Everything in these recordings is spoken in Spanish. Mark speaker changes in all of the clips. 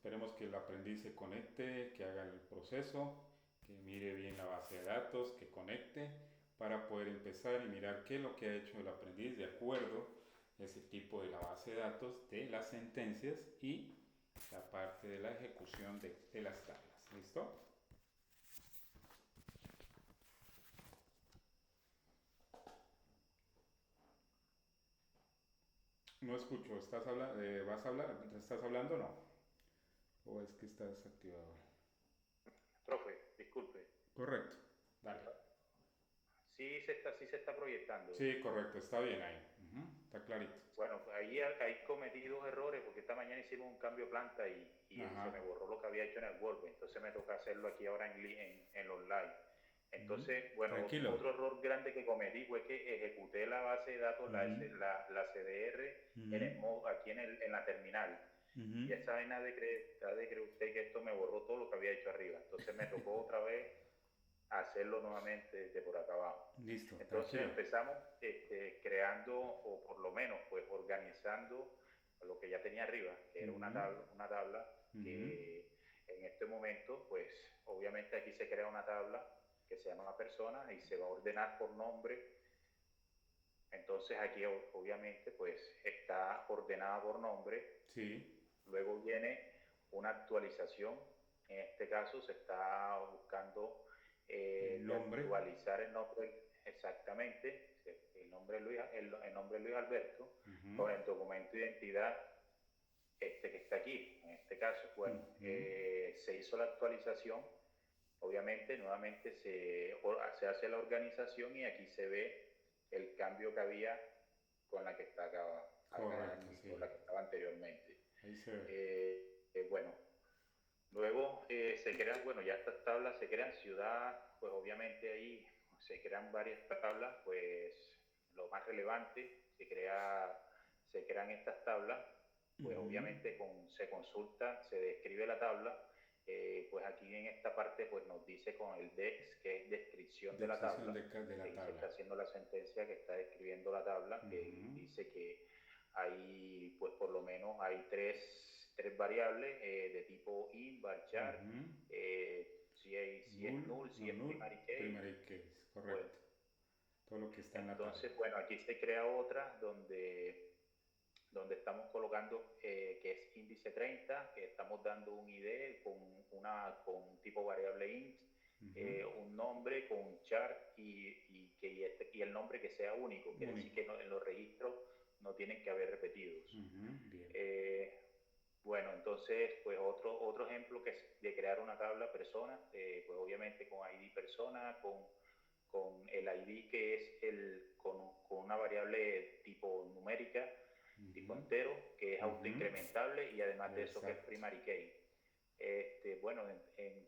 Speaker 1: Esperemos que el aprendiz se conecte, que haga el proceso, que mire bien la base de datos, que conecte para poder empezar y mirar qué es lo que ha hecho el aprendiz de acuerdo a ese tipo de la base de datos de las sentencias y la parte de la ejecución de las tablas. ¿Listo? No escucho, ¿vas a hablar? ¿Estás hablando o no? ¿O es que está desactivado?
Speaker 2: Profe, disculpe.
Speaker 1: Correcto, dale.
Speaker 2: Sí se está proyectando.
Speaker 1: Sí, correcto, está bien ahí. Está clarito.
Speaker 2: Bueno, pues ahí cometí dos errores porque esta mañana hicimos un cambio de planta y
Speaker 1: Ajá.
Speaker 2: se me borró lo que había hecho en el Word. Entonces me toca hacerlo aquí ahora en los live. Entonces, bueno,
Speaker 1: Tranquilo.
Speaker 2: otro error grande que cometí fue que ejecuté la base de datos, la CDR, en el modo, aquí en la terminal. Y esa vaina de creer usted que esto me borró todo lo que había hecho arriba. Entonces me tocó otra vez hacerlo nuevamente desde por acá abajo.
Speaker 1: Listo,
Speaker 2: Entonces
Speaker 1: tranquilo.
Speaker 2: empezamos creando, o por lo menos pues organizando lo que ya tenía arriba, que era una tabla que en este momento pues obviamente aquí se crea una tabla que se llama persona y se va a ordenar por nombre. Entonces aquí obviamente pues está ordenada por nombre.
Speaker 1: Sí,
Speaker 2: Luego viene una actualización. En este caso se está buscando
Speaker 1: el
Speaker 2: de
Speaker 1: nombre.
Speaker 2: actualizar el nombre exactamente, el nombre Luis Alberto, con el documento de identidad que está aquí. En este caso, bueno, se hizo la actualización. Obviamente, nuevamente se hace la organización y aquí se ve el cambio que había con la que está acá
Speaker 1: Correcto,
Speaker 2: con
Speaker 1: sí.
Speaker 2: la que estaba anteriormente.
Speaker 1: Ahí se ve.
Speaker 2: Bueno, luego se crean, bueno, ya estas tablas se crean ciudad, pues obviamente ahí se crean varias tablas, pues lo más relevante, se crean estas tablas, pues obviamente se consulta, se describe la tabla, pues aquí en esta parte pues nos dice con el DEX, que es descripción de la
Speaker 1: Descripción
Speaker 2: tabla,
Speaker 1: de
Speaker 2: que
Speaker 1: la
Speaker 2: ahí se está
Speaker 1: tabla.
Speaker 2: haciendo la sentencia que está describiendo la tabla, que dice que hay, pues por lo menos hay tres variables de tipo in, varchar, si es
Speaker 1: Null,
Speaker 2: null, si
Speaker 1: no
Speaker 2: es
Speaker 1: null,
Speaker 2: primary key,
Speaker 1: primary case.
Speaker 2: pues
Speaker 1: Correcto. Todo lo que está en la tabla.
Speaker 2: entonces, bueno, aquí se crea otra donde estamos colocando que es índice 30, que estamos dando un ID con un tipo variable int, un nombre con un char y el nombre que sea único, quiere decir
Speaker 1: Único.
Speaker 2: que en los registros no tienen que haber repetidos.
Speaker 1: Bien.
Speaker 2: Eh, bueno, entonces, pues otro ejemplo que es de crear una tabla persona, pues obviamente con ID persona, con el ID que es con una variable tipo numérica, tipo entero, que es autoincrementable y además de eso que es
Speaker 1: Exacto.
Speaker 2: primary key. Bueno,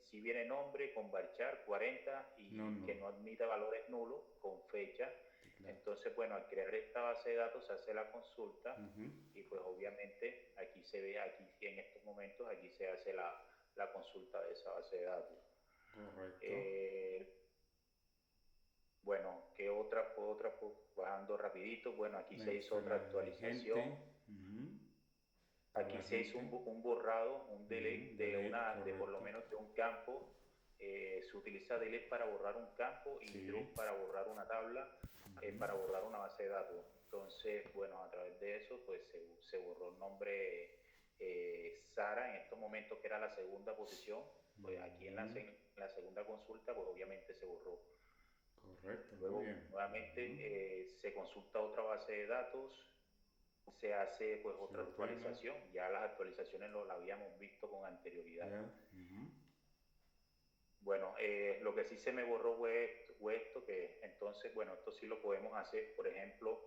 Speaker 2: si viene nombre con varchar 40
Speaker 1: No
Speaker 2: y que
Speaker 1: null.
Speaker 2: no admita valores nulos con fecha.
Speaker 1: Teclado.
Speaker 2: Entonces, bueno, al crear esta base de datos se hace la consulta y pues obviamente aquí se ve, aquí en estos momentos, aquí se hace la consulta de esa base de datos.
Speaker 1: Correcto.
Speaker 2: Eh, bueno, ¿qué otra? Bajando rapidito. Bueno, aquí
Speaker 1: Me
Speaker 2: se hizo
Speaker 1: gusta
Speaker 2: otra
Speaker 1: la
Speaker 2: actualización.
Speaker 1: diligente. Para
Speaker 2: Aquí
Speaker 1: la
Speaker 2: se hizo
Speaker 1: gente.
Speaker 2: un borrado, un delete
Speaker 1: Delete,
Speaker 2: de por lo
Speaker 1: correcto.
Speaker 2: menos de un campo. Se utiliza delete para borrar un campo y
Speaker 1: Sí.
Speaker 2: drop para borrar una tabla, para borrar una base de datos. Entonces, bueno, a través de eso, pues se borró el nombre Sara en estos momentos, que era la segunda posición. Pues aquí en la segunda consulta, pues obviamente se borró.
Speaker 1: Correcto, muy
Speaker 2: Luego,
Speaker 1: bien.
Speaker 2: nuevamente, se consulta otra base de datos, se hace pues
Speaker 1: Se
Speaker 2: otra
Speaker 1: ordena.
Speaker 2: actualización. Ya las actualizaciones lo habíamos visto con anterioridad.
Speaker 1: Ya.
Speaker 2: Bueno, lo que sí se me borró fue esto, que entonces, bueno, esto sí lo podemos hacer. Por ejemplo,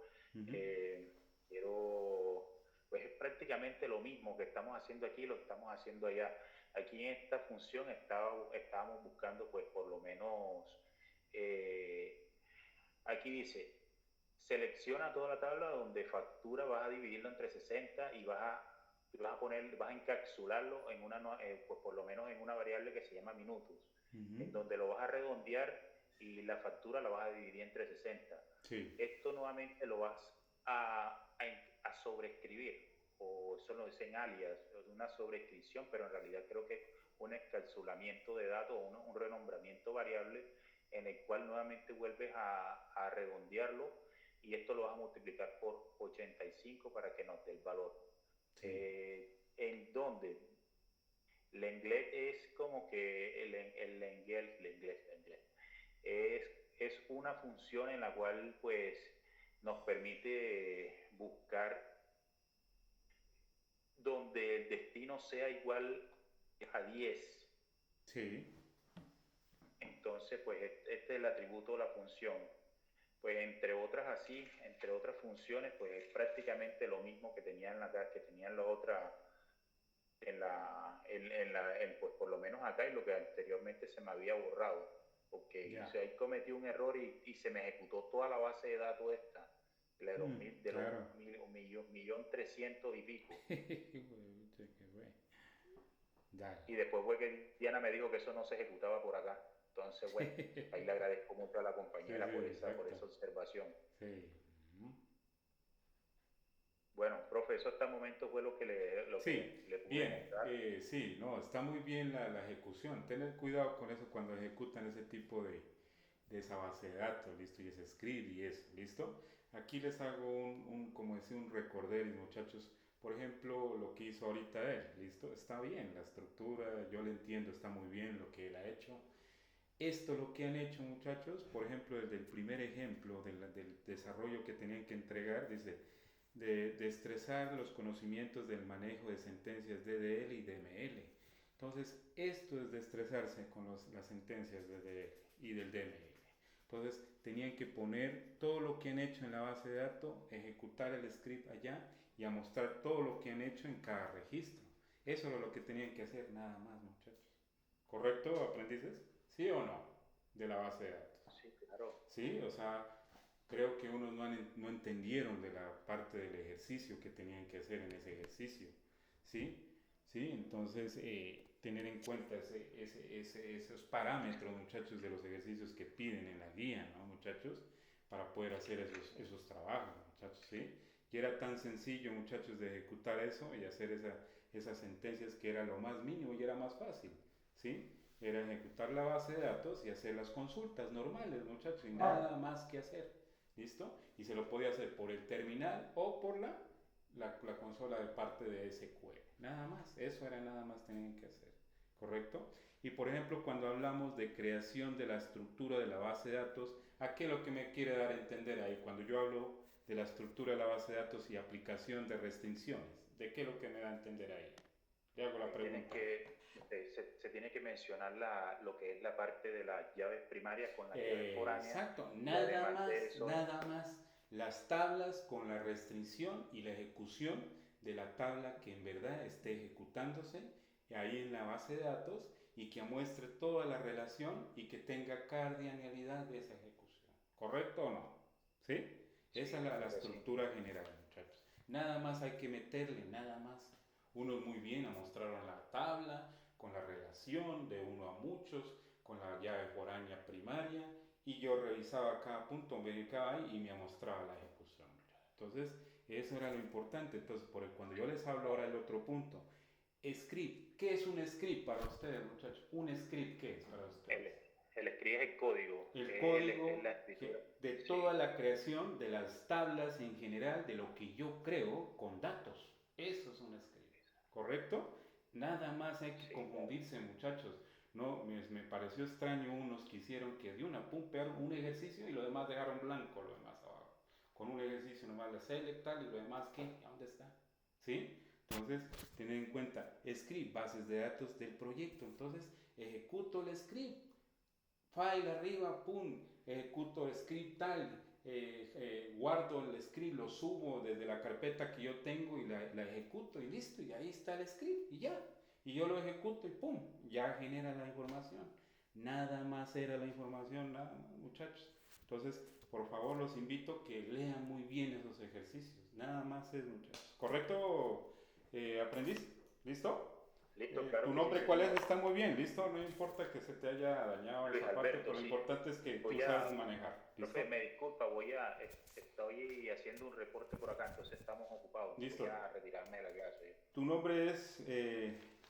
Speaker 2: quiero, pues es prácticamente lo mismo que estamos haciendo aquí, lo estamos haciendo allá. Aquí en esta función estábamos buscando, pues por lo menos, aquí dice, selecciona toda la tabla donde factura, vas a dividirlo entre 60 y vas a encapsularlo en pues por lo menos en una variable que se llama minutos, en donde lo vas a redondear y la factura la vas a dividir entre 60.
Speaker 1: Sí.
Speaker 2: Esto nuevamente lo vas a sobreescribir. o eso lo dicen alias, una sobrescripción, pero en realidad creo que es un encapsulamiento de datos, un renombramiento variable en el cual nuevamente vuelves a redondearlo y esto lo vas a multiplicar por 85 para que nos dé el valor.
Speaker 1: Sí.
Speaker 2: En donde Lenglet es como que es una función en la cual pues nos permite buscar donde el destino sea igual a 10.
Speaker 1: Sí.
Speaker 2: Entonces, pues este es el atributo de la función. Pues entre otras así, entre otras funciones, pues es prácticamente lo mismo que tenían la otra, pues por lo menos acá y lo que anteriormente se me había borrado. Porque
Speaker 1: Ya.
Speaker 2: o sea, ahí cometí un error y se me ejecutó toda la base de datos esta, la de los, de los
Speaker 1: Claro.
Speaker 2: millón 300 y pico.
Speaker 1: Qué güey. Dale.
Speaker 2: Y después fue que Diana me dijo que eso no se ejecutaba por acá. Entonces, bueno, ahí le agradezco mucho a la
Speaker 1: Sí,
Speaker 2: compañera
Speaker 1: sí,
Speaker 2: por
Speaker 1: exacto.
Speaker 2: esa observación.
Speaker 1: Sí. Ujú.
Speaker 2: Bueno, profe, eso hasta el momento fue lo
Speaker 1: Sí,
Speaker 2: que le pude
Speaker 1: bien,
Speaker 2: mostrar.
Speaker 1: sí, no, está muy bien la ejecución. Tener cuidado con eso cuando ejecutan ese tipo de esa base de datos, listo, y ese script y eso, listo. Aquí les hago como decía, un recorderis, muchachos. Por ejemplo, lo que hizo ahorita él, listo, está bien, la estructura, yo le entiendo, está muy bien lo que él ha hecho. Esto lo que han hecho, muchachos, por ejemplo, desde el primer ejemplo del desarrollo que tenían que entregar, dice, de destrezar los conocimientos del manejo de sentencias DDL y DML. Entonces, esto es destrezarse con las sentencias DDL y del DML. Entonces, tenían que poner todo lo que han hecho en la base de datos, ejecutar el script allá y a mostrar todo lo que han hecho en cada registro. Eso era lo que tenían que hacer, nada más, muchachos. ¿Correcto, aprendices? ¿Sí o no? De la base de datos.
Speaker 2: Sí, claro.
Speaker 1: Sí, o sea, creo que unos no entendieron de la parte del ejercicio que tenían que hacer en ese ejercicio. ¿Sí? ¿Sí? Entonces, tener en cuenta esos parámetros, muchachos, de los ejercicios que piden en la guía, ¿no, muchachos? Para poder hacer esos trabajos, muchachos, ¿sí? Y era tan sencillo, muchachos, de ejecutar eso y hacer esas sentencias que era lo más mínimo y era más fácil, ¿sí? Era ejecutar la base de datos y hacer las consultas normales, muchachos, y nada más que hacer. ¿Listo? Y se lo podía hacer por el terminal o por la consola de parte de SQL. Nada más, eso era nada más tenían que hacer. ¿Correcto? Y por ejemplo, cuando hablamos de creación de la estructura de la base de datos, ¿a qué es lo que me quiere dar a entender ahí? Cuando yo hablo de la estructura de la base de datos y aplicación de restricciones, ¿de qué es lo que me da a entender ahí? Le hago la pregunta.
Speaker 2: Se tiene que mencionar lo que es la parte de las llaves primarias con las llaves foráneas
Speaker 1: Exacto,
Speaker 2: y además de eso,
Speaker 1: nada más las tablas con la restricción y la ejecución de la tabla que en verdad esté ejecutándose ahí en la base de datos y que muestre toda la relación y que tenga cardinalidad de esa ejecución. ¿Correcto o no? ¿Sí? Esa es
Speaker 2: sí,
Speaker 1: la
Speaker 2: claro que sí.
Speaker 1: estructura general, muchachos. Nada más hay que meterle, nada más. Unos muy bien mostraron la tabla con la relación de uno a muchos, con la llave foránea primaria y yo revisaba cada punto, verificaba ahí y me mostraba la ejecución. Entonces, eso era lo importante. Entonces, cuando yo les hablo ahora del otro punto, script, ¿qué es un script para ustedes, muchachos? ¿Un script qué es para
Speaker 2: El,
Speaker 1: ustedes?
Speaker 2: el script es el código,
Speaker 1: El
Speaker 2: es la
Speaker 1: código
Speaker 2: escritura.
Speaker 1: de toda
Speaker 2: Sí,
Speaker 1: la creación de las tablas en general, de lo que yo creo con datos. Eso es un script, ¿correcto? Nada más hay que
Speaker 2: sí, claro.
Speaker 1: confundirse, muchachos. No, me pareció extraño unos que hicieron que de una pum pegaron un ejercicio y lo demás dejaron blanco, lo demás abajo. Con un ejercicio nomás la select tal y lo demás, ¿qué? ¿Dónde está? ¿Sí? Entonces, tener en cuenta, script, bases de datos del proyecto. Entonces, ejecuto el script, file arriba, pum, ejecuto el script tal, guardo el script, lo subo desde la carpeta que yo tengo y la ejecuto y listo, y ahí está el script y ya. Y yo lo ejecuto y pum, ya genera la información. Nada más era la información, nada más, muchachos. Entonces, por favor, los invito a que lean muy bien esos ejercicios. Nada más es, muchachos. ¿Correcto, aprendiz? ¿Listo?
Speaker 2: Listo, claro
Speaker 1: Tu
Speaker 2: que sí,
Speaker 1: nombre cuál es,
Speaker 2: señor.
Speaker 1: está muy bien, listo, no importa que se te haya dañado
Speaker 2: Luis
Speaker 1: esa parte, pero
Speaker 2: Alberto,
Speaker 1: lo
Speaker 2: sí.
Speaker 1: importante es que tú
Speaker 2: Voy
Speaker 1: sabes
Speaker 2: a,
Speaker 1: manejar,
Speaker 2: profe,
Speaker 1: listo,
Speaker 2: me disculpa, estoy haciendo un reporte por acá, entonces estamos ocupados. Voy
Speaker 1: listo.
Speaker 2: a retirarme de la clase.
Speaker 1: Tu nombre es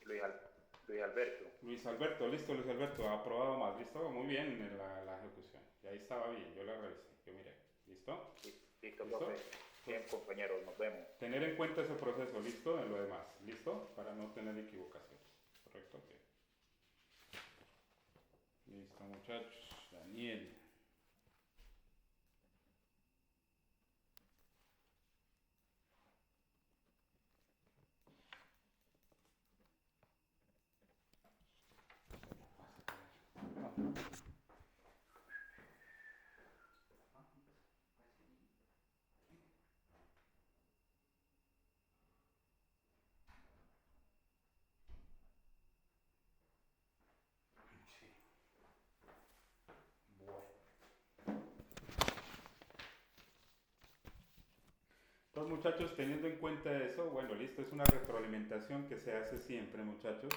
Speaker 2: Luis, Al- Luis Alberto.
Speaker 1: Luis Alberto, listo Luis Alberto, aprobado más, listo, muy bien en la ejecución, y ahí estaba bien, yo la revisé, yo miré, listo,
Speaker 2: Listo,
Speaker 1: listo.
Speaker 2: profe. Bien,
Speaker 1: Entonces,
Speaker 2: compañeros, nos vemos.
Speaker 1: tener en cuenta ese proceso, listo, en lo demás, listo, para no tener equivocaciones, correcto, ok. Listo muchachos, Daniel. Sí, bueno. Entonces, muchachos, teniendo en cuenta eso, bueno, listo, es una retroalimentación que se hace siempre, muchachos,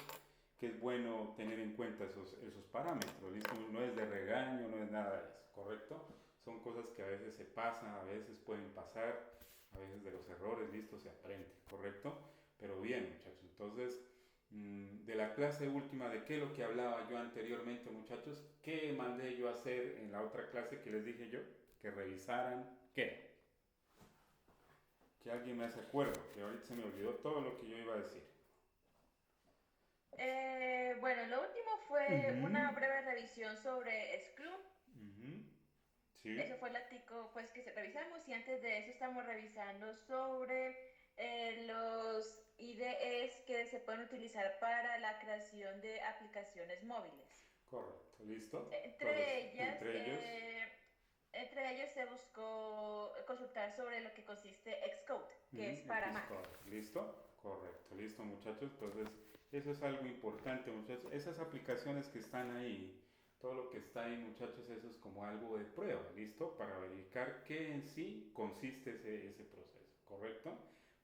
Speaker 1: que es bueno tener en cuenta esos parámetros, listo, no es de regaño, no es nada de eso, ¿correcto? Son cosas que a veces se pasan, a veces pueden pasar, a veces de los errores, listo, se aprende, ¿correcto? Pero bien, muchachos, entonces, de la clase última, ¿de qué es lo que hablaba yo anteriormente, muchachos? ¿Qué mandé yo a hacer en la otra clase que les dije yo? Que revisaran, ¿qué? Que alguien me hace acuerdo, que ahorita se me olvidó todo lo que yo iba a decir.
Speaker 3: Bueno, lo último fue
Speaker 1: Ujú,
Speaker 3: una breve revisión sobre Scrum.
Speaker 1: ujú, sí,
Speaker 3: Eso fue el artículo pues, que revisamos y antes de eso estamos revisando sobre los IDEs que se pueden utilizar para la creación de aplicaciones móviles.
Speaker 1: correcto, listo. Entonces,
Speaker 3: Entre ellas,
Speaker 1: entre ellos,
Speaker 3: entre ellos se buscó consultar sobre lo que consiste Xcode, que es para Mac.
Speaker 1: Xcode, listo, correcto, listo muchachos. Entonces, eso es algo importante, muchachos. Esas aplicaciones que están ahí, todo lo que está ahí, muchachos, eso es como algo de prueba, listo, para verificar qué en sí consiste ese proceso, correcto,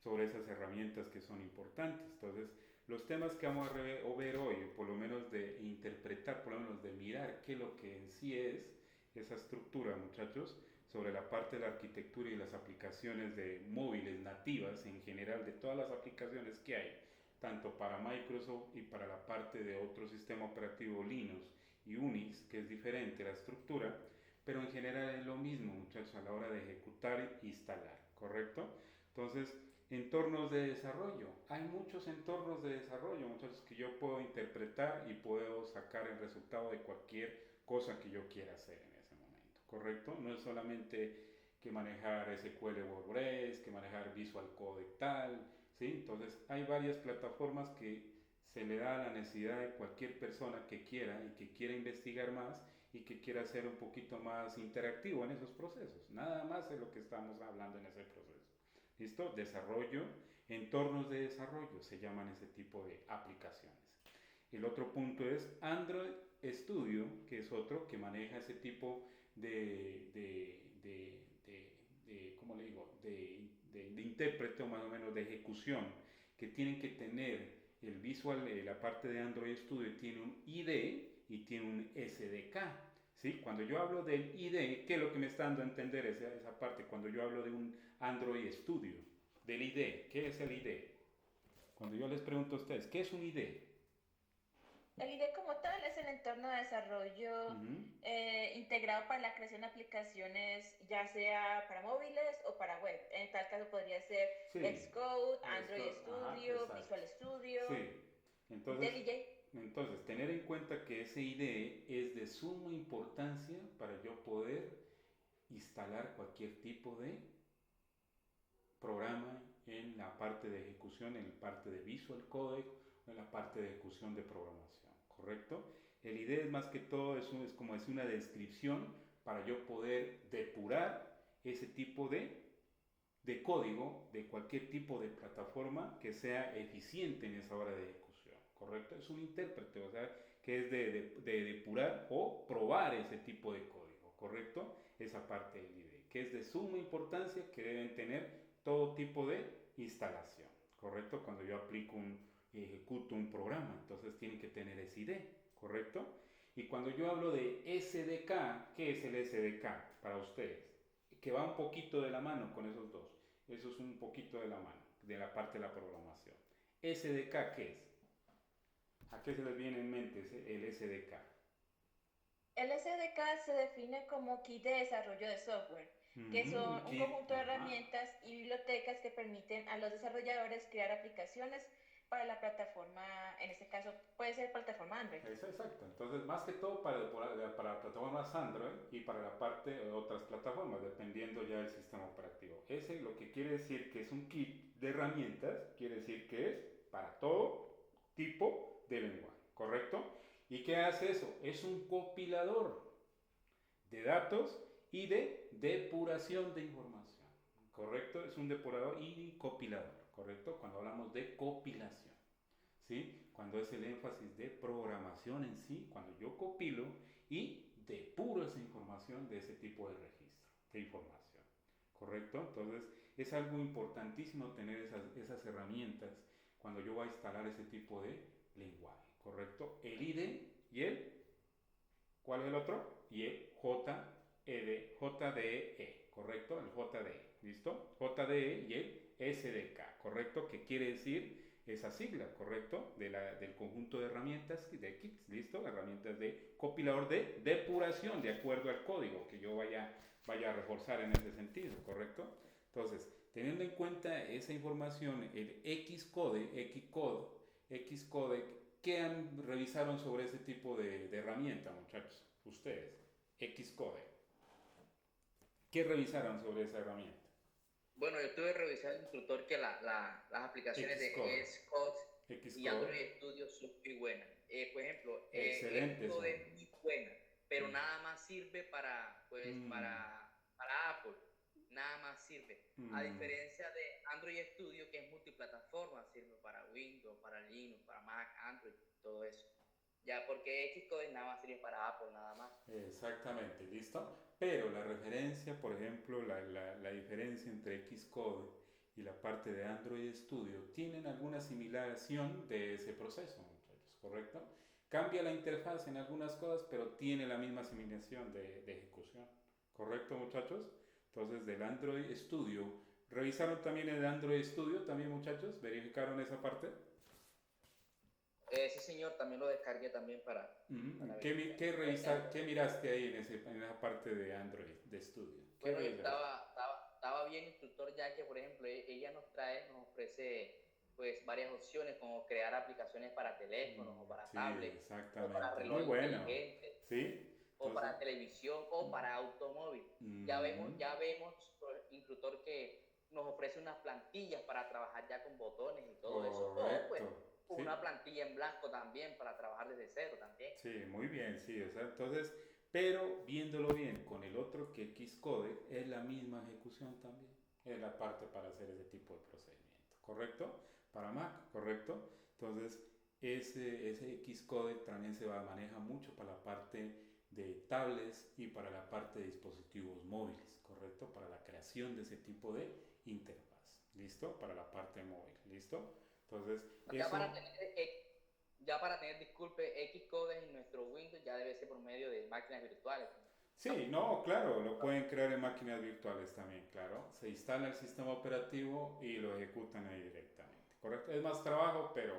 Speaker 1: sobre esas herramientas que son importantes. Entonces, los temas que vamos a ver hoy, por lo menos de interpretar, por lo menos de mirar qué es lo que en sí es esa estructura, muchachos, sobre la parte de la arquitectura y las aplicaciones de móviles nativas en general, de todas las aplicaciones que hay, tanto para Microsoft y para la parte de otro sistema operativo Linux y Unix, que es diferente la estructura, pero en general es lo mismo, muchachos, a la hora de ejecutar e instalar, ¿correcto? Entonces, entornos de desarrollo. Hay muchos entornos de desarrollo, muchachos, que yo puedo interpretar y puedo sacar el resultado de cualquier cosa que yo quiera hacer en ese momento, ¿correcto? No es solamente que manejar SQL WordPress, que manejar Visual Code y tal, ¿sí? Entonces hay varias plataformas que se le da la necesidad de cualquier persona que quiera y que quiera investigar más y que quiera ser un poquito más interactivo en esos procesos. Nada más es lo que estamos hablando en ese proceso. ¿Listo? Desarrollo, entornos de desarrollo se llaman ese tipo de aplicaciones. El otro punto es Android Studio, que es otro que maneja ese tipo ¿cómo le digo? De intérprete o más o menos de ejecución, que tienen que tener el visual, la parte de Android Studio tiene un IDE y tiene un SDK. ¿Sí? Cuando yo hablo del IDE, ¿qué es lo que me está dando a entender esa parte? Cuando yo hablo de un Android Studio, del IDE, ¿qué es el IDE? Cuando yo les pregunto a ustedes, ¿qué es un IDE?
Speaker 3: El IDE como tal es el entorno de desarrollo
Speaker 1: Ujú.
Speaker 3: integrado para la creación de aplicaciones, ya sea para móviles o para web. En tal caso podría ser
Speaker 1: Sí,
Speaker 3: Xcode, Android
Speaker 1: esto, ajá,
Speaker 3: Studio,
Speaker 1: exacto.
Speaker 3: Visual Studio,
Speaker 1: Sí, entonces,
Speaker 3: IntelliJ.
Speaker 1: tener en cuenta que ese IDE es de suma importancia para yo poder instalar cualquier tipo de programa en la parte de ejecución, en la parte de Visual Codec o en la parte de ejecución de programación, ¿correcto? El IDE es más que todo, es como es una descripción para yo poder depurar ese tipo de código de cualquier tipo de plataforma que sea eficiente en esa hora de ejecución, ¿correcto? Es un intérprete, o sea, que es de depurar o probar ese tipo de código, ¿correcto? Esa parte del IDE, que es de suma importancia que deben tener todo tipo de instalación, ¿correcto? Cuando yo aplico ejecuto un programa. Entonces tiene que tener SID, ¿correcto? Y cuando yo hablo de SDK, ¿qué es el SDK para ustedes? Que va un poquito de la mano con esos dos. Eso es un poquito de la mano, de la parte de la programación. ¿SDK qué es? ¿A qué se les viene en mente el SDK?
Speaker 3: El SDK se define como kit de desarrollo de software, que son
Speaker 1: Un
Speaker 3: un
Speaker 1: kit,
Speaker 3: conjunto de
Speaker 1: ajá.
Speaker 3: herramientas y bibliotecas que permiten a los desarrolladores crear aplicaciones para la plataforma, en este caso puede ser plataforma Android.
Speaker 1: Eso, exacto. Entonces, más que todo para plataformas Android y para la parte de otras plataformas, dependiendo ya del sistema operativo. Ese lo que quiere decir que es un kit de herramientas, quiere decir que es para todo tipo de lenguaje, ¿correcto? ¿Y qué hace eso? Es un compilador de datos y de depuración de información, ¿correcto? Es un depurador y compilador, ¿correcto? Cuando hablamos de compilación. ¿Sí? Cuando es el énfasis de programación en sí, cuando yo compilo y depuro esa información de ese tipo de registro de información, ¿correcto? Entonces es algo importantísimo tener esas herramientas cuando yo voy a instalar ese tipo de lenguaje, ¿correcto? El IDE y el, ¿cuál es el otro? Y el JDE, ¿correcto? El JDE, ¿listo? JDE y el SDK, ¿correcto? Que quiere decir esa sigla, ¿correcto? Del conjunto de herramientas de kits, ¿listo? Herramientas de compilador de depuración de acuerdo al código que yo vaya a reforzar en ese sentido, ¿correcto? Entonces, teniendo en cuenta esa información, el Xcode, ¿qué revisaron sobre ese tipo de herramienta, muchachos? Ustedes, Xcode. ¿Qué revisaron sobre esa herramienta?
Speaker 4: Bueno, yo estuve revisando el instructor que las aplicaciones
Speaker 1: Xcode.
Speaker 4: de Xcode y
Speaker 1: Xcode.
Speaker 4: Android Studio son muy buenas. Por ejemplo,
Speaker 1: Excelentes son.
Speaker 4: Xcode es muy buena, pero nada más sirve para Apple. Nada más sirve. A diferencia de Android Studio, que es multiplataforma, sirve para Windows, para Linux, para Mac, Android, todo eso. Ya, porque Xcode nada más sirve para Apple, nada más.
Speaker 1: Exactamente, ¿listo? Pero la referencia, por ejemplo, la diferencia entre Xcode y la parte de Android Studio tienen alguna similación de ese proceso, muchachos, ¿correcto? Cambia la interfaz en algunas cosas, pero tiene la misma asimilación de ejecución, ¿correcto, muchachos? Entonces, del Android Studio, ¿revisaron también el Android Studio también, muchachos? ¿Verificaron esa parte?
Speaker 4: Sí, señor, también lo descargué también para
Speaker 1: ¿Qué miraste ahí en esa parte de Android, de Studio? ¿Qué
Speaker 4: Bueno,
Speaker 1: revisaste?
Speaker 4: estaba bien instructor, ya que, por ejemplo, ella nos ofrece pues varias opciones como crear aplicaciones para teléfonos o para
Speaker 1: Sí,
Speaker 4: tablets o para
Speaker 1: exactamente. Muy
Speaker 4: reloj
Speaker 1: bueno.
Speaker 4: inteligente
Speaker 1: ¿Sí?
Speaker 4: o
Speaker 1: Entonces,
Speaker 4: para televisión o para automóvil. Ya vemos, instructor, que nos ofrece unas plantillas para trabajar ya con botones y todo eso, o pues
Speaker 1: correcto. ¿Sí?
Speaker 4: una plantilla en blanco también para trabajar desde cero también.
Speaker 1: Sí, muy bien, sí. O sea, entonces, pero viéndolo bien con el otro que Xcode es la misma ejecución también. Es la parte para hacer ese tipo de procedimiento. ¿Correcto? Para Mac, ¿correcto? Entonces, ese Xcode también maneja mucho para la parte de tablets y para la parte de dispositivos móviles, ¿correcto? Para la creación de ese tipo de interfaz, ¿listo? Para la parte móvil, ¿listo? Entonces,
Speaker 4: Ya
Speaker 1: eso...
Speaker 4: para tener, disculpe, Xcode en nuestro Windows ya debe ser por medio de máquinas virtuales.
Speaker 1: Sí, no, claro, lo pueden crear en máquinas virtuales también, claro. Se instala el sistema operativo y lo ejecutan ahí directamente, ¿correcto? Es más trabajo, pero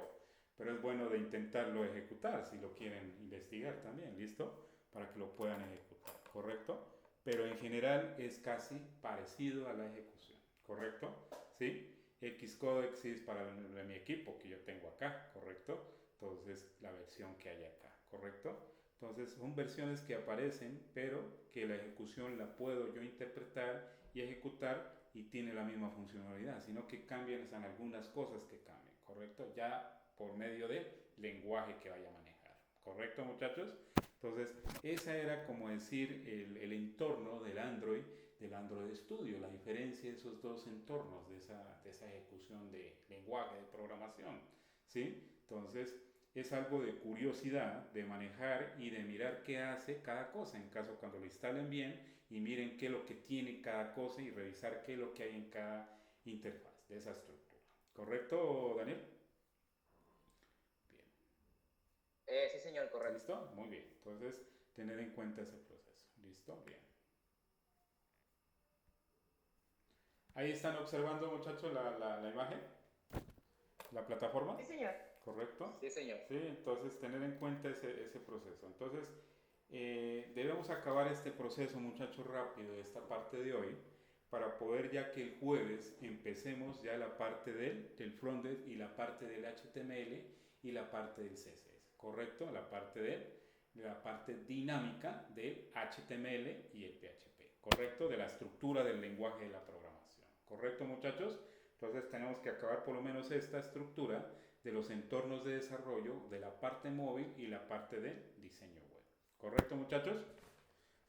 Speaker 1: es bueno de intentarlo ejecutar si lo quieren investigar también, ¿listo? Para que lo puedan ejecutar, ¿correcto? Pero en general es casi parecido a la ejecución, ¿correcto? ¿Sí? Xcode sí es para mi equipo que yo tengo acá, ¿correcto? Entonces la versión que hay acá, ¿correcto? Entonces son versiones que aparecen, pero que la ejecución la puedo yo interpretar y ejecutar y tiene la misma funcionalidad, sino que cambian en algunas cosas que cambian, ¿correcto? Ya por medio del lenguaje que vaya a manejar, ¿correcto, muchachos? Entonces, esa era como decir el entorno del Android Studio, la diferencia de esos dos entornos, de esa ejecución de lenguaje, de programación, ¿sí? Entonces, es algo de curiosidad, de manejar y de mirar qué hace cada cosa, en caso cuando lo instalen bien y miren qué es lo que tiene cada cosa y revisar qué es lo que hay en cada interfaz de esa estructura. ¿Correcto, Daniel?
Speaker 4: señor, correcto.
Speaker 1: ¿Listo? Muy bien. Entonces, tener en cuenta ese proceso. ¿Listo? Bien. Ahí están observando, muchachos, la imagen, la plataforma.
Speaker 3: Sí, señor.
Speaker 1: ¿Correcto?
Speaker 4: Sí, señor.
Speaker 1: Sí, entonces tener en cuenta ese proceso. Entonces, debemos acabar este proceso, muchachos, rápido, esta parte de hoy, para poder ya que el jueves empecemos ya la parte del frontend y la parte del HTML y la parte del CSS, ¿correcto? La parte dinámica del HTML y el PHP, ¿correcto? De la estructura del lenguaje de la programación, ¿correcto, muchachos? Entonces tenemos que acabar por lo menos esta estructura de los entornos de desarrollo, de la parte móvil y la parte de diseño web. ¿Correcto, muchachos?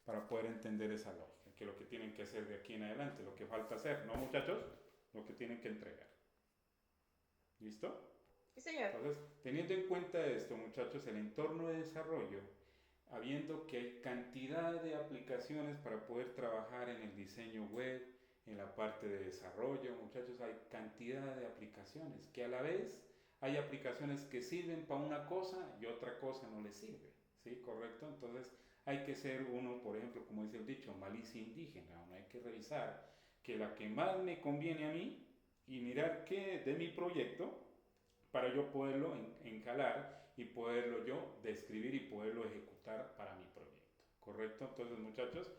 Speaker 1: Para poder entender esa lógica, que lo que tienen que hacer de aquí en adelante, lo que falta hacer, ¿no, muchachos? Lo que tienen que entregar. ¿Listo?
Speaker 3: Sí, señor.
Speaker 1: Entonces, teniendo en cuenta esto, muchachos, el entorno de desarrollo, habiendo que hay cantidad de aplicaciones para poder trabajar en el diseño web, en la parte de desarrollo, muchachos, hay cantidad de aplicaciones que a la vez hay aplicaciones que sirven para una cosa y otra cosa no les sirve, ¿sí? ¿Correcto? Entonces hay que ser uno, por ejemplo, como dice el dicho, malicia indígena. Uno hay que revisar que la que más me conviene a mí y mirar qué de mi proyecto para yo poderlo encalar y poderlo yo describir y poderlo ejecutar para mi proyecto, ¿correcto? Entonces, muchachos,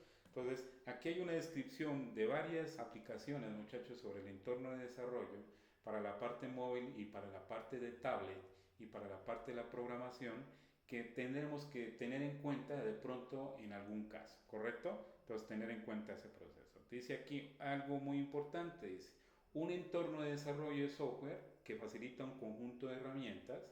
Speaker 1: aquí hay una descripción de varias aplicaciones, muchachos, sobre el entorno de desarrollo para la parte móvil y para la parte de tablet y para la parte de la programación que tendremos que tener en cuenta de pronto en algún caso, ¿correcto? Entonces, tener en cuenta ese proceso. Dice aquí algo muy importante, dice, un entorno de desarrollo de software que facilita un conjunto de herramientas,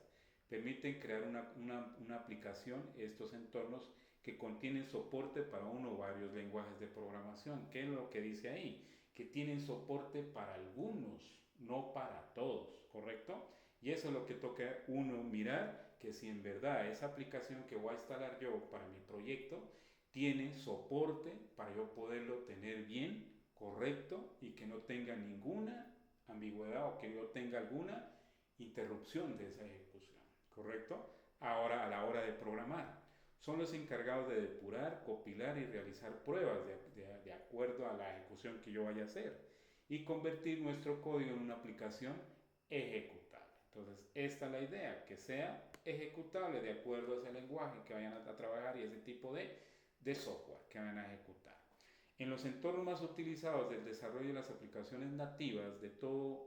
Speaker 1: permiten crear una aplicación, estos entornos que contienen soporte para uno o varios lenguajes de programación. ¿Qué es lo que dice ahí? Que tienen soporte para algunos, no para todos, ¿correcto? Y eso es lo que toca uno mirar, que si en verdad esa aplicación que voy a instalar yo para mi proyecto tiene soporte para yo poderlo tener bien, correcto, y que no tenga ninguna ambigüedad o que yo tenga alguna interrupción de esa ejecución, ¿correcto? Ahora, a la hora de programar, son los encargados de depurar, compilar y realizar pruebas de acuerdo a la ejecución que yo vaya a hacer y convertir nuestro código en una aplicación ejecutable. Entonces, esta es la idea, que sea ejecutable de acuerdo a ese lenguaje que vayan a trabajar y ese tipo de software que vayan a ejecutar. En los entornos más utilizados del desarrollo de las aplicaciones nativas de todo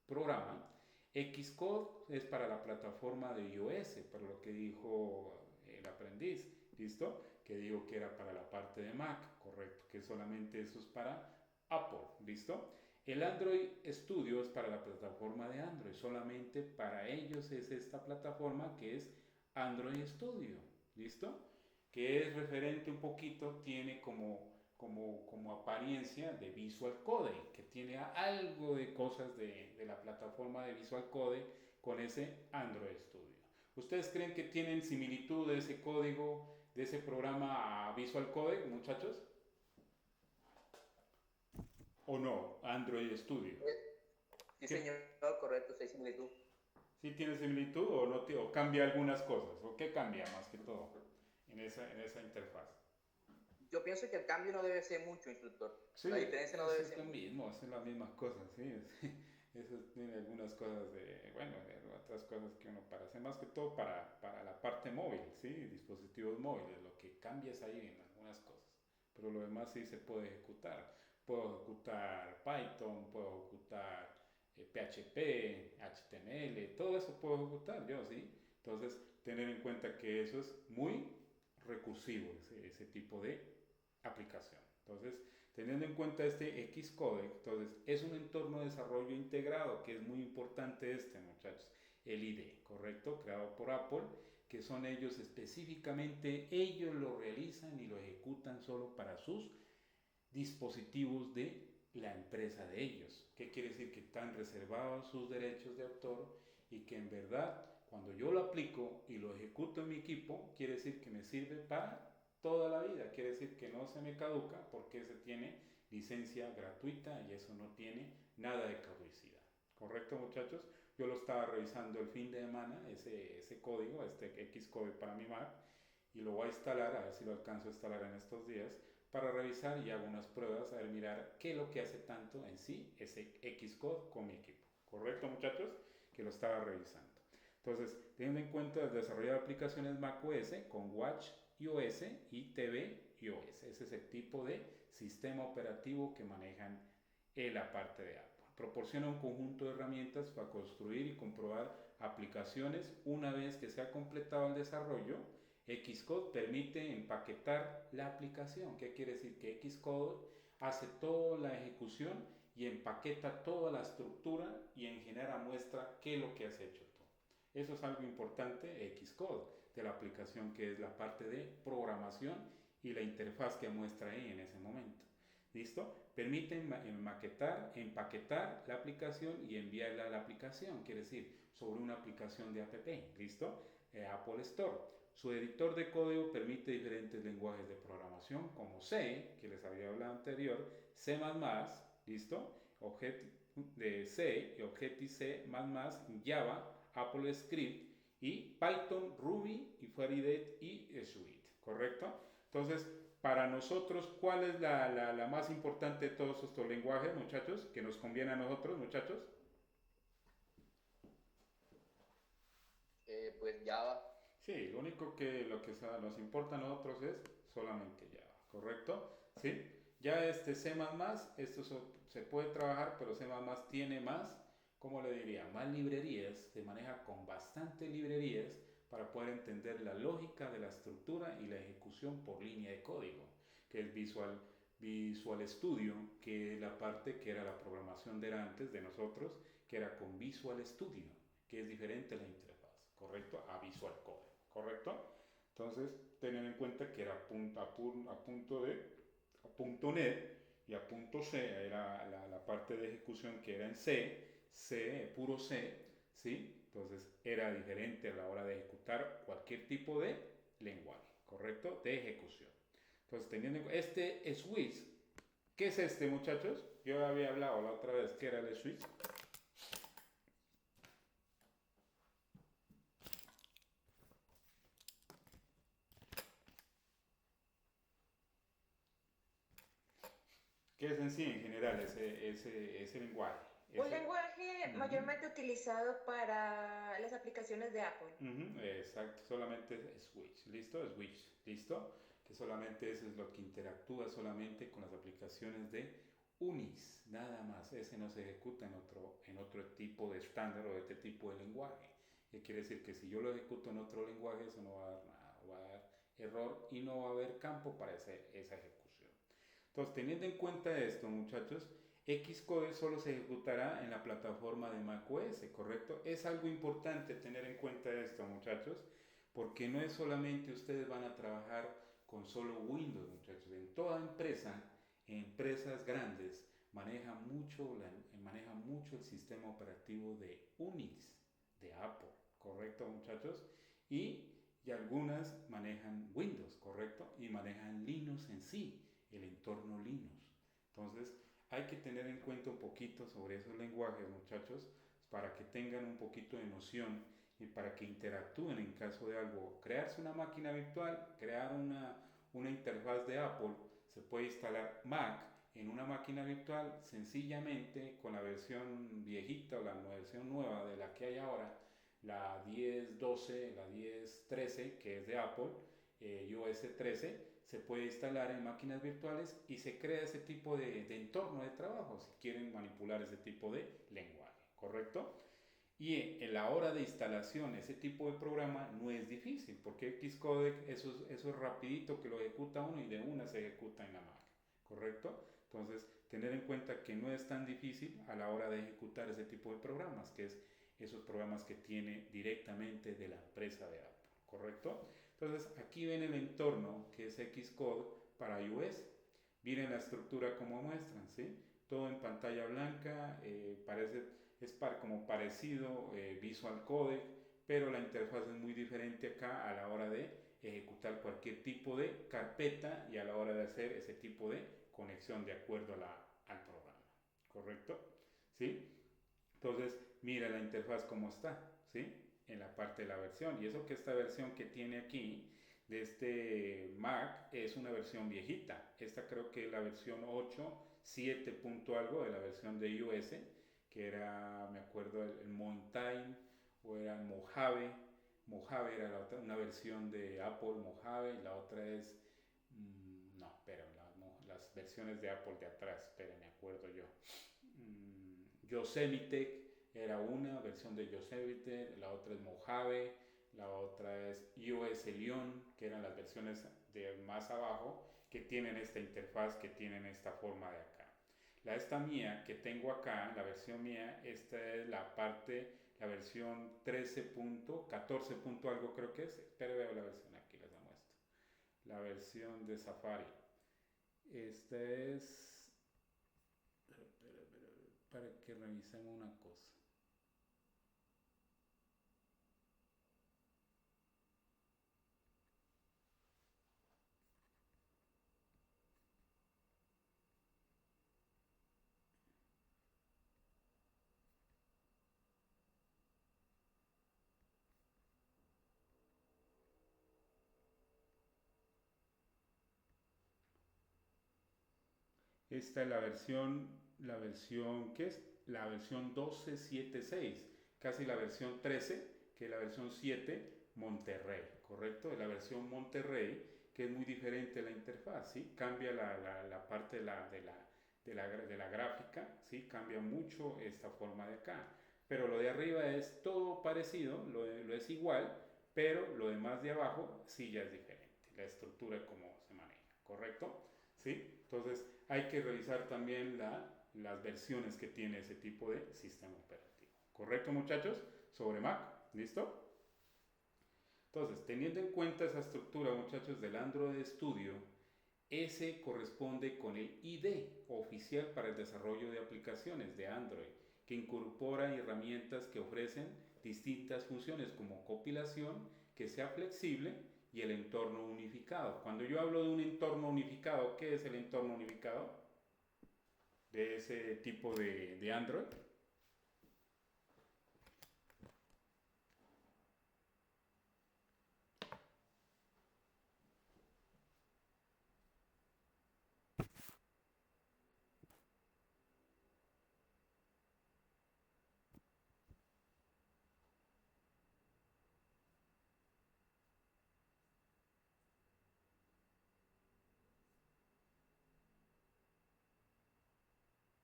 Speaker 1: programa, Xcode es para la plataforma de iOS, para lo que dijo el aprendiz, ¿listo? Que digo que era para la parte de Mac, correcto, que solamente eso es para Apple, ¿listo? El Android Studio es para la plataforma de Android, solamente para ellos es esta plataforma que es Android Studio, ¿listo? Que es referente un poquito, tiene como apariencia de Visual Code, que tiene algo de cosas de la plataforma de Visual Code con ese Android Studio. ¿Ustedes creen que tienen similitud de ese código, de ese programa a Visual Code, muchachos? ¿O no? Android Studio.
Speaker 4: Sí, señor, correcto, sí hay similitud.
Speaker 1: ¿Sí tiene similitud o no? ¿O cambia algunas cosas? ¿O qué cambia más que todo en esa interfaz?
Speaker 4: Yo pienso que el cambio no debe ser mucho, instructor.
Speaker 1: Sí,
Speaker 4: La diferencia no debe ser mucho.
Speaker 1: Mismo, son las mismas cosas, sí. Eso tiene algunas cosas de otras cosas que uno para hacer, más que todo para la parte móvil, sí, dispositivos móviles, lo que cambia es ahí en algunas cosas, pero lo demás sí se puede ejecutar. Puedo ejecutar Python, puedo ejecutar PHP, HTML, todo eso puedo ejecutar yo, sí. Entonces, tener en cuenta que eso es muy recursivo, ese tipo de aplicación. Entonces, teniendo en cuenta este Xcode, entonces es un entorno de desarrollo integrado, que es muy importante muchachos, el IDE, ¿correcto? Creado por Apple, que son ellos específicamente, ellos lo realizan y lo ejecutan solo para sus dispositivos de la empresa de ellos. ¿Qué quiere decir? Que están reservados sus derechos de autor y que en verdad, cuando yo lo aplico y lo ejecuto en mi equipo, quiere decir que me sirve para toda la vida, quiere decir que no se me caduca porque ese tiene licencia gratuita y eso no tiene nada de caducidad. ¿Correcto, muchachos? yo lo estaba revisando el fin de semana, ese código, este Xcode para mi Mac, y lo voy a instalar, a ver si lo alcanzo a instalar en estos días, para revisar y hago unas pruebas, a ver, mirar qué es lo que hace tanto en sí ese Xcode con mi equipo. ¿Correcto, muchachos? Que lo estaba revisando. Entonces, teniendo en cuenta el desarrollo de aplicaciones macOS con Watch iOS y TV iOS. Ese es el tipo de sistema operativo que manejan en la parte de Apple. Proporciona un conjunto de herramientas para construir y comprobar aplicaciones. Una vez que se ha completado el desarrollo, Xcode permite empaquetar la aplicación. ¿Qué quiere decir? Que Xcode hace toda la ejecución y empaqueta toda la estructura y en general muestra qué es lo que has hecho tú. Eso es algo importante, Xcode, de la aplicación, que es la parte de programación y la interfaz que muestra ahí en ese momento. ¿Listo? Permite maquetar, empaquetar la aplicación y enviarla a la aplicación, quiere decir, sobre una aplicación de app. ¿Listo? Apple Store. Su editor de código permite diferentes lenguajes de programación como C, que les había hablado anterior, C++, ¿listo? De C y Objective-C++, Java, Apple Script y Python, Ruby y Faraday y Swift, ¿correcto? Entonces, para nosotros, ¿cuál es la más importante de todos estos lenguajes, muchachos? Que nos conviene a nosotros, muchachos.
Speaker 4: Pues Java.
Speaker 1: Sí, lo único que nos importa a nosotros es solamente Java, ¿correcto? ¿Sí? Ya C++, esto se puede trabajar, pero C++ tiene más, ¿cómo le diría? Más librerías, se maneja con bastantes librerías para poder entender la lógica de la estructura y la ejecución por línea de código, que es Visual Studio, que es la parte que era la programación de antes de nosotros, que era con Visual Studio, que es diferente a la interfaz, ¿correcto? A Visual Code, ¿correcto? Entonces, tener en cuenta que era a punto .NET y a punto C era la parte de ejecución que era en C, puro C, ¿sí? Entonces era diferente a la hora de ejecutar cualquier tipo de lenguaje, ¿correcto? De ejecución. Entonces, teniendo en cuenta, switch, ¿qué es este, muchachos? Yo había hablado la otra vez, ¿qué era el switch? ¿Qué es en sí, en general, ese lenguaje?
Speaker 3: Un lenguaje mayormente utilizado para las aplicaciones de Apple.
Speaker 1: Exacto, solamente switch, ¿listo? Switch, ¿listo? Que solamente eso es lo que interactúa solamente con las aplicaciones de Unix, nada más. Ese no se ejecuta en otro tipo de estándar o de este tipo de lenguaje. ¿Qué quiere decir? Que si yo lo ejecuto en otro lenguaje, eso no va a dar nada, va a dar error y no va a haber campo para esa ejecución. Entonces, teniendo en cuenta esto, muchachos, Xcode solo se ejecutará en la plataforma de macOS, ¿correcto? Es algo importante tener en cuenta esto, muchachos, porque no es solamente ustedes van a trabajar con solo Windows, muchachos. En toda empresa, empresas grandes, maneja mucho el sistema operativo de Unix, de Apple, ¿correcto, muchachos? Y algunas manejan Windows, ¿correcto? Y manejan Linux en sí, el entorno Linux. Entonces, hay que tener en cuenta un poquito sobre esos lenguajes, muchachos, para que tengan un poquito de noción y para que interactúen en caso de algo. Crearse una máquina virtual, crear una interfaz de Apple, se puede instalar Mac en una máquina virtual sencillamente con la versión viejita o la versión nueva de la que hay ahora, la 10.12, la 10.13, que es de Apple, iOS 13, se puede instalar en máquinas virtuales y se crea ese tipo de entorno de trabajo si quieren manipular ese tipo de lenguaje, ¿correcto? Y en la hora de instalación, ese tipo de programa no es difícil, porque Xcode eso es rapidito que lo ejecuta uno y de una se ejecuta en la Mac, ¿correcto? Entonces, tener en cuenta que no es tan difícil a la hora de ejecutar ese tipo de programas, que es esos programas que tiene directamente de la empresa de Apple, ¿correcto? Entonces, aquí ven el entorno que es Xcode para iOS. Miren la estructura como muestran, ¿sí? Todo en pantalla blanca, como parecido Visual Codec, pero la interfaz es muy diferente acá a la hora de ejecutar cualquier tipo de carpeta y a la hora de hacer ese tipo de conexión de acuerdo al programa, ¿correcto? ¿Sí? Entonces, mira la interfaz cómo está, ¿sí? En la parte de la versión. Y eso que esta versión que tiene aquí de este Mac es una versión viejita. Esta creo que es la versión 8, 7 punto algo de la versión de iOS, que era, me acuerdo, el Mountain o era Mojave. Mojave era la otra, una versión de Apple Mojave y la otra es, no, pero las versiones de Apple de atrás, pero me acuerdo yo. Yosemite era una versión de Yosemite, la otra es Mojave, la otra es iOS Leon, que eran las versiones de más abajo que tienen esta interfaz, que tienen esta forma de acá. Esta mía que tengo acá, la versión mía, esta es la parte, la versión 13 14 algo creo que es, pero veo la versión aquí, les la muestro. La versión de Safari. Esta es, para que revisen una cosa. Esta es la versión, ¿qué es? La versión 12.7.6, casi la versión 13, que es la versión 7, Monterrey, ¿correcto? Es la versión Monterrey, que es muy diferente a la interfaz, ¿sí? Cambia la parte de la gráfica, ¿sí? Cambia mucho esta forma de acá. Pero lo de arriba es todo parecido, lo es igual, pero lo demás de abajo sí ya es diferente, la estructura como se maneja, ¿correcto? ¿Sí? Entonces hay que revisar también las versiones que tiene ese tipo de sistema operativo. ¿Correcto, muchachos? Sobre Mac, ¿listo? Entonces, teniendo en cuenta esa estructura, muchachos, del Android Studio, ese corresponde con el ID oficial para el desarrollo de aplicaciones de Android, que incorpora herramientas que ofrecen distintas funciones como compilación, que sea flexible y el entorno unificado. Cuando yo hablo de un entorno unificado, ¿qué es el entorno unificado de ese tipo de Android?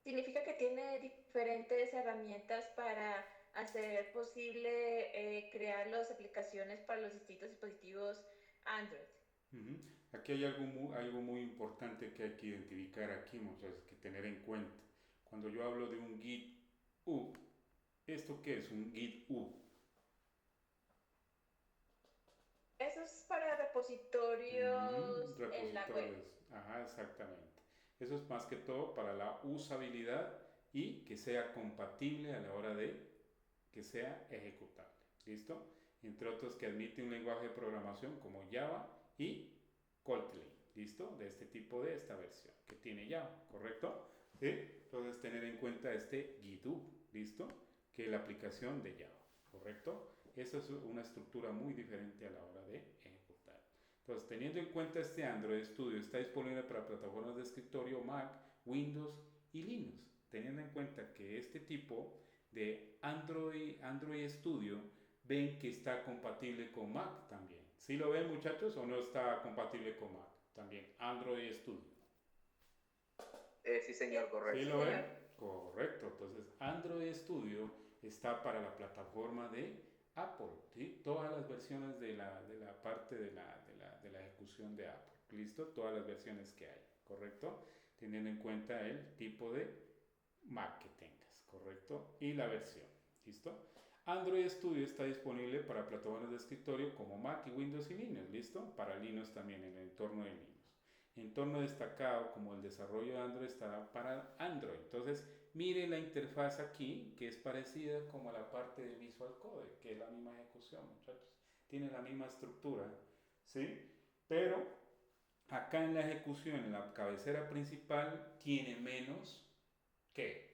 Speaker 3: Significa que tiene diferentes herramientas para hacer posible crear las aplicaciones para los distintos dispositivos Android.
Speaker 1: Aquí hay algo muy importante que hay que identificar aquí, muchachos, que tener en cuenta. Cuando yo hablo de un GitHub, ¿esto qué es un GitHub?
Speaker 3: Eso es para repositorios en la web.
Speaker 1: Repositorios, ajá, exactamente. Eso es más que todo para la usabilidad y que sea compatible a la hora de que sea ejecutable. ¿Listo? Entre otros que admite un lenguaje de programación como Java y Kotlin. ¿Listo? De este tipo de esta versión que tiene Java, ¿correcto? ¿Sí? Entonces tener en cuenta este GitHub, ¿listo? Que es la aplicación de Java, ¿correcto? Esa es una estructura muy diferente a la hora de ejecutar. Entonces, teniendo en cuenta este Android Studio, está disponible para plataformas de escritorio Mac, Windows y Linux. Teniendo en cuenta que este tipo de Android Studio ven que está compatible con Mac también. ¿Sí lo ven, muchachos, o no está compatible con Mac? También Android Studio.
Speaker 4: Sí, señor, correcto.
Speaker 1: ¿Sí lo ven? Correcto. Entonces, Android Studio está para la plataforma de Apple, ¿sí? Todas las versiones de la parte de la ejecución de Apple, ¿listo? Todas las versiones que hay, ¿correcto? Teniendo en cuenta el tipo de Mac que tengas, ¿correcto? Y la versión, ¿listo? Android Studio está disponible para plataformas de escritorio como Mac y Windows y Linux, ¿listo? Para Linux también, en el entorno de Linux. Entorno destacado como el desarrollo de Android está para Android. Entonces, mire la interfaz aquí, que es parecida como a la parte de Visual Code, que es la misma ejecución, muchachos. Tiene la misma estructura, ¿sí? Pero acá en la ejecución, en la cabecera principal, tiene menos, ¿qué?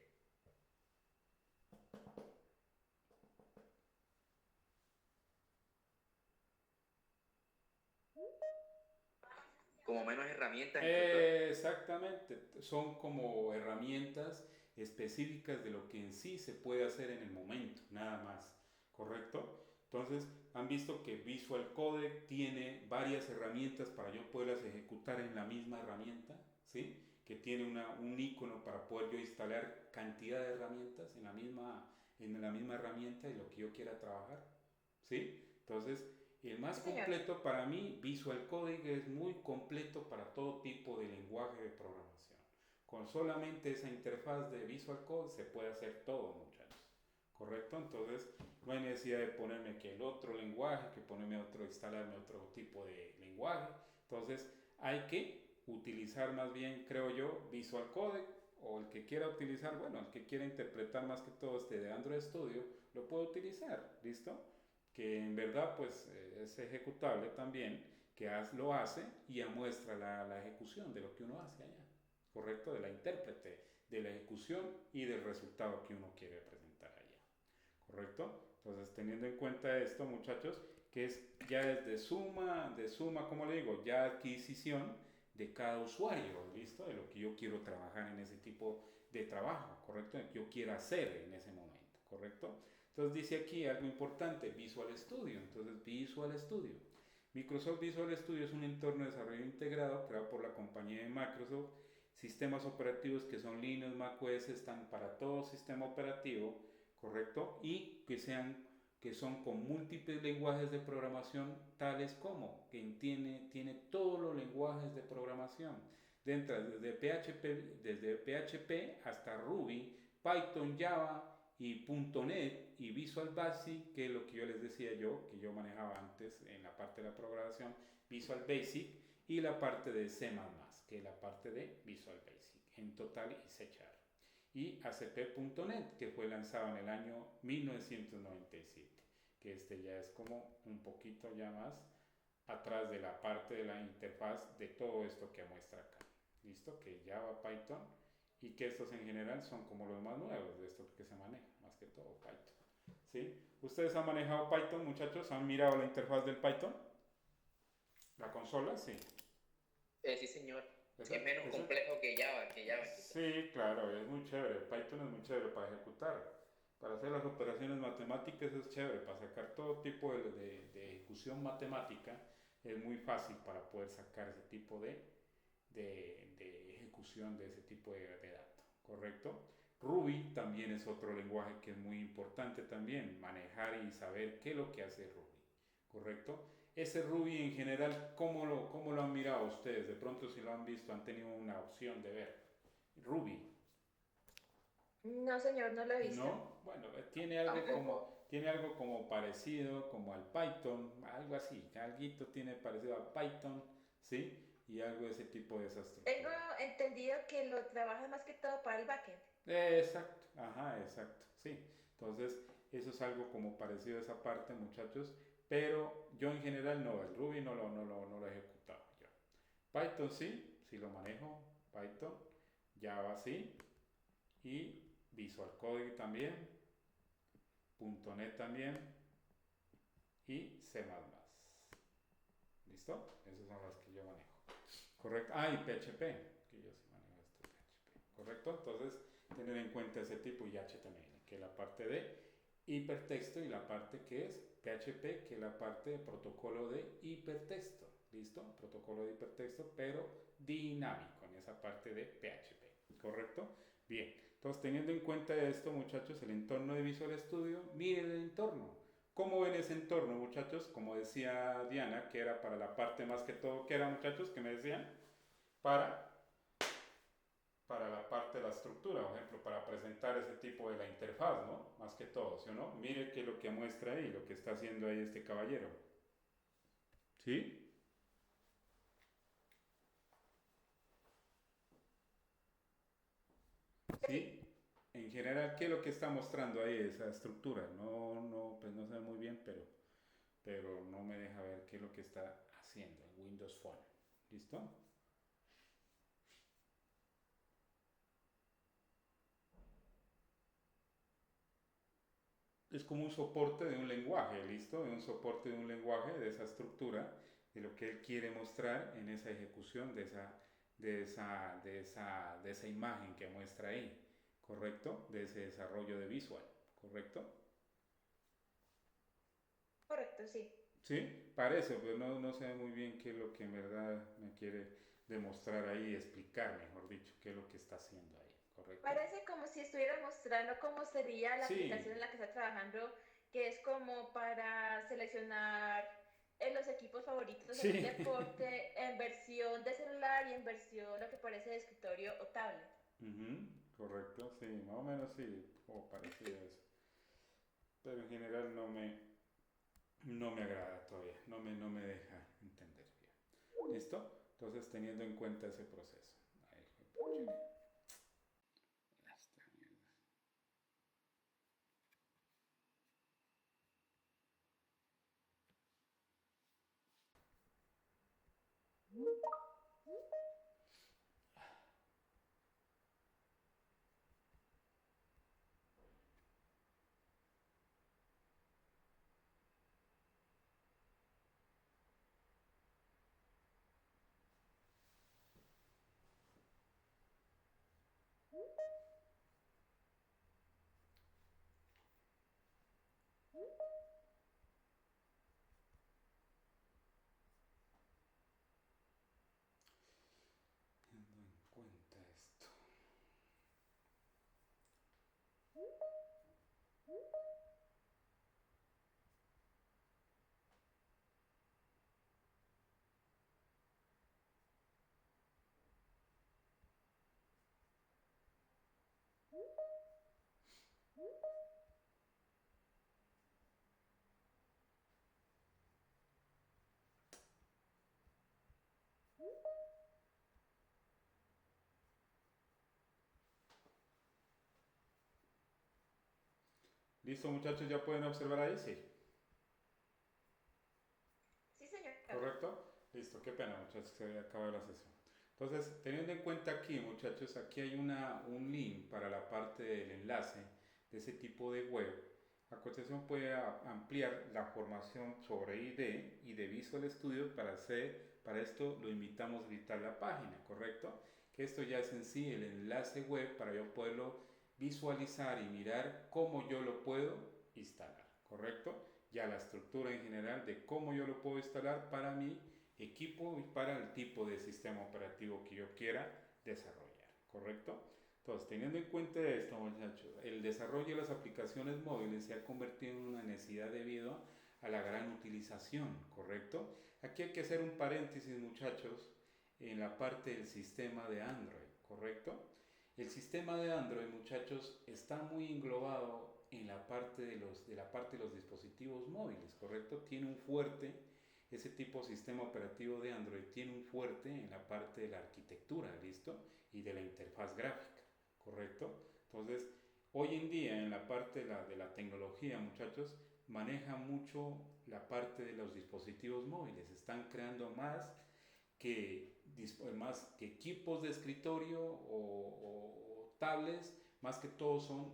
Speaker 4: como menos herramientas.
Speaker 1: Exactamente, son como herramientas específicas de lo que en sí se puede hacer en el momento, nada más, ¿correcto? Entonces, han visto que Visual Codec tiene varias herramientas para yo poderlas ejecutar en la misma herramienta, ¿sí? Que tiene un icono para poder yo instalar cantidad de herramientas en la misma herramienta de lo que yo quiera trabajar, ¿sí? Entonces, el más
Speaker 3: Sí, señor.
Speaker 1: completo para mí, Visual Codec es muy completo para todo tipo de lenguaje de programación. Con solamente esa interfaz de Visual Code se puede hacer todo, muchachos. ¿Correcto? Entonces, no hay necesidad de ponerme que el otro lenguaje, que ponerme otro, instalarme otro tipo de lenguaje. Entonces, hay que utilizar más bien, creo yo, Visual Codec, o el que quiera utilizar, bueno, el que quiera interpretar más que todo este de Android Studio, lo puede utilizar, ¿listo? Que en verdad pues es ejecutable también, que lo hace y muestra la ejecución de lo que uno hace allá, ¿correcto? De la intérprete, de la ejecución y del resultado que uno quiere presentar allá, ¿correcto? Entonces, teniendo en cuenta esto, muchachos, que ya es de suma, como le digo, ya adquisición de cada usuario, ¿listo? De lo que yo quiero trabajar en ese tipo de trabajo, ¿correcto? Que yo quiero hacer en ese momento, ¿correcto? Entonces dice aquí algo importante, Visual Studio. Entonces, Visual Studio. Microsoft Visual Studio es un entorno de desarrollo integrado creado por la compañía de Microsoft. Sistemas operativos que son Linux, macOS, están para todo sistema operativo, ¿correcto? Y que son con múltiples lenguajes de programación, tales como que tiene todos los lenguajes de programación, desde PHP hasta Ruby, Python, Java y .NET y Visual Basic, que es lo que yo les decía que yo manejaba antes en la parte de la programación, Visual Basic, y la parte de C++, que es la parte de Visual Basic, en total y C#. Y ACP.NET, que fue lanzado en el año 1997, que este ya es como un poquito ya más atrás de la parte de la interfaz de todo esto que muestra acá. ¿Listo? Que Java, Python, y que estos en general son como los más nuevos de esto que se maneja, más que todo Python. ¿Sí? ¿Ustedes han manejado Python, muchachos? ¿Han mirado la interfaz del Python? ¿La consola? Sí.
Speaker 4: Sí, señor. Es menos complejo que Java.
Speaker 1: Sí, claro, es muy chévere. Python es muy chévere para ejecutar. Para hacer las operaciones matemáticas es chévere. Para sacar todo tipo de ejecución matemática es muy fácil para poder sacar ese tipo de ejecución de ese tipo de datos. ¿Correcto? Ruby también es otro lenguaje que es muy importante también. Manejar y saber qué es lo que hace Ruby. ¿Correcto? Ese Ruby en general, ¿cómo lo han mirado ustedes? De pronto si lo han visto, han tenido una opción de ver. Ruby.
Speaker 3: No, señor, no lo he visto.
Speaker 1: No, bueno, tiene algo como parecido, como al Python, algo así, algo tiene parecido al Python, ¿sí? Y algo de ese tipo de esa
Speaker 3: Tengo
Speaker 1: estructura.
Speaker 3: entendido que lo trabaja más que todo para el backend.
Speaker 1: Exacto, ajá, exacto, sí. Entonces, eso es algo como parecido a esa parte, muchachos, pero yo en general no, el Ruby no lo he ejecutado yo. Python sí lo manejo, Python, Java sí, y Visual Coding también, .NET también y C++. ¿Listo? Esas son las que yo manejo. Correcto. Ah, y PHP, que yo sí manejo este PHP. ¿Correcto? Entonces, tener en cuenta ese tipo y HTML, que es la parte de hipertexto y la parte que es PHP, que es la parte de protocolo de hipertexto. ¿Listo? Protocolo de hipertexto, pero dinámico en esa parte de PHP. ¿Correcto? Bien. Entonces, teniendo en cuenta esto, muchachos, el entorno de Visual Studio, miren el entorno. ¿Cómo ven ese entorno, muchachos? Como decía Diana, que era para la parte más que todo, ¿qué era, muchachos? ¿Qué me decían? Para la parte de la estructura, por ejemplo, para presentar ese tipo de la interfaz, ¿no? Más que todo, ¿sí o no? Mire qué es lo que muestra ahí, lo que está haciendo ahí este caballero. ¿Sí? ¿Sí? En general, ¿qué es lo que está mostrando ahí esa estructura? Pues no sé muy bien, pero no me deja ver qué es lo que está haciendo en Windows Phone. ¿Listo? Es como un soporte de un lenguaje, ¿listo? De un soporte de un lenguaje, de esa estructura, de lo que él quiere mostrar en esa ejecución de esa imagen que muestra ahí, ¿correcto? De ese desarrollo de visual, ¿correcto?
Speaker 3: Correcto, sí.
Speaker 1: Sí, parece, pero no sé muy bien qué es lo que en verdad me quiere demostrar ahí, explicar, mejor dicho, qué es lo que está haciendo ahí, ¿correcto?
Speaker 3: Parece como si estuviera mostrando cómo sería la aplicación en
Speaker 1: Sí,
Speaker 3: la que está trabajando, que es como para seleccionar los equipos favoritos del
Speaker 1: sí.
Speaker 3: deporte en versión de celular y en versión lo que parece de escritorio o tablet.
Speaker 1: Ujú, correcto, sí, más o menos sí, o parecido a eso. Pero en general no me agrada todavía, no me deja entender bien. ¿Listo? Entonces, teniendo en cuenta ese proceso. Ahí, pucha. Esta mierda. Teniendo en cuenta esto. ¿Listo, muchachos? ¿Ya pueden observar ahí? Sí.
Speaker 3: Sí, señor.
Speaker 1: ¿Correcto? Listo, qué pena, muchachos, que se había acabado la sesión. Entonces, teniendo en cuenta aquí, muchachos, aquí hay un link para la parte del enlace de ese tipo de web. A continuación puede ampliar la formación sobre ID y de Visual Studio para esto lo invitamos a visitar la página, ¿correcto? Que esto ya es en sí el enlace web para yo poderlo visualizar y mirar cómo yo lo puedo instalar, ¿correcto? Ya la estructura en general de cómo yo lo puedo instalar para mi equipo y para el tipo de sistema operativo que yo quiera desarrollar, ¿correcto? Entonces, teniendo en cuenta esto, muchachos, el desarrollo de las aplicaciones móviles se ha convertido en una necesidad debido a la gran utilización, ¿correcto? Aquí hay que hacer un paréntesis, muchachos, en la parte del sistema de Android, ¿correcto? El sistema de Android, muchachos, está muy englobado en la parte de los dispositivos móviles, ¿correcto? Tiene un fuerte, ese tipo de sistema operativo de Android tiene un fuerte en la parte de la arquitectura, ¿listo? Y de la interfaz gráfica, ¿correcto? Entonces, hoy en día en la parte de la tecnología, muchachos, maneja mucho la parte de los dispositivos móviles. Están creando más que equipos de escritorio o tablets, más que todo son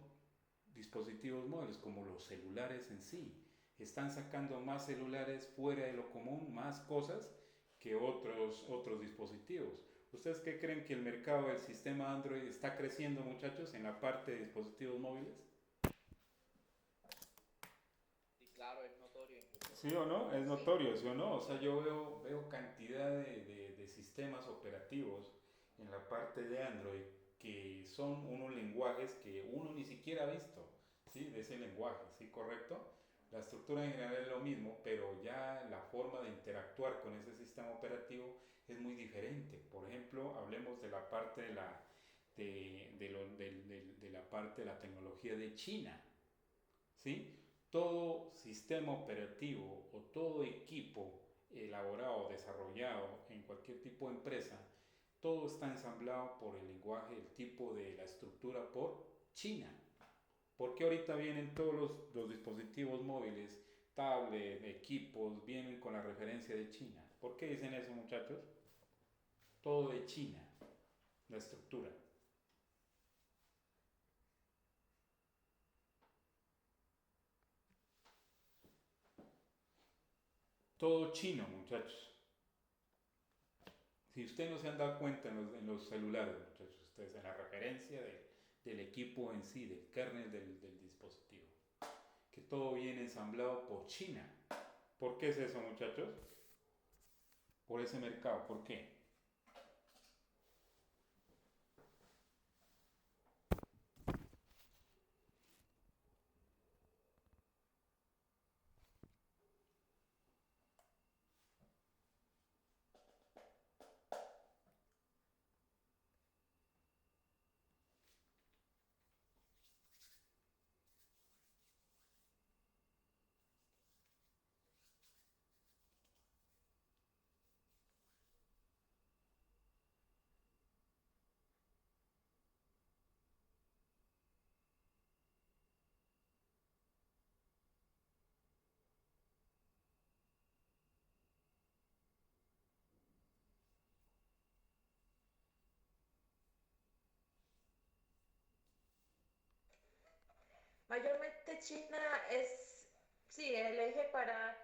Speaker 1: dispositivos móviles, como los celulares en sí. Están sacando más celulares fuera de lo común, más cosas que otros dispositivos. ¿Ustedes qué creen que el mercado del sistema Android está creciendo, muchachos, en la parte de dispositivos móviles?
Speaker 4: Sí, claro, es notorio incluso.
Speaker 1: ¿Sí o no? Es
Speaker 3: Sí.
Speaker 1: notorio, ¿sí o no? O sea, yo veo cantidad de sistemas operativos en la parte de Android que son unos lenguajes que uno ni siquiera ha visto, ¿sí? De ese lenguaje, ¿sí? ¿Correcto? La estructura en general es lo mismo, pero ya la forma de interactuar con ese sistema operativo es muy diferente. Por ejemplo, hablemos de la parte de la parte de la tecnología de China, ¿sí? Todo sistema operativo o todo equipo elaborado, desarrollado en cualquier tipo de empresa, todo está ensamblado por el lenguaje, el tipo de la estructura por China. ¿Por qué ahorita vienen todos los dispositivos móviles, tablets, equipos, vienen con la referencia de China? ¿Por qué dicen eso, muchachos? Todo de China, la estructura. Todo chino, muchachos. Si ustedes no se han dado cuenta en los celulares, muchachos, ustedes en la referencia del equipo en sí, del kernel del dispositivo, que todo viene ensamblado por China. ¿Por qué es eso, muchachos? Por ese mercado. ¿Por qué?
Speaker 3: Mayormente China es, sí, el eje para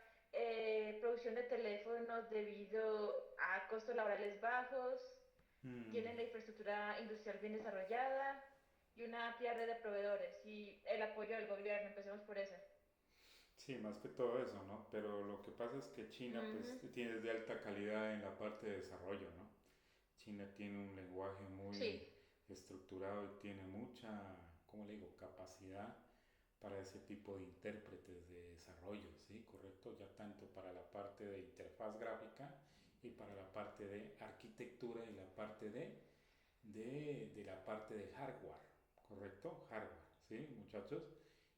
Speaker 3: producción de teléfonos debido a costos laborales bajos, tienen la infraestructura industrial bien desarrollada y una amplia red de proveedores y el apoyo del gobierno, empecemos por eso.
Speaker 1: Sí, más que todo eso, ¿no? Pero lo que pasa es que China, pues,
Speaker 3: Ujú.
Speaker 1: tiene de alta calidad en la parte de desarrollo, ¿no? China tiene un lenguaje muy
Speaker 3: Sí,
Speaker 1: estructurado y tiene mucha, ¿cómo le digo?, capacidad para ese tipo de intérpretes de desarrollo, ¿sí? Correcto, ya tanto para la parte de interfaz gráfica y para la parte de arquitectura y la parte de la parte de hardware, ¿correcto? Hardware, ¿sí, muchachos?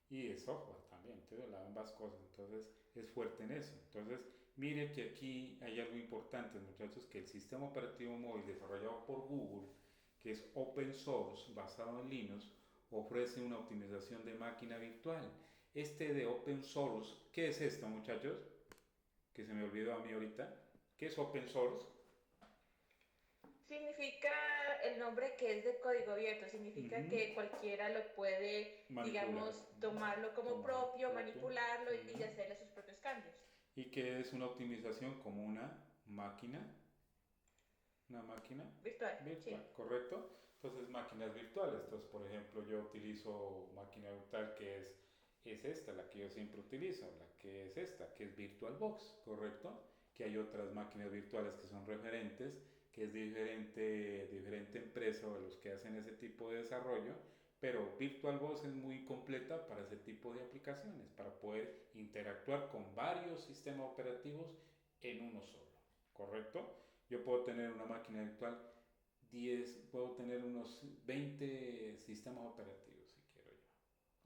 Speaker 1: Y de software también, entonces ambas cosas, entonces es fuerte en eso. Entonces, mire que aquí hay algo importante, muchachos, que el sistema operativo móvil desarrollado por Google, que es open source, basado en Linux, ofrece una optimización de máquina virtual. Este de open source, ¿qué es esto, muchachos? Que se me olvidó a mí ahorita. ¿Qué es open source?
Speaker 3: significa el nombre que es de código abierto, significa
Speaker 1: Ujú.
Speaker 3: que cualquiera lo puede,
Speaker 1: Manipular,
Speaker 3: digamos, tomarlo como
Speaker 1: tomarlo
Speaker 3: propio,
Speaker 1: propio.
Speaker 3: manipularlo y
Speaker 1: Ujú.
Speaker 3: hacerle sus propios cambios.
Speaker 1: Y que es una optimización como una máquina
Speaker 3: Virtual,
Speaker 1: virtual,
Speaker 3: sí.
Speaker 1: ¿correcto? Entonces, máquinas virtuales. Entonces, por ejemplo, yo utilizo máquina virtual que es esta, la que yo siempre utilizo, la que es esta, que es VirtualBox, ¿correcto? Que hay otras máquinas virtuales que son referentes, que es diferente empresa o los que hacen ese tipo de desarrollo, pero VirtualBox es muy completa para ese tipo de aplicaciones, para poder interactuar con varios sistemas operativos en uno solo, ¿correcto? Yo puedo tener una máquina virtual, puedo tener unos 20 sistemas operativos si quiero yo,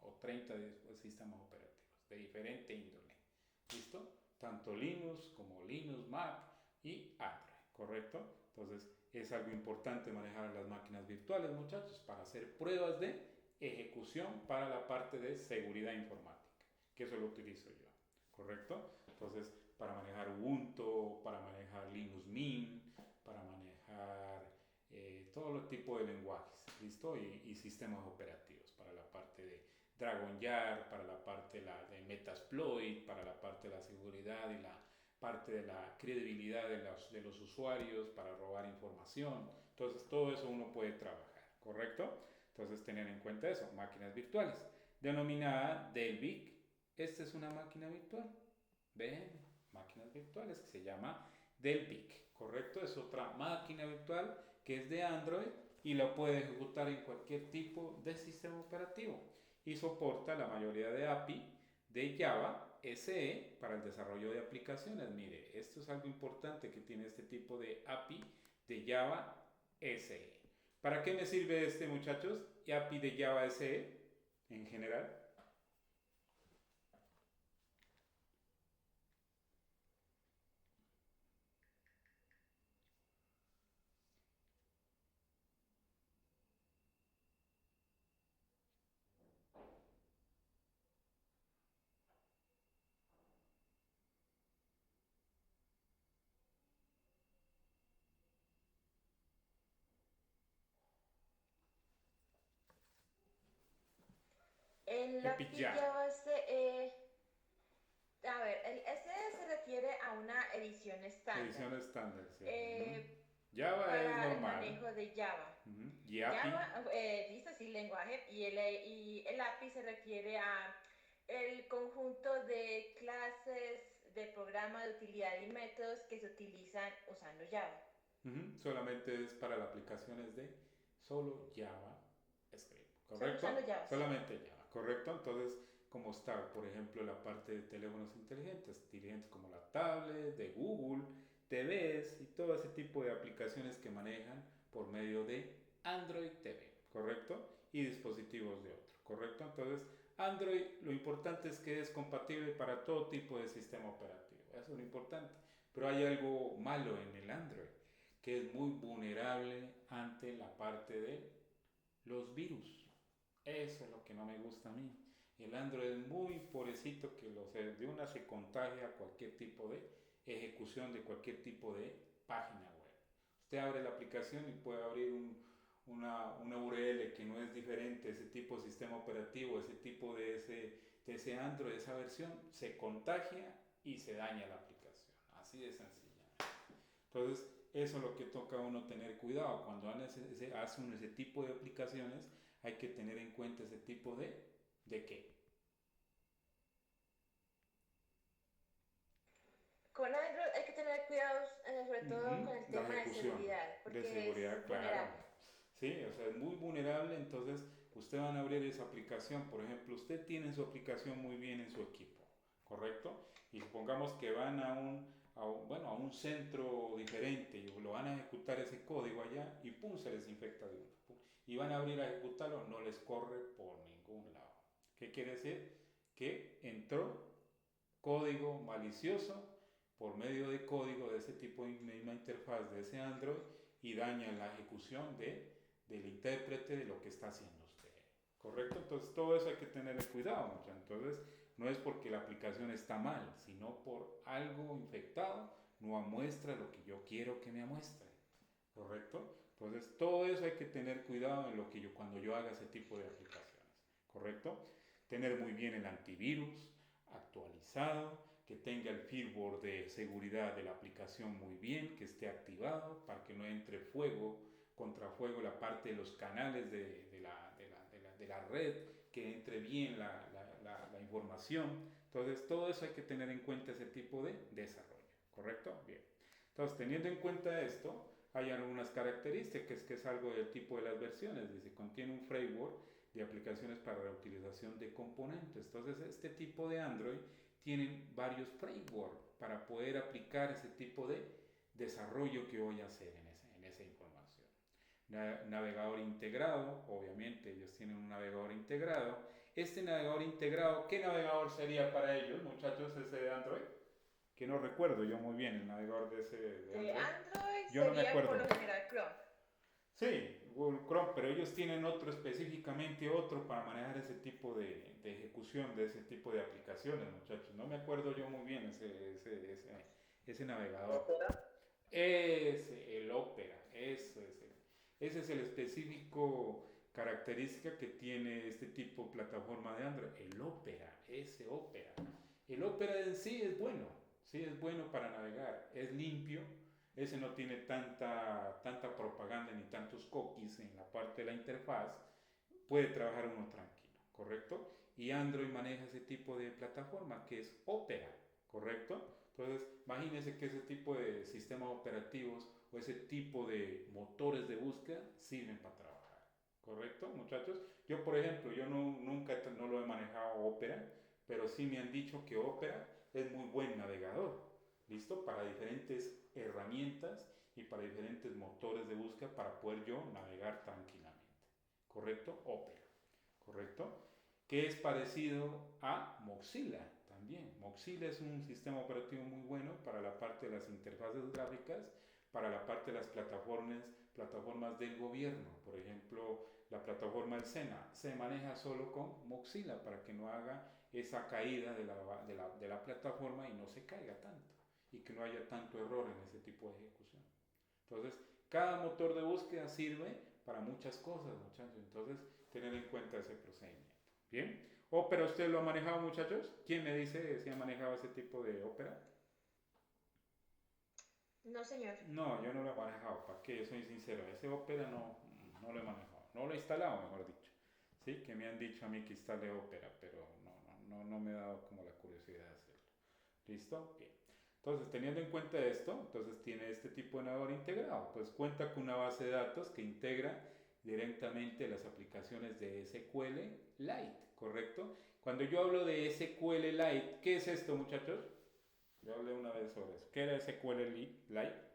Speaker 1: o 30 sistemas operativos de diferente índole. ¿Listo? Tanto Linux como Linux, Mac y Android, ¿correcto? Entonces es algo importante manejar las máquinas virtuales, muchachos, para hacer pruebas de ejecución para la parte de seguridad informática, que eso lo utilizo yo, ¿correcto? Entonces, para manejar Ubuntu, para manejar Linux Mint, para manejar todo el tipo de lenguajes, ¿listo? Y sistemas operativos para la parte de Dragon Yard, para la parte de Metasploit, para la parte de la seguridad y la parte de la credibilidad de los usuarios, para robar información. Entonces, todo eso uno puede trabajar, ¿correcto? Entonces, tener en cuenta eso, máquinas virtuales, denominada Delvic. Esta es una máquina virtual. ¿Ven? Máquinas virtuales que se llama Delvic, ¿correcto? Es otra máquina virtual que es de Android y la puede ejecutar en cualquier tipo de sistema operativo y soporta la mayoría de API de Java SE para el desarrollo de aplicaciones. Mire, esto es algo importante que tiene este tipo de API de Java SE. ¿Para qué me sirve este, muchachos? API de Java SE en general.
Speaker 3: El
Speaker 1: Epic
Speaker 3: API
Speaker 1: Java.
Speaker 3: Java a ver, el S se refiere a una edición estándar.
Speaker 1: Edición estándar, ¿cierto?
Speaker 3: Eh,
Speaker 1: Java es
Speaker 3: para el
Speaker 1: normal.
Speaker 3: manejo de Java.
Speaker 1: Y API.
Speaker 3: Java, listo, sí, lenguaje, y el API se refiere a el conjunto de clases de programa de utilidad y métodos que se utilizan usando Java.
Speaker 1: Solamente es para las aplicaciones de solo JavaScript,
Speaker 3: Solo
Speaker 1: ¿correcto?
Speaker 3: usando Java, sí.
Speaker 1: Solamente Java, ¿correcto? Entonces, como está, por ejemplo, la parte de teléfonos inteligentes como la tablet, de Google, TVs y todo ese tipo de aplicaciones que manejan por medio de Android TV, ¿correcto? Y dispositivos de otro, ¿correcto? Entonces, Android, lo importante es que es compatible para todo tipo de sistema operativo, eso es lo importante. Pero hay algo malo en el Android, que es muy vulnerable ante la parte de los virus. Eso es lo que no me gusta a mí. El Android es muy pobrecito que de una se contagia a cualquier tipo de ejecución de cualquier tipo de página web. Usted abre la aplicación y puede abrir una URL que no es diferente, ese tipo de sistema operativo, ese tipo de ese Android, esa versión, se contagia y se daña la aplicación. Así de sencilla. Entonces, eso es lo que toca a uno tener cuidado. Cuando hace uno ese tipo de aplicaciones, hay que tener en cuenta ese tipo ¿de qué?
Speaker 3: Con Android hay que tener cuidados, sobre todo con el
Speaker 1: La
Speaker 3: tema de
Speaker 1: ejecución
Speaker 3: seguridad,
Speaker 1: de
Speaker 3: porque
Speaker 1: seguridad,
Speaker 3: es
Speaker 1: claro.
Speaker 3: vulnerable.
Speaker 1: Sí, o sea, es muy vulnerable, entonces usted van a abrir esa aplicación, por ejemplo, usted tiene su aplicación muy bien en su equipo, ¿correcto? Y supongamos que van a un centro diferente y lo van a ejecutar ese código allá y pum, se les infecta de una. Pum, y van a abrir a ejecutarlo, no les corre por ningún lado. ¿Qué quiere decir? Que entró código malicioso por medio de código de ese tipo de misma interfaz de ese Android y daña la ejecución del intérprete de lo que está haciendo usted. ¿Correcto? Entonces todo eso hay que tener cuidado. ¿No? Entonces no es porque la aplicación está mal, sino por algo infectado no muestra lo que yo quiero que me muestre. ¿Correcto? Entonces todo eso hay que tener cuidado en lo que cuando yo haga ese tipo de aplicaciones. ¿Correcto? Tener muy bien el antivirus actualizado, que tenga el firmware de seguridad de la aplicación muy bien, que esté activado para que no entre contra fuego la parte de los canales de la red, que entre bien la información. Entonces todo eso hay que tener en cuenta ese tipo de desarrollo, ¿correcto? Bien. Entonces teniendo en cuenta esto, hay algunas características que es algo del tipo de las versiones, dice, contiene un framework de aplicaciones para reutilización de componentes. Entonces este tipo de Android tienen varios frameworks para poder aplicar ese tipo de desarrollo que voy a hacer en esa información. Navegador integrado, obviamente ellos tienen un navegador integrado. Este navegador integrado, ¿qué navegador sería para ellos, muchachos, ese de Android? Que no recuerdo yo muy bien el navegador de ese de Android.
Speaker 3: De Android
Speaker 1: yo no me
Speaker 3: sería
Speaker 1: acuerdo.
Speaker 3: por lo general Chrome.
Speaker 1: Sí, Google Chrome, pero ellos tienen otro específicamente, otro para manejar ese tipo de ejecución de ese tipo de aplicaciones, muchachos. No me acuerdo yo muy bien ese navegador.
Speaker 2: ¿Opera?
Speaker 1: El Opera, ese es el específico característica que tiene este tipo de plataforma de Android, el Opera, ese Opera. El Opera en sí es bueno para navegar, es limpio. Ese no tiene tanta propaganda ni tantos cookies en la parte de la interfaz. Puede trabajar uno tranquilo, ¿correcto? Y Android maneja ese tipo de plataforma que es Opera, ¿correcto? Entonces, imagínense que ese tipo de sistemas operativos o ese tipo de motores de búsqueda sirven para trabajar, ¿correcto, muchachos? Yo, por ejemplo, nunca no lo he manejado Opera, pero sí me han dicho que Opera es muy buen navegador. ¿Listo? Para diferentes herramientas y para diferentes motores de búsqueda para poder yo navegar tranquilamente. ¿Correcto? Opera. ¿Correcto? Que es parecido a Mozilla también. Mozilla es un sistema operativo muy bueno para la parte de las interfaces gráficas, para la parte de las plataformas del gobierno. Por ejemplo, la plataforma del SENA se maneja solo con Mozilla para que no haga esa caída de la plataforma y no se caiga tanto y que no haya tanto error en ese tipo de ejecución. Entonces, cada motor de búsqueda sirve para muchas cosas, muchachos. Entonces, tener en cuenta ese procedimiento. ¿Bien? ¿Ópera usted lo ha manejado, muchachos? ¿Quién me dice si ha manejado ese tipo de ópera?
Speaker 3: No, señor.
Speaker 1: No, yo no lo he manejado, ¿para qué? Soy sincero, ese Opera no lo he manejado, no lo he instalado, mejor dicho. Sí, que me han dicho a mí que instale Opera, pero no me ha dado como la curiosidad de hacerlo. ¿Listo? Bien. Entonces, teniendo en cuenta esto, entonces tiene este tipo de navegador integrado. Pues cuenta con una base de datos que integra directamente las aplicaciones de SQL Lite, ¿correcto? Cuando yo hablo de SQL Lite, ¿qué es esto, muchachos? Yo hablé una vez sobre eso. ¿Qué era SQL Lite?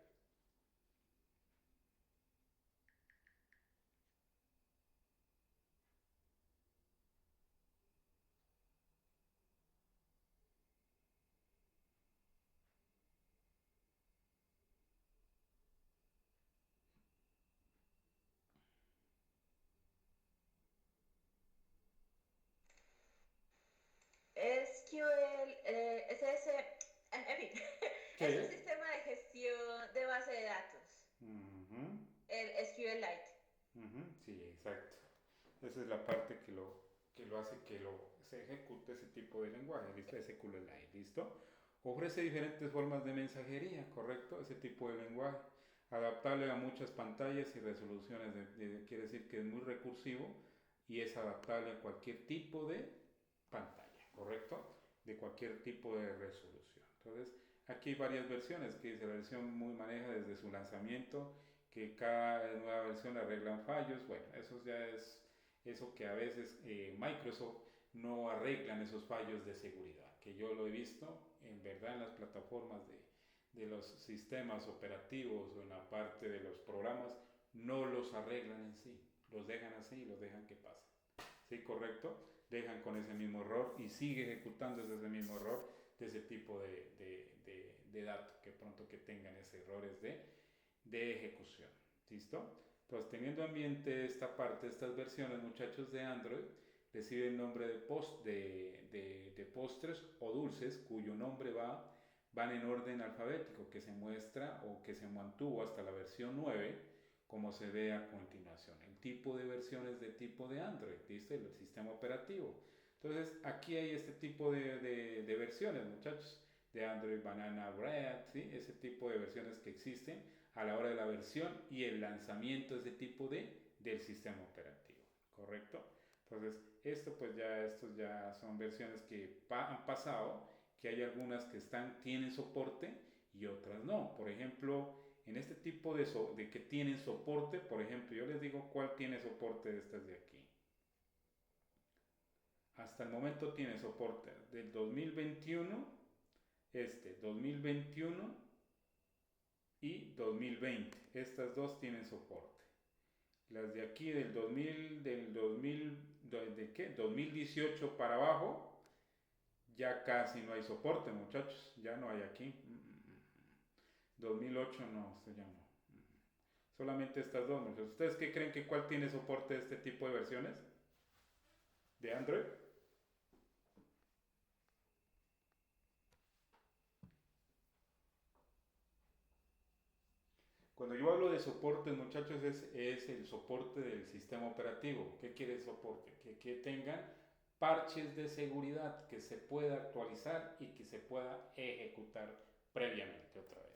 Speaker 3: SQL, en fin,
Speaker 1: ¿Qué
Speaker 3: es un
Speaker 1: es?
Speaker 3: sistema de gestión de base de datos,
Speaker 1: Ujú,
Speaker 3: el SQLite.
Speaker 1: ujú, sí, exacto. Esa es la parte que lo hace que se ejecute ese tipo de lenguaje, ¿listo? SQLite, ¿listo? Ofrece diferentes formas de mensajería, ¿correcto? Ese tipo de lenguaje. Adaptable a muchas pantallas y resoluciones, quiere decir que es muy recursivo y es adaptable a cualquier tipo de pantalla, ¿correcto? De cualquier tipo de resolución. Entonces, aquí hay varias versiones que dice la versión muy maneja desde su lanzamiento, que cada nueva versión arreglan fallos. Bueno, eso ya es eso que a veces Microsoft no arreglan esos fallos de seguridad, que yo lo he visto en verdad en las plataformas de los sistemas operativos o en la parte de los programas, no los arreglan en sí, los dejan así y los dejan que pasen. ¿Sí? ¿Correcto? Dejan con ese mismo error y sigue ejecutándose ese mismo error de ese tipo de datos que pronto que tengan esos errores de ejecución. ¿Listo? Entonces, teniendo ambiente esta parte, estas versiones, muchachos, de Android, recibe el nombre de postres o dulces cuyo nombre van en orden alfabético que se muestra o que se mantuvo hasta la versión 9 como se ve a continuación. El tipo de versiones de tipo de Android, ¿viste? El sistema operativo. Entonces, aquí hay este tipo de versiones, muchachos, de Android Banana Bread, ¿sí? Ese tipo de versiones que existen a la hora de la versión y el lanzamiento de ese tipo del sistema operativo, ¿correcto? Entonces, estos ya son versiones que han pasado, que hay algunas que tienen soporte y otras no. Por ejemplo, en este tipo de que tienen soporte, por ejemplo, yo les digo cuál tiene soporte de estas de aquí. Hasta el momento tiene soporte del 2021, 2021 y 2020. Estas dos tienen soporte. Las de aquí ¿de qué? 2018 para abajo, ya casi no hay soporte, muchachos. Ya no hay aquí. 2008 no, esto ya no. Solamente estas dos, muchachos. ¿Ustedes qué creen que cuál tiene soporte de este tipo de versiones? ¿De Android? Cuando yo hablo de soporte, muchachos, es el soporte del sistema operativo. ¿Qué quiere el soporte? Que tengan parches de seguridad, que se pueda actualizar y que se pueda ejecutar previamente otra vez.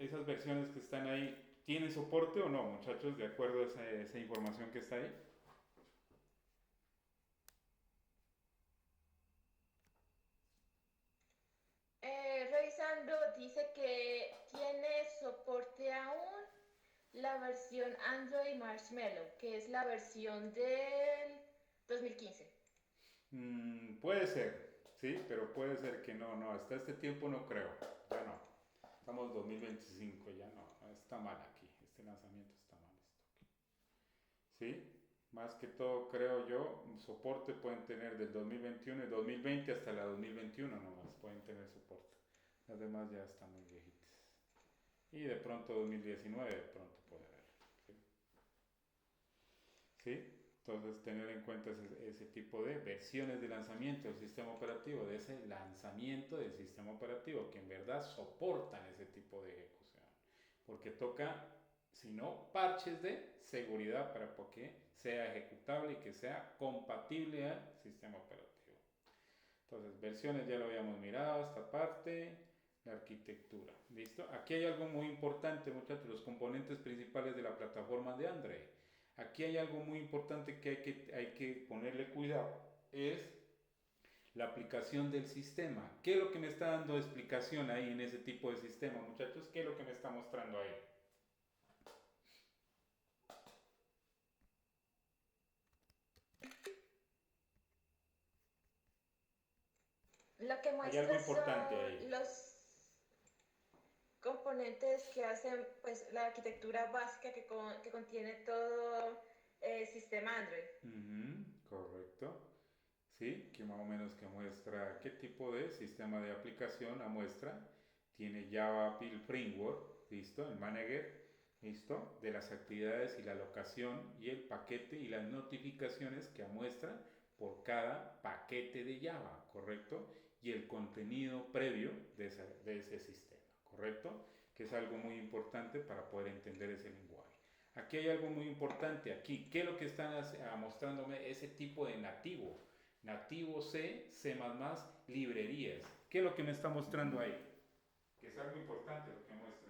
Speaker 1: Esas versiones que están ahí, ¿tienen soporte o no, muchachos? De acuerdo a esa información que está ahí.
Speaker 3: Revisando, dice que tiene soporte aún la versión Android Marshmallow, que es la versión del 2015.
Speaker 1: Puede ser, sí, pero puede ser que no, hasta este tiempo no creo, ya no. Estamos en 2025, ya no, está mal aquí, este lanzamiento está mal esto. ¿Sí? Más que todo, creo yo, soporte pueden tener del 2021 y 2020 hasta la 2021 nomás, pueden tener soporte. Las demás ya están muy viejitas. Y de pronto 2019, de pronto puede haber. ¿Sí? ¿Sí? Entonces, tener en cuenta ese tipo de versiones de lanzamiento del sistema operativo, de ese lanzamiento del sistema operativo, que en verdad soportan ese tipo de ejecución. Porque toca, si no, parches de seguridad para que sea ejecutable y que sea compatible al sistema operativo. Entonces, versiones ya lo habíamos mirado, esta parte, la arquitectura. ¿Listo? Aquí hay algo muy importante, muchachos, los componentes principales de la plataforma de Android. Aquí hay algo muy importante que hay que ponerle cuidado, es la aplicación del sistema. ¿Qué es lo que me está dando explicación ahí en ese tipo de sistema, muchachos? ¿Qué es lo que me está mostrando ahí?
Speaker 3: Lo que
Speaker 1: Hay algo
Speaker 3: muestra
Speaker 1: importante ahí.
Speaker 3: son los componentes que hacen pues la arquitectura básica que contiene todo el sistema Android.
Speaker 1: Correcto. Sí, que más o menos que muestra qué tipo de sistema de aplicación la muestra. Tiene Java API Framework, listo, el manager, listo, de las actividades y la locación y el paquete y las notificaciones que muestra por cada paquete de Java, correcto, y el contenido previo de ese sistema, correcto, que es algo muy importante para poder entender ese lenguaje. Aquí hay algo muy importante, aquí, ¿qué es lo que están mostrándome? Ese tipo de nativo. Nativo C, C++, librerías. ¿Qué es lo que me está mostrando ahí? Que es algo importante lo que muestra.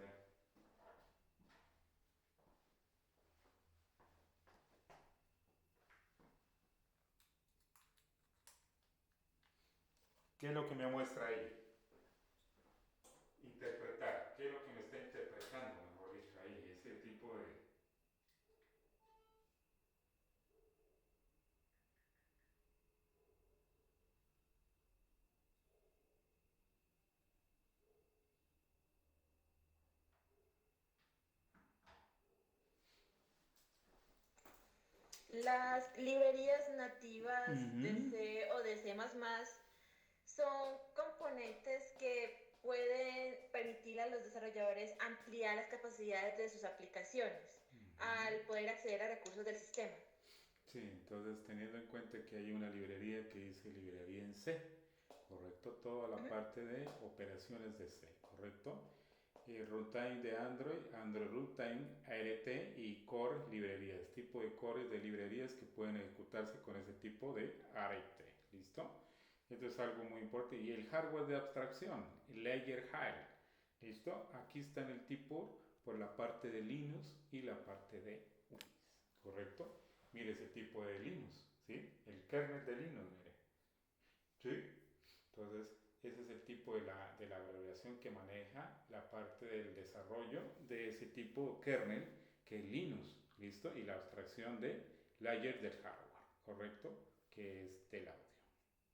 Speaker 1: ¿Qué es lo que me muestra ahí? Interpretar. ¿Qué es lo que me está interpretando, mejor dicho, ahí? Ese tipo de...
Speaker 3: Las librerías nativas de
Speaker 1: Ujú.
Speaker 3: C o de C++ son componentes que pueden permitir a los desarrolladores ampliar las capacidades de sus aplicaciones al poder acceder a recursos del sistema.
Speaker 1: Sí, entonces teniendo en cuenta que hay una librería que dice librería en C, correcto, toda la parte de operaciones de C, correcto, runtime de Android, Android runtime, ART y core librerías, tipo de cores de librerías que pueden ejecutarse con ese tipo de ART, ¿listo? Esto es algo muy importante. Y el hardware de abstracción, el layer high, ¿listo? Aquí está en el tipo por la parte de Linux y la parte de Unix, ¿correcto? Mire ese tipo de Linux, ¿sí? El kernel de Linux, mire. ¿Sí? Entonces, ese es el tipo de la abreviación que maneja la parte del desarrollo de ese tipo kernel que es Linux, ¿listo? Y la abstracción de layer del hardware, ¿correcto? Que es del audio.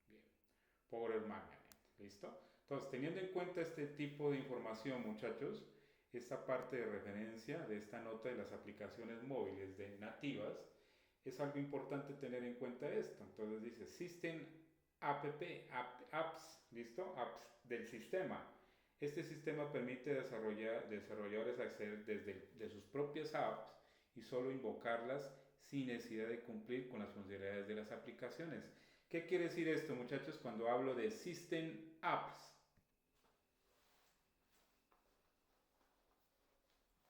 Speaker 1: Bien. Power Magnet, ¿listo? Entonces, teniendo en cuenta este tipo de información, muchachos, esta parte de referencia de esta nota de las aplicaciones móviles de nativas, es algo importante tener en cuenta esto. Entonces dice System Apps, ¿listo? Apps del sistema. Este sistema permite desarrolladores acceder de sus propias apps y solo invocarlas sin necesidad de cumplir con las funcionalidades de las aplicaciones. ¿Qué quiere decir esto, muchachos, cuando hablo de System Apps?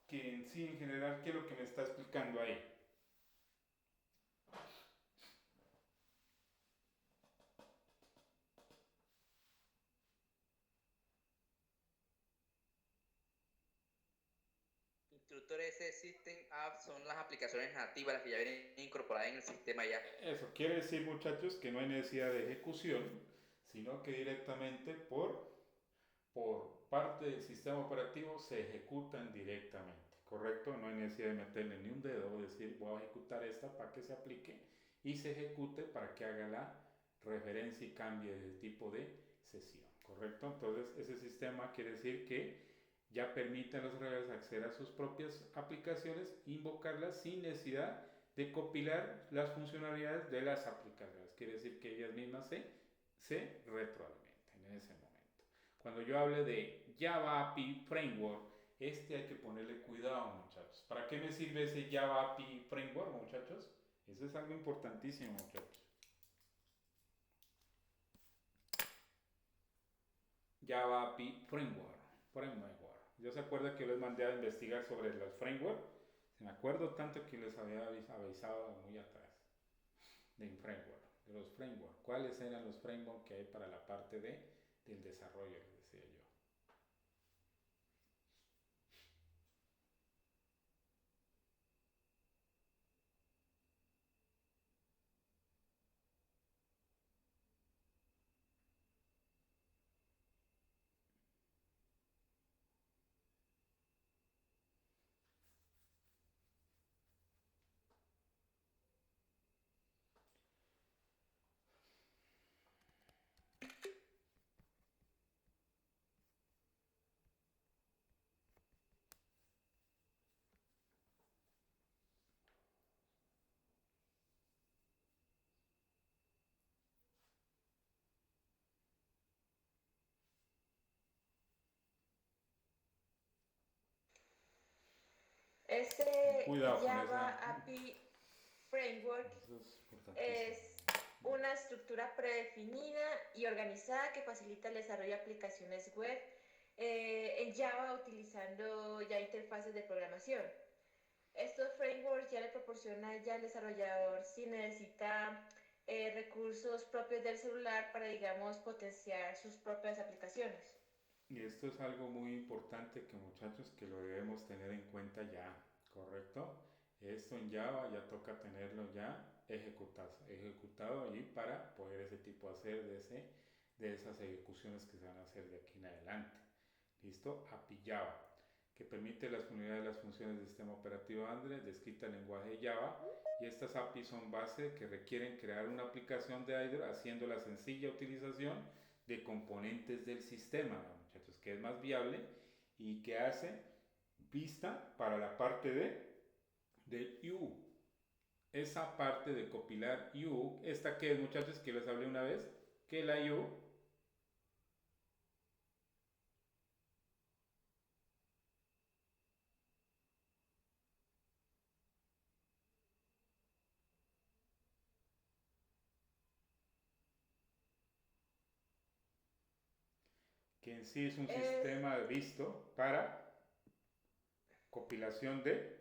Speaker 1: Que en sí, en general, ¿qué es lo que me está explicando ahí?
Speaker 4: Instructores de System Apps son las aplicaciones nativas, las que ya vienen incorporadas en el sistema ya.
Speaker 1: Eso quiere decir, muchachos, que no hay necesidad de ejecución, sino que directamente por parte del sistema operativo se ejecutan directamente, ¿correcto? No hay necesidad de meterle ni un dedo, decir voy a ejecutar esta para que se aplique y se ejecute para que haga la referencia y cambie de tipo de sesión, ¿correcto? Entonces ese sistema quiere decir que ya permite a los usuarios acceder a sus propias aplicaciones, invocarlas sin necesidad de compilar las funcionalidades de las aplicaciones. Quiere decir que ellas mismas se retroalimentan en ese momento. Cuando yo hable de Java API Framework, hay que ponerle cuidado, muchachos. ¿Para qué me sirve ese Java API Framework, muchachos? Eso es algo importantísimo, muchachos. Java API Framework. Yo se acuerda que les mandé a investigar sobre los frameworks. Me acuerdo tanto que les había avisado muy atrás de framework. de los frameworks. ¿Cuáles eran los frameworks que hay para la parte del desarrollo, les decía yo?
Speaker 3: Este
Speaker 1: Cuidado con
Speaker 3: Java
Speaker 1: esa.
Speaker 3: API Framework
Speaker 1: Eso es importantísimo.
Speaker 3: es una estructura predefinida y organizada que facilita el desarrollo de aplicaciones web en Java utilizando ya interfaces de programación. Estos frameworks ya le proporcionan ya al desarrollador si necesita recursos propios del celular para, digamos, potenciar sus propias aplicaciones.
Speaker 1: Y esto es algo muy importante que muchachos que lo debemos tener en cuenta ya, ¿correcto? Esto en Java ya toca tenerlo ya ejecutado ahí para poder ese tipo hacer de esas ejecuciones que se van a hacer de aquí en adelante. ¿Listo? API Java, que permite la disponibilidad de las funciones del sistema operativo Android descrita en lenguaje Java, y estas APIs son base que requieren crear una aplicación de Android haciendo la sencilla utilización de componentes del sistema, ¿no, muchachos? Que es más viable y que hace vista para la parte de U. Esa parte de compilar U, esta que es, muchachos, que les hablé una vez, que la U que en sí es un sistema visto para compilación de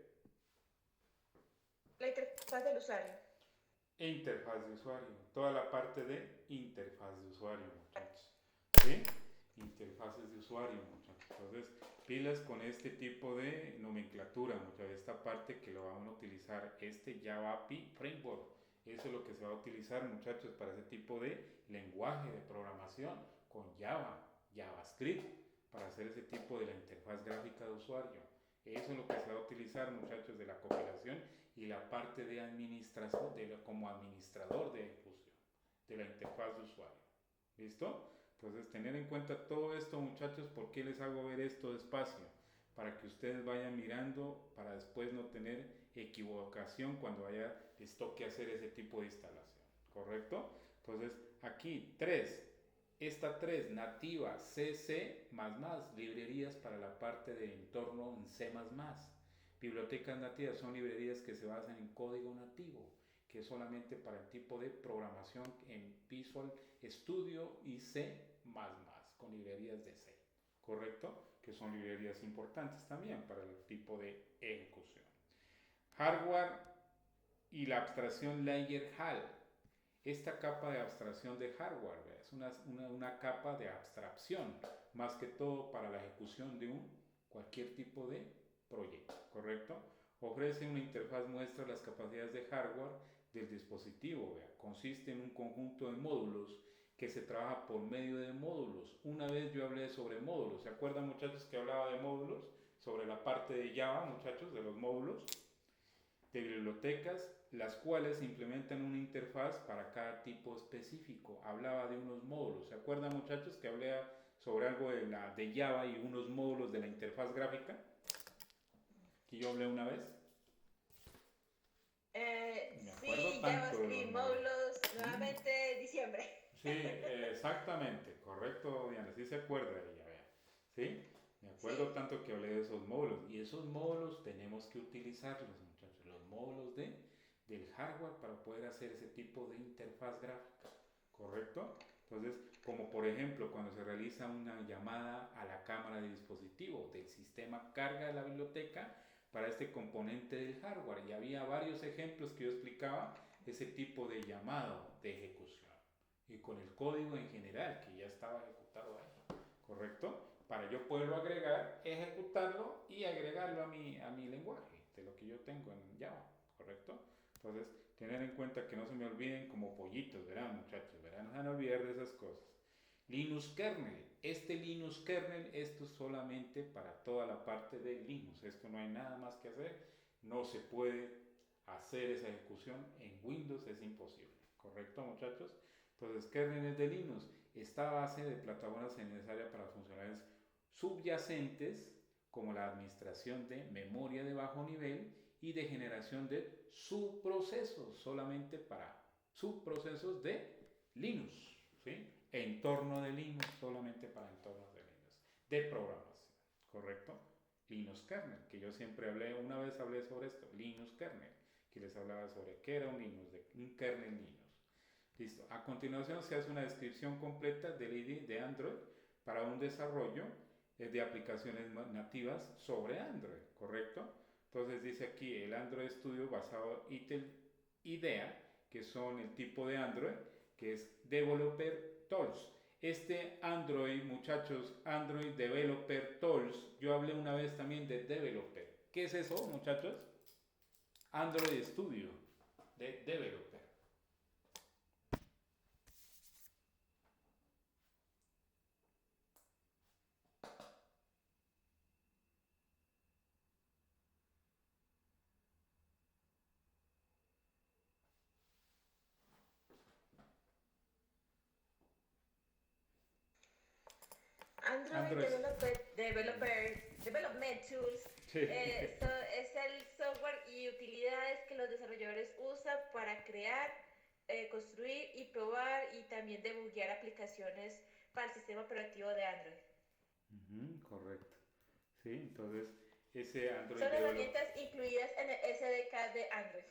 Speaker 3: la interfaz del usuario.
Speaker 1: interfaz de usuario, toda la parte de interfaz de usuario, muchachos, ¿sí? Interfaces de usuario, muchachos. Entonces, pilas con este tipo de nomenclatura, muchachos, esta parte que lo van a utilizar, este Java API Framework. Eso es lo que se va a utilizar, muchachos, para ese tipo de lenguaje de programación con Java, JavaScript, para hacer ese tipo de la interfaz gráfica de usuario. Eso es lo que se va a utilizar, muchachos, de la compilación y la parte de administración, como administrador de ejecución de la interfaz de usuario. ¿Listo? Entonces, tener en cuenta todo esto, muchachos. ¿Por qué les hago ver esto despacio? Para que ustedes vayan mirando, para después no tener equivocación cuando les toque hacer ese tipo de instalación. ¿Correcto? Entonces, aquí 3. Esta 3 nativa CC++, librerías para la parte de entorno en C++. Bibliotecas nativas son librerías que se basan en código nativo, que es solamente para el tipo de programación en Visual Studio y C++, con librerías de C, ¿correcto? Que son librerías importantes también para el tipo de ejecución. Hardware y la abstracción Layer HAL. Esta capa de abstracción de hardware es una capa de abstracción, más que todo para la ejecución de cualquier tipo de proyecto, ¿correcto? Ofrece una interfaz muestra las capacidades de hardware del dispositivo. Consiste en un conjunto de módulos que se trabaja por medio de módulos. Una vez yo hablé sobre módulos. ¿Se acuerdan, muchachos, que hablaba de módulos? Sobre la parte de Java, muchachos, de los módulos de bibliotecas, las cuales implementan una interfaz para cada tipo específico. Hablaba de unos módulos. ¿Se acuerdan, muchachos, que hablé sobre algo de Java y unos módulos de la interfaz gráfica? Que yo hablé una vez.
Speaker 3: Sí, JavaScript, módulos, nuevamente diciembre.
Speaker 1: Sí, exactamente, correcto, Diana, sí se acuerda de ella, vea. ¿Sí? Me acuerdo tanto que hablé de esos módulos, y esos módulos tenemos que utilizarlos, muchachos, los módulos del hardware para poder hacer ese tipo de interfaz gráfica, ¿correcto? Entonces, como por ejemplo, cuando se realiza una llamada a la cámara de dispositivo del sistema carga de la biblioteca para este componente del hardware, y había varios ejemplos que yo explicaba ese tipo de llamado de ejecución y con el código en general que ya estaba ejecutado ahí, ¿correcto? Para yo poderlo agregar, ejecutarlo y agregarlo a mi lenguaje, de lo que yo tengo en Java, ¿correcto? Entonces, tener en cuenta que no se me olviden como pollitos, ¿verán, muchachos? ¿Verán? No se van a olvidar de esas cosas. Linux kernel. Este Linux kernel, esto es solamente para toda la parte de Linux. Esto no hay nada más que hacer. No se puede hacer esa ejecución en Windows, es imposible. ¿Correcto, muchachos? Entonces, kernel de Linux. Esta base de plataformas es necesaria para funcionalidades subyacentes como la administración de memoria de bajo nivel y de generación de subprocesos, solamente para subprocesos de Linux, ¿sí? Entorno de Linux, solamente para entornos de Linux, de programación, ¿correcto? Linux kernel, que yo siempre hablé, una vez hablé sobre esto, Linux kernel, que les hablaba sobre qué era un Linux, un kernel Linux. Listo. A continuación se hace una descripción completa del IDE de Android para un desarrollo de aplicaciones nativas sobre Android, ¿correcto? Entonces dice aquí el Android Studio basado en IDEA, que son el tipo de Android, que es Developer Tools. Este Android, muchachos, Android Developer Tools, yo hablé una vez también de Developer. ¿Qué es eso, muchachos? Android Studio de Developer.
Speaker 3: Android Development Tools
Speaker 1: Sí.
Speaker 3: es el software y utilidades que los desarrolladores usan para crear, construir y probar y también debuguear aplicaciones para el sistema operativo de Android.
Speaker 1: Correcto. Sí, entonces ese Android
Speaker 3: Son herramientas incluidas en el SDK de Android.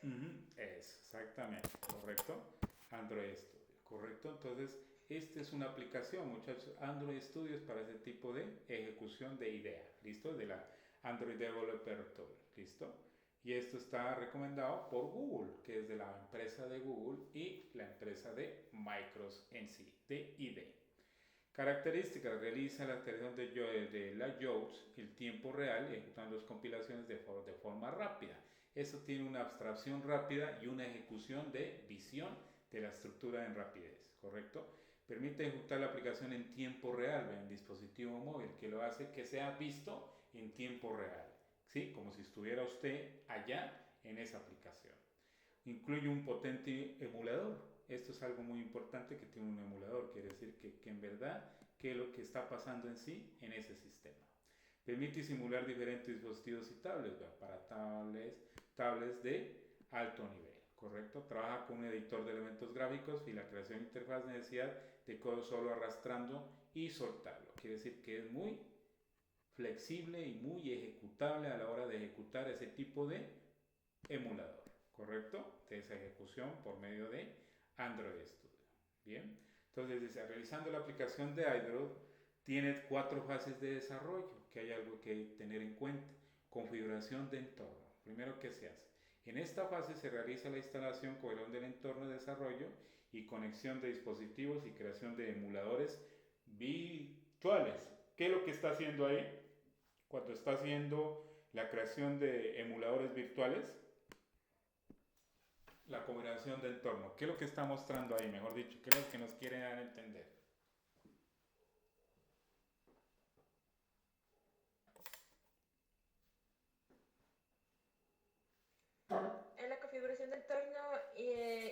Speaker 1: Exactamente, correcto. Android Studio, correcto. Entonces, esta es una aplicación, muchachos. Android Studio es para ese tipo de ejecución de idea, ¿listo? De la Android Developer Tool, ¿listo? Y esto está recomendado por Google, que es de la empresa de Google y la empresa de Microsoft en sí, de IDE. Características: realiza la actualización de la JAWS en tiempo real, ejecutando las compilaciones de forma rápida. Eso tiene una abstracción rápida y una ejecución de visión de la estructura en rapidez, ¿correcto? Permite ejecutar la aplicación en tiempo real en dispositivo móvil, que lo hace que sea visto en tiempo real, ¿sí? Como si estuviera usted allá en esa aplicación. Incluye un potente emulador. Esto es algo muy importante, que tiene un emulador, quiere decir que en verdad qué es lo que está pasando en sí en ese sistema. Permite simular diferentes dispositivos y tablets, para tablets de alto nivel, ¿correcto? Trabaja con un editor de elementos gráficos y la creación de interfaz de necesidad de código solo arrastrando y soltarlo. Quiere decir que es muy flexible y muy ejecutable a la hora de ejecutar ese tipo de emulador, ¿correcto? De esa ejecución por medio de Android Studio. Bien, entonces dice, realizando la aplicación de Android, tiene 4 fases de desarrollo, que hay algo que tener en cuenta. Configuración de entorno. Primero, ¿qué se hace? En esta fase se realiza la instalación, configuración del entorno de desarrollo y conexión de dispositivos y creación de emuladores virtuales. ¿Qué es lo que está haciendo ahí? Cuando está haciendo la creación de emuladores virtuales, la configuración de entorno. ¿Qué es lo que está mostrando ahí? Mejor dicho, ¿qué es lo que nos quiere dar a entender?
Speaker 3: En la configuración de entorno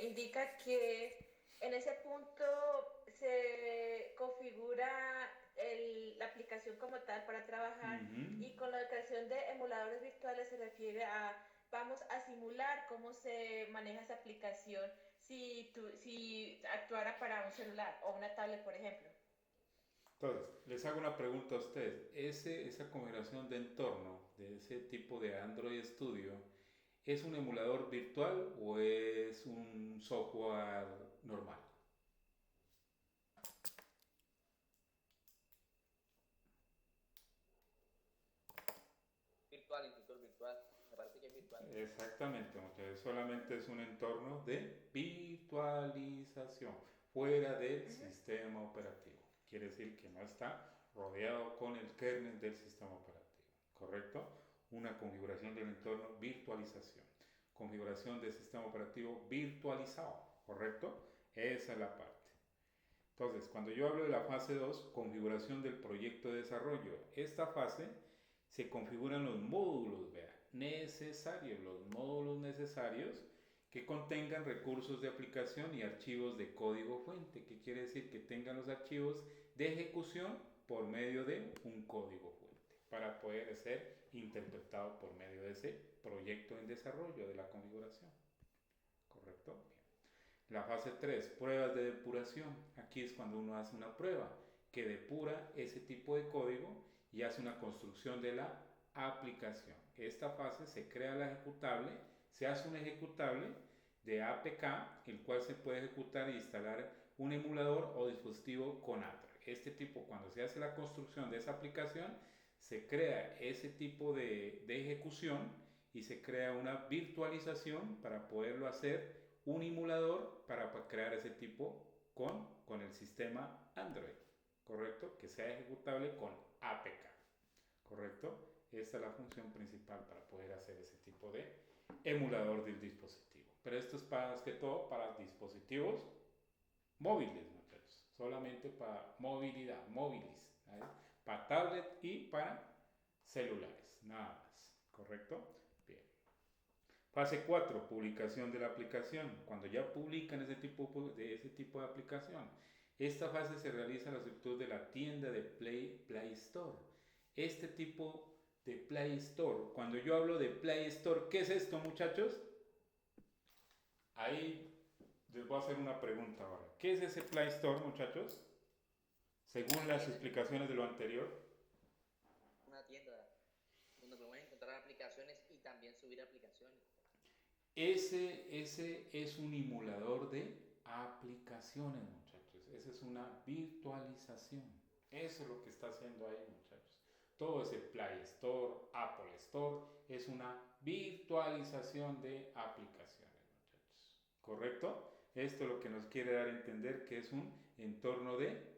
Speaker 3: indica que en ese punto se configura la aplicación como tal para trabajar, y con la creación de emuladores virtuales se refiere a vamos a simular cómo se maneja esa aplicación si actuara para un celular o una tablet, por ejemplo.
Speaker 1: Entonces, les hago una pregunta a ustedes. Esa configuración de entorno de ese tipo de Android Studio, ¿es un emulador virtual o es un software normal?
Speaker 4: Virtual, instructor virtual. Me parece que es virtual.
Speaker 1: Exactamente, muchachos. Solamente es un entorno de virtualización, fuera del sistema operativo. Quiere decir que no está rodeado con el kernel del sistema operativo, ¿correcto? Una configuración del entorno virtualización. Configuración del sistema operativo virtualizado, ¿correcto? Esa es la parte. Entonces, cuando yo hablo de la fase 2, configuración del proyecto de desarrollo, esta fase se configuran los módulos, vea, necesarios, los módulos necesarios que contengan recursos de aplicación y archivos de código fuente, que quiere decir que tengan los archivos de ejecución por medio de un código fuente, para poder ser interpretado por medio de ese proyecto en desarrollo de la configuración. ¿Correcto? Bien. La fase 3, pruebas de depuración. Aquí es cuando uno hace una prueba que depura ese tipo de código y hace una construcción de la aplicación. Esta fase se crea la ejecutable, se hace un ejecutable de APK, el cual se puede ejecutar e instalar un emulador o dispositivo con Android. Este tipo, cuando se hace la construcción de esa aplicación, se crea ese tipo de ejecución y se crea una virtualización para poderlo hacer un emulador para crear ese tipo con el sistema Android, ¿correcto? Que sea ejecutable con APK, ¿correcto? Esta es la función principal para poder hacer ese tipo de emulador del dispositivo. Pero esto es más que todo para dispositivos móviles, muchachos. Solamente para movilidad, móviles, ¿vale? Para tablet y para celulares, nada más, ¿correcto? Bien. Fase 4, publicación de la aplicación. Cuando ya publican ese tipo de aplicación, esta fase se realiza a la solicitud de la tienda de Play Store. Este tipo de Play Store, cuando yo hablo de Play Store, ¿qué es esto, muchachos? Ahí les voy a hacer una pregunta ahora. ¿Qué es ese Play Store, muchachos? Según las explicaciones de lo anterior.
Speaker 4: Una tienda donde podemos encontrar aplicaciones y también subir aplicaciones.
Speaker 1: Ese es un emulador de aplicaciones, muchachos. Esa es una virtualización. Eso es lo que está haciendo ahí, muchachos. Todo ese Play Store, Apple Store, es una virtualización de aplicaciones, muchachos. ¿Correcto? Esto es lo que nos quiere dar a entender que es un entorno de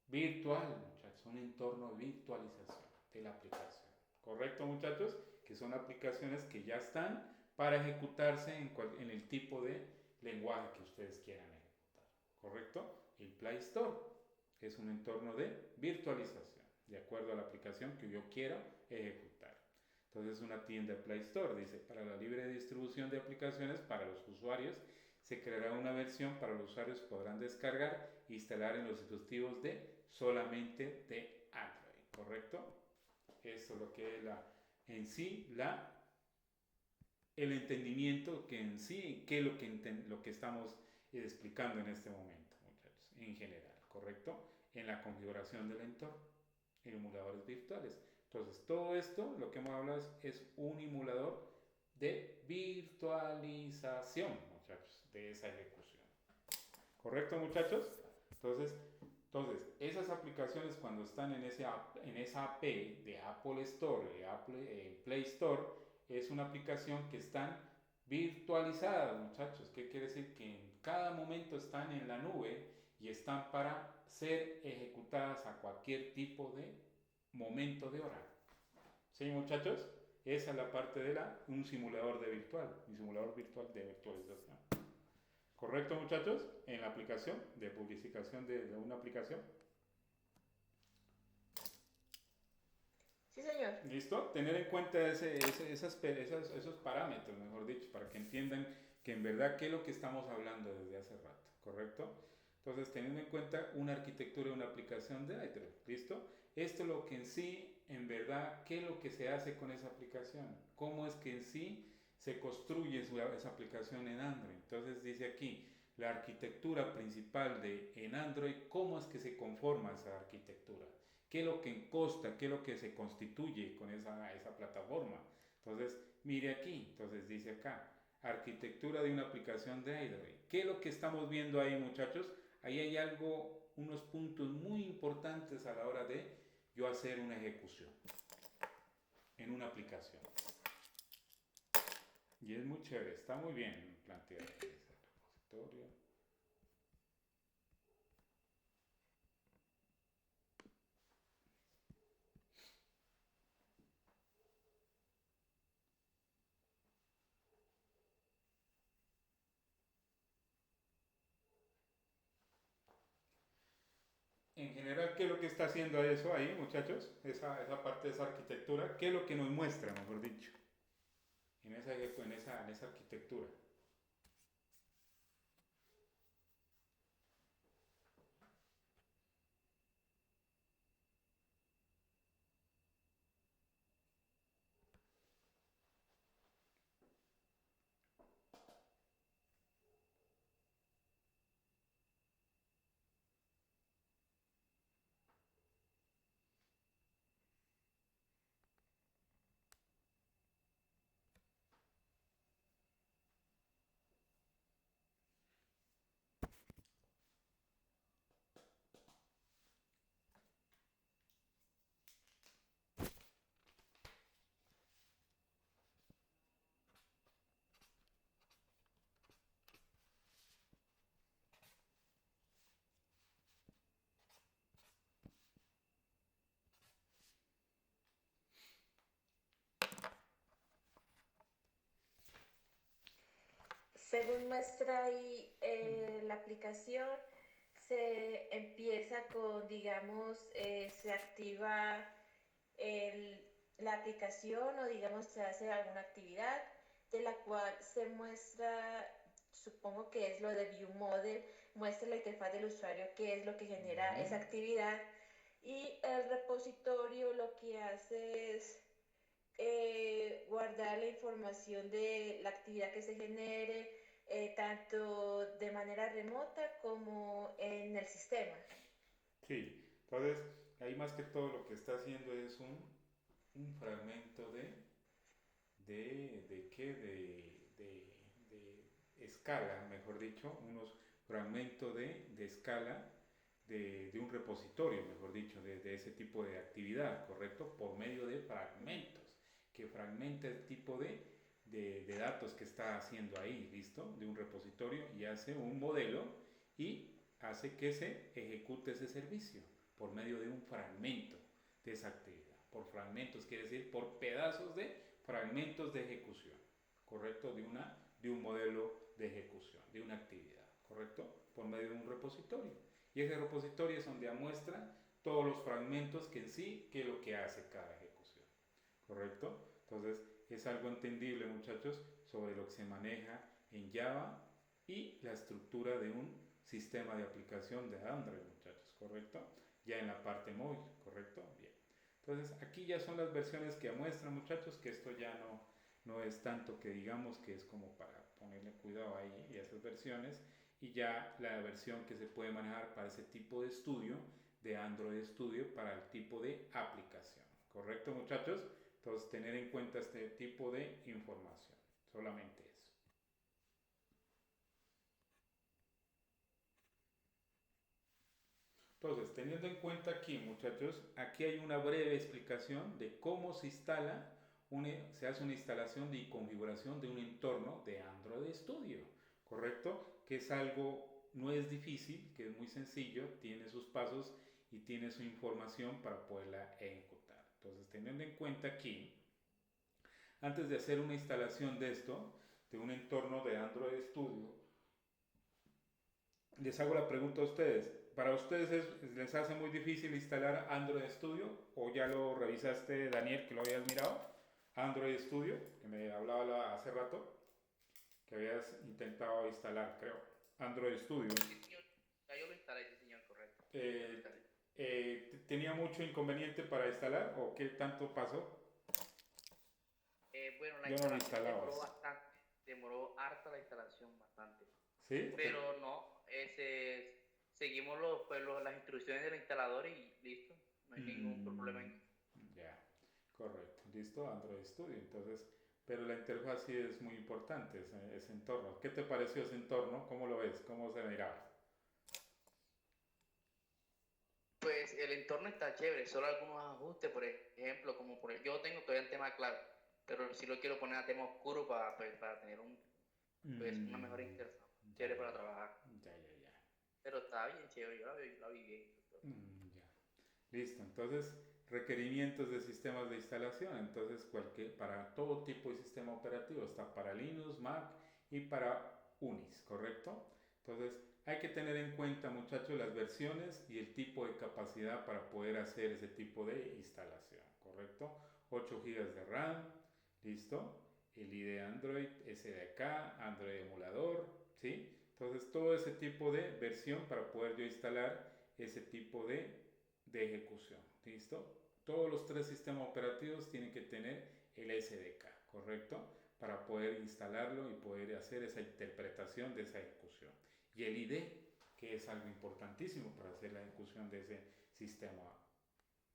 Speaker 1: virtual, muchachos. Un entorno de virtualización de la aplicación. ¿Correcto, muchachos? Que son aplicaciones que ya están para ejecutarse en el tipo de lenguaje que ustedes quieran ejecutar. ¿Correcto? El Play Store es un entorno de virtualización, de acuerdo a la aplicación que yo quiera ejecutar. Entonces, una tienda Play Store dice, para la libre distribución de aplicaciones para los usuarios, se creará una versión para los usuarios podrán descargar e instalar en los dispositivos solamente de Android. ¿Correcto? Esto es lo que es el entendimiento que en sí, que es lo que estamos explicando en este momento, muchachos, en general, ¿correcto? En la configuración del entorno, en emuladores virtuales. Entonces, todo esto, lo que hemos hablado es un emulador de virtualización, muchachos, de esa ejecución. ¿Correcto, muchachos? Entonces esas aplicaciones cuando están en esa API de Apple Store, Play Store, es una aplicación que están virtualizadas, muchachos. ¿Qué quiere decir? Que en cada momento están en la nube y están para ser ejecutadas a cualquier tipo de momento de hora. ¿Sí, muchachos? Esa es la parte de un simulador un simulador virtual de virtualización. ¿Correcto, muchachos? En la aplicación de publicación de una aplicación.
Speaker 3: Sí, señor.
Speaker 1: ¿Listo? Tener en cuenta esos parámetros, mejor dicho, para que entiendan que en verdad qué es lo que estamos hablando desde hace rato. ¿Correcto? Entonces, teniendo en cuenta una arquitectura de una aplicación de Android. ¿Listo? Esto es lo que en sí, en verdad, qué es lo que se hace con esa aplicación. ¿Cómo es que en sí se construye esa aplicación en Android? Entonces dice aquí, la arquitectura principal en Android, ¿cómo es que se conforma esa arquitectura? ¿Qué es lo que consta? ¿Qué es lo que se constituye con esa plataforma? Entonces, mire aquí, entonces dice acá, arquitectura de una aplicación de Android. ¿Qué es lo que estamos viendo ahí, muchachos? Ahí hay unos puntos muy importantes a la hora de yo hacer una ejecución en una aplicación. Y es muy chévere, está muy bien planteado ese repositorio. En general, ¿qué es lo que está haciendo eso ahí, muchachos? Esa parte de esa arquitectura, ¿qué es lo que nos muestra, mejor dicho, en esa arquitectura?
Speaker 3: Según muestra ahí la aplicación, se empieza con, digamos, se activa el- la aplicación o digamos se hace alguna actividad de la cual se muestra, supongo que es lo de View Model, muestra la interfaz del usuario, qué es lo que genera esa
Speaker 1: Ujú.
Speaker 3: actividad y el repositorio lo que hace es guardar la información de la actividad que se genere, tanto de manera remota como en el sistema.
Speaker 1: Sí, entonces ahí más que todo lo que está haciendo es un fragmento de qué, de escala, mejor dicho, unos fragmentos de escala de un repositorio, mejor dicho, de ese tipo de actividad, ¿correcto? Por medio de fragmentos, que fragmenta el tipo de datos que está haciendo ahí, ¿listo? De un repositorio y hace un modelo y hace que se ejecute ese servicio por medio de un fragmento de esa actividad. Por fragmentos quiere decir por pedazos de fragmentos de ejecución, ¿correcto? De un modelo de ejecución, de una actividad, ¿correcto? Por medio de un repositorio. Y ese repositorio es donde muestra todos los fragmentos que en sí, que es lo que hace cada ejecución, ¿correcto? Entonces, es algo entendible, muchachos, sobre lo que se maneja en Java y la estructura de un sistema de aplicación de Android, muchachos, ¿correcto? Ya en la parte móvil, ¿correcto? Bien. Entonces, aquí ya son las versiones que muestran, muchachos, que esto ya no es tanto que digamos que es como para ponerle cuidado ahí y esas versiones, y ya la versión que se puede manejar para ese tipo de estudio, de Android Studio, para el tipo de aplicación. ¿Correcto, muchachos? Entonces, tener en cuenta este tipo de información. Solamente eso. Entonces, teniendo en cuenta aquí, muchachos, aquí hay una breve explicación de cómo se instala, se hace una instalación de configuración de un entorno de Android Studio, ¿correcto? Que es algo, no es difícil, que es muy sencillo, tiene sus pasos y tiene su información para poderla ejecutar. Entonces, teniendo en cuenta aquí, antes de hacer una instalación de esto, de un entorno de Android Studio, les hago la pregunta a ustedes. ¿Para ustedes les hace muy difícil instalar Android Studio? ¿O ya lo revisaste, Daniel, que lo habías mirado? Android Studio, que me hablaba hace rato, que habías intentado instalar, creo. Android Studio.
Speaker 4: Sí, señor. Ya yo lo instalé, sí, señor, correcto. Ya lo
Speaker 1: Eh,
Speaker 4: instalé.
Speaker 1: ¿Tenía mucho inconveniente para instalar o qué tanto pasó?
Speaker 4: Bueno, la
Speaker 1: Yo no lo
Speaker 4: instalación
Speaker 1: instalaba.
Speaker 4: demoró bastante. Demoró harta la instalación, bastante.
Speaker 1: ¿Sí?
Speaker 4: Pero no, seguimos las instrucciones del instalador y listo. No hay ningún problema
Speaker 1: Mm,
Speaker 4: en eso.
Speaker 1: ya, correcto. Listo, Android Studio. Entonces, pero la interfaz sí es muy importante, ese entorno. ¿Qué te pareció ese entorno? ¿Cómo lo ves? ¿Cómo se miraba?
Speaker 4: Pues el entorno está chévere, solo algunos ajustes, por ejemplo, yo tengo todavía el tema claro. pero sí lo quiero poner a tema oscuro para tener una mejor interfaz chévere para trabajar.
Speaker 1: Ya.
Speaker 4: Pero está bien chévere, yo la vi bien.
Speaker 1: Ya. Listo, entonces requerimientos de sistemas de instalación. Entonces para todo tipo de sistema operativo, está para Linux, Mac y para Unix, ¿correcto? Entonces hay que tener en cuenta, muchachos, las versiones y el tipo de capacidad para poder hacer ese tipo de instalación, ¿correcto? 8 GB de RAM, listo. El IDE Android, SDK, Android emulador, ¿sí? Entonces todo ese tipo de versión para poder yo instalar ese tipo de ejecución, ¿listo? Todos los 3 sistemas operativos tienen que tener el SDK, ¿correcto? Para poder instalarlo y poder hacer esa interpretación de esa ejecución. Y el IDE, que es algo importantísimo para hacer la ejecución de ese sistema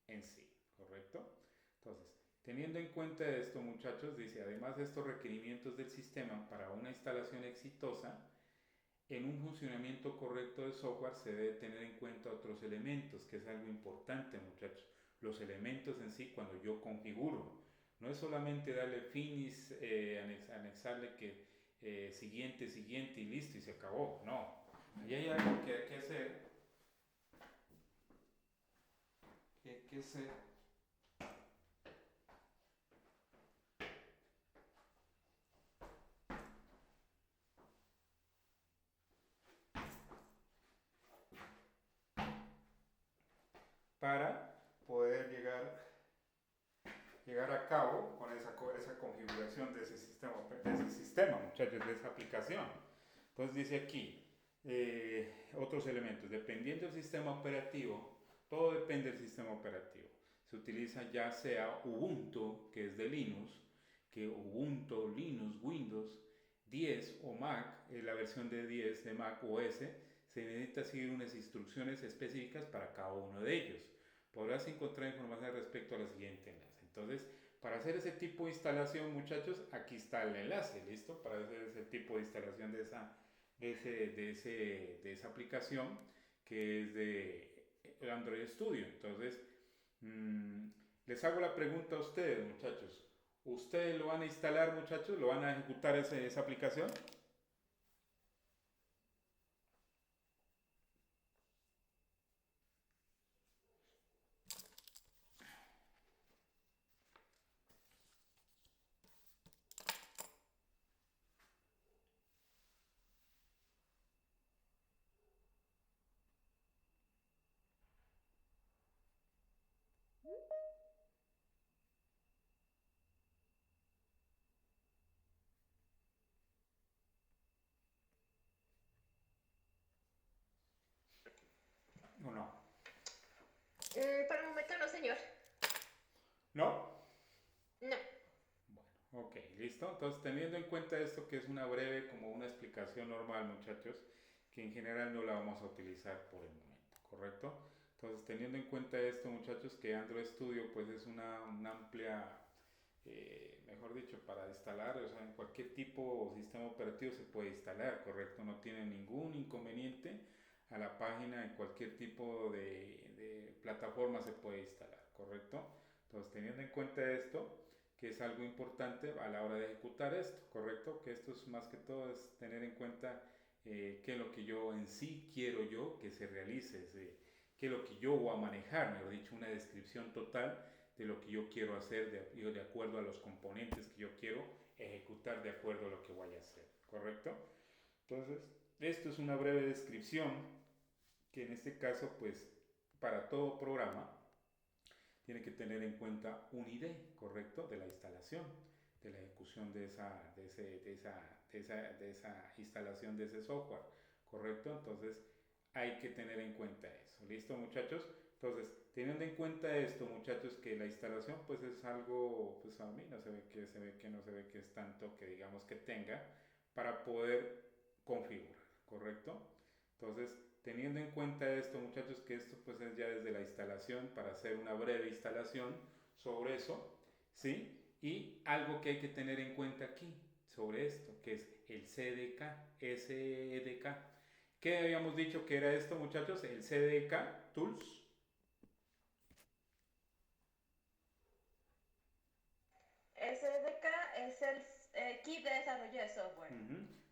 Speaker 1: en sí, ¿correcto? Entonces, teniendo en cuenta esto, muchachos, dice, además de estos requerimientos del sistema para una instalación exitosa, en un funcionamiento correcto de software se debe tener en cuenta otros elementos, que es algo importante, muchachos. Los elementos en sí cuando yo configuro. No es solamente darle finish, anexarle que siguiente y listo y se acabó. No. Ahí hay algo que hay que hacer. Que hay que hacer. Para poder llegar a cabo con esa configuración de ese sistema, muchachos, de esa aplicación. Entonces dice aquí, otros elementos, dependiendo del sistema operativo, todo depende del sistema operativo. Se utiliza ya sea Ubuntu, que es de Linux, que Ubuntu, Linux, Windows 10 o Mac, la versión de 10 de Mac OS, se necesita seguir unas instrucciones específicas para cada uno de ellos. Podrás encontrar información respecto a la siguiente enlace. Entonces, para hacer ese tipo de instalación, muchachos, aquí está el enlace, ¿listo? Para hacer ese tipo de instalación de esa aplicación que es de Android Studio. Entonces, les hago la pregunta a ustedes, muchachos. ¿Ustedes lo van a instalar, muchachos? ¿Lo van a ejecutar esa aplicación? ¿O no?
Speaker 3: Por el momento no, señor.
Speaker 1: ¿No?
Speaker 3: No.
Speaker 1: Bueno, ok, listo. Entonces, teniendo en cuenta esto, que es una breve, como una explicación normal, muchachos, que en general no la vamos a utilizar por el momento, ¿correcto? Entonces, teniendo en cuenta esto, muchachos, que Android Studio pues es una amplia, mejor dicho, para instalar, o sea, en cualquier tipo o sistema operativo se puede instalar, ¿correcto? No tiene ningún inconveniente. A la página en cualquier tipo de plataforma se puede instalar, ¿correcto? Entonces, teniendo en cuenta esto, que es algo importante a la hora de ejecutar esto, ¿correcto? Que esto es más que todo es tener en cuenta qué es lo que yo en sí quiero yo que se realice, qué es lo que yo voy a manejar, mejor dicho, una descripción total de lo que yo quiero hacer de acuerdo a los componentes que yo quiero ejecutar de acuerdo a lo que vaya a hacer, ¿correcto? Entonces, esto es una breve descripción que en este caso, pues, para todo programa, tiene que tener en cuenta un ID, ¿correcto? De la instalación, de la ejecución de esa instalación de ese software, ¿correcto? Entonces hay que tener en cuenta eso. ¿Listo, muchachos? Entonces, teniendo en cuenta esto, muchachos, que la instalación pues es algo, pues a mí no se ve que es tanto que digamos que tenga para poder configurar, ¿correcto? Entonces, teniendo en cuenta esto, muchachos, que esto pues es ya desde la instalación, para hacer una breve instalación sobre eso, ¿sí? Y algo que hay que tener en cuenta aquí sobre esto, que es el CDK, SDK. ¿Qué habíamos dicho que era esto, muchachos? El CDK Tools.
Speaker 3: SDK el kit de desarrollo de software.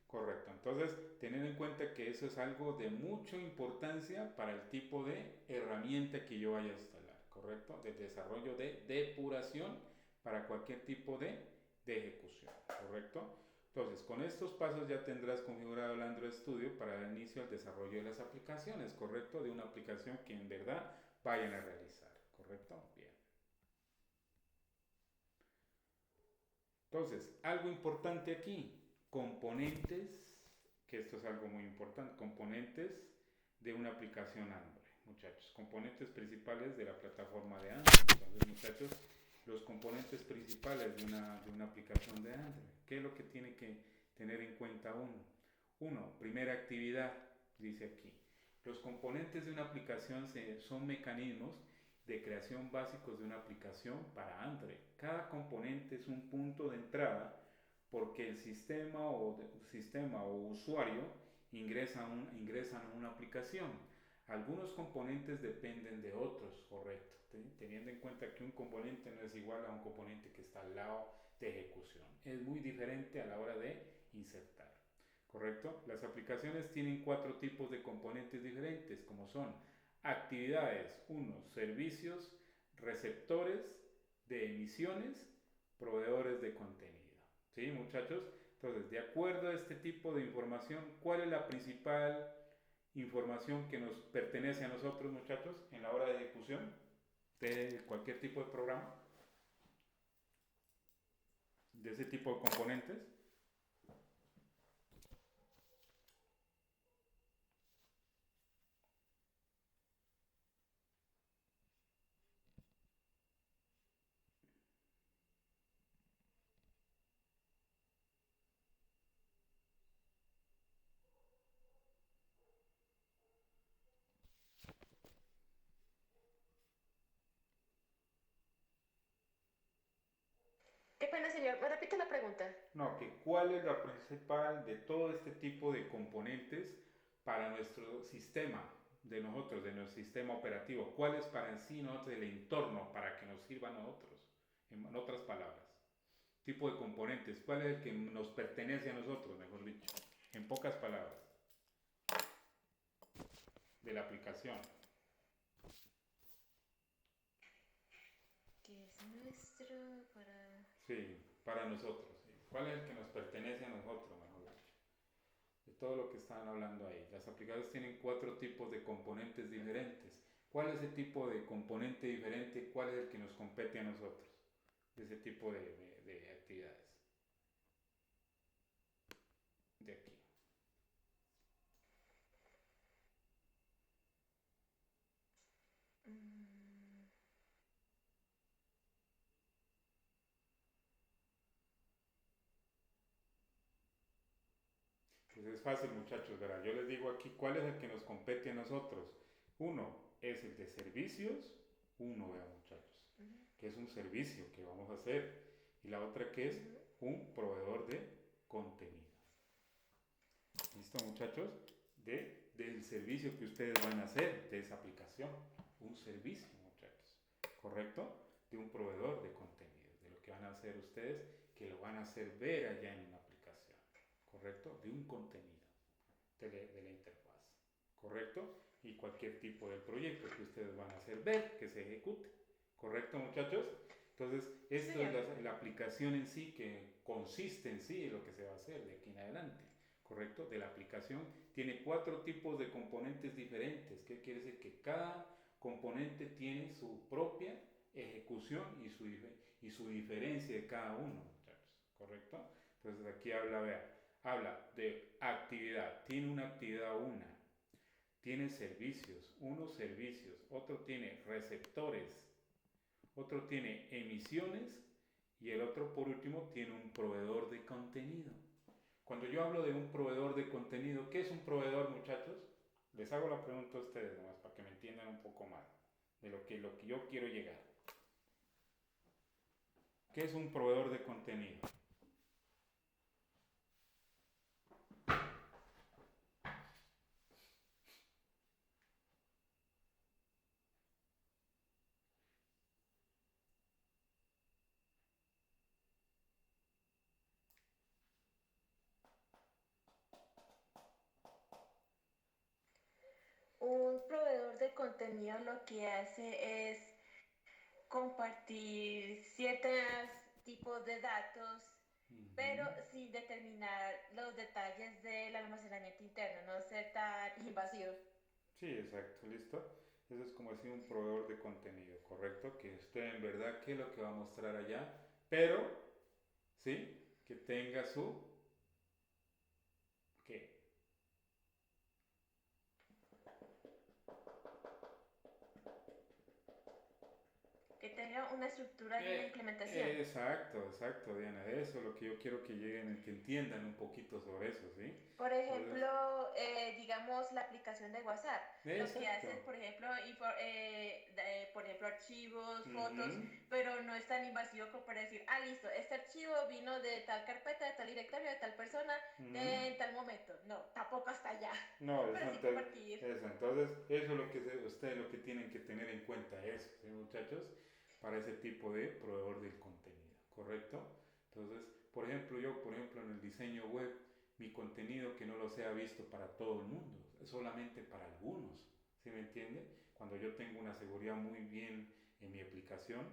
Speaker 1: Correcto. Entonces, tener en cuenta que eso es algo de mucha importancia para el tipo de herramienta que yo vaya a instalar, ¿correcto? De desarrollo de depuración para cualquier tipo de ejecución, ¿correcto? Entonces, con estos pasos ya tendrás configurado el Android Studio para dar inicio al desarrollo de las aplicaciones, ¿correcto? De una aplicación que en verdad vayan a realizar, ¿correcto? Bien. Entonces, algo importante aquí, componentes, que esto es algo muy importante, componentes de una aplicación Android, muchachos, componentes principales de la plataforma de Android. Entonces, muchachos, los componentes principales de una aplicación de Android, ¿qué es lo que tiene que tener en cuenta uno? Uno, primera actividad, dice aquí. Los componentes de una aplicación son mecanismos de creación básicos de una aplicación para Android. Cada componente es un punto de entrada porque el sistema o usuario ingresan a una aplicación. Algunos componentes dependen de otros, correcto, teniendo en cuenta que un componente no es igual a un componente que está al lado de ejecución. Es muy diferente a la hora de insertar, correcto. Las aplicaciones tienen 4 tipos de componentes diferentes, como son actividades, 1, servicios, receptores de emisiones, proveedores de contenido. ¿Sí, muchachos? Entonces, de acuerdo a este tipo de información, ¿cuál es la principal información que nos pertenece a nosotros, muchachos, en la hora de ejecución de cualquier tipo de programa? De ese tipo de componentes.
Speaker 3: Qué pena, señor. ¿Me repite la pregunta?
Speaker 1: No, que cuál es la principal de todo este tipo de componentes para nuestro sistema de nosotros, de nuestro sistema operativo. ¿Cuál es para en sí nosotros el entorno para que nos sirva a nosotros? En otras palabras, tipo de componentes. ¿Cuál es el que nos pertenece a nosotros, mejor dicho? En pocas palabras, de la aplicación.
Speaker 3: Que es nuestro para...
Speaker 1: Sí, para nosotros. Sí. ¿Cuál es el que nos pertenece a nosotros, mejor dicho? De todo lo que están hablando ahí. Las aplicaciones tienen 4 tipos de componentes diferentes. ¿Cuál es el tipo de componente diferente? ¿Cuál es el que nos compete a nosotros? De ese tipo de actividades. De aquí. Pues es fácil, muchachos, ¿verdad? Yo les digo aquí cuál es el que nos compete a nosotros. Uno es el de servicios, uno, vean, muchachos, que es un servicio que vamos a hacer, y la otra que es un proveedor de contenido. ¿Listo, muchachos? Del servicio que ustedes van a hacer de esa aplicación. Un servicio, muchachos. ¿Correcto? De un proveedor de contenido. De lo que van a hacer ustedes, que lo van a hacer ver allá en una aplicación. ¿Correcto? De un contenido. De la interfaz. ¿Correcto? Y cualquier tipo de proyecto que ustedes van a hacer ver, que se ejecute. ¿Correcto, muchachos? Entonces, esto sí, es la aplicación en sí, que consiste en sí en lo que se va a hacer de aquí en adelante. ¿Correcto? De la aplicación tiene 4 tipos de componentes diferentes. ¿Qué quiere decir? Que cada componente tiene su propia ejecución y su diferencia de cada uno, muchachos. ¿Correcto? Entonces aquí habla de actividad. Tiene una actividad una. Tiene servicios, unos servicios. Otro tiene receptores. Otro tiene emisiones. Y el otro, por último, tiene un proveedor de contenido. Cuando yo hablo de un proveedor de contenido, ¿qué es un proveedor, muchachos? Les hago la pregunta a ustedes nomás para que me entiendan un poco más de lo que yo quiero llegar. ¿Qué es un proveedor de contenido?
Speaker 3: un proveedor de contenido lo que hace es compartir ciertos tipos de datos, pero sin determinar los detalles del almacenamiento interno, no ser tan invasivo.
Speaker 1: Sí, exacto, listo. Eso es como decir un proveedor de contenido, ¿correcto? Que usted en verdad qué es lo que va a mostrar allá, pero, ¿sí? Que tenga su, ¿qué?
Speaker 3: Que tenga una estructura y una implementación.
Speaker 1: Exacto, Diana. Eso es lo que yo quiero que lleguen, que entiendan un poquito sobre eso, ¿sí?
Speaker 3: Por
Speaker 1: Entonces,
Speaker 3: ejemplo, digamos la aplicación de WhatsApp. Lo que
Speaker 1: exacto.
Speaker 3: hace, por ejemplo, por ejemplo, archivos, fotos,
Speaker 1: Ujú.
Speaker 3: pero no es tan invasivo como para decir, ah, listo, este archivo vino de tal carpeta, de tal directorio, de tal persona,
Speaker 1: Ujú.
Speaker 3: de tal momento. No, tampoco hasta allá.
Speaker 1: No,
Speaker 3: Pero sí compartir.
Speaker 1: eso es lo que ustedes lo que tienen que tener en cuenta, eso, ¿sí, muchachos? Para ese tipo de proveedor del contenido, ¿correcto? Entonces, por ejemplo, en el diseño web, mi contenido que no lo sea visto para todo el mundo, es solamente para algunos, ¿sí me entiende? Cuando yo tengo una seguridad muy bien en mi aplicación,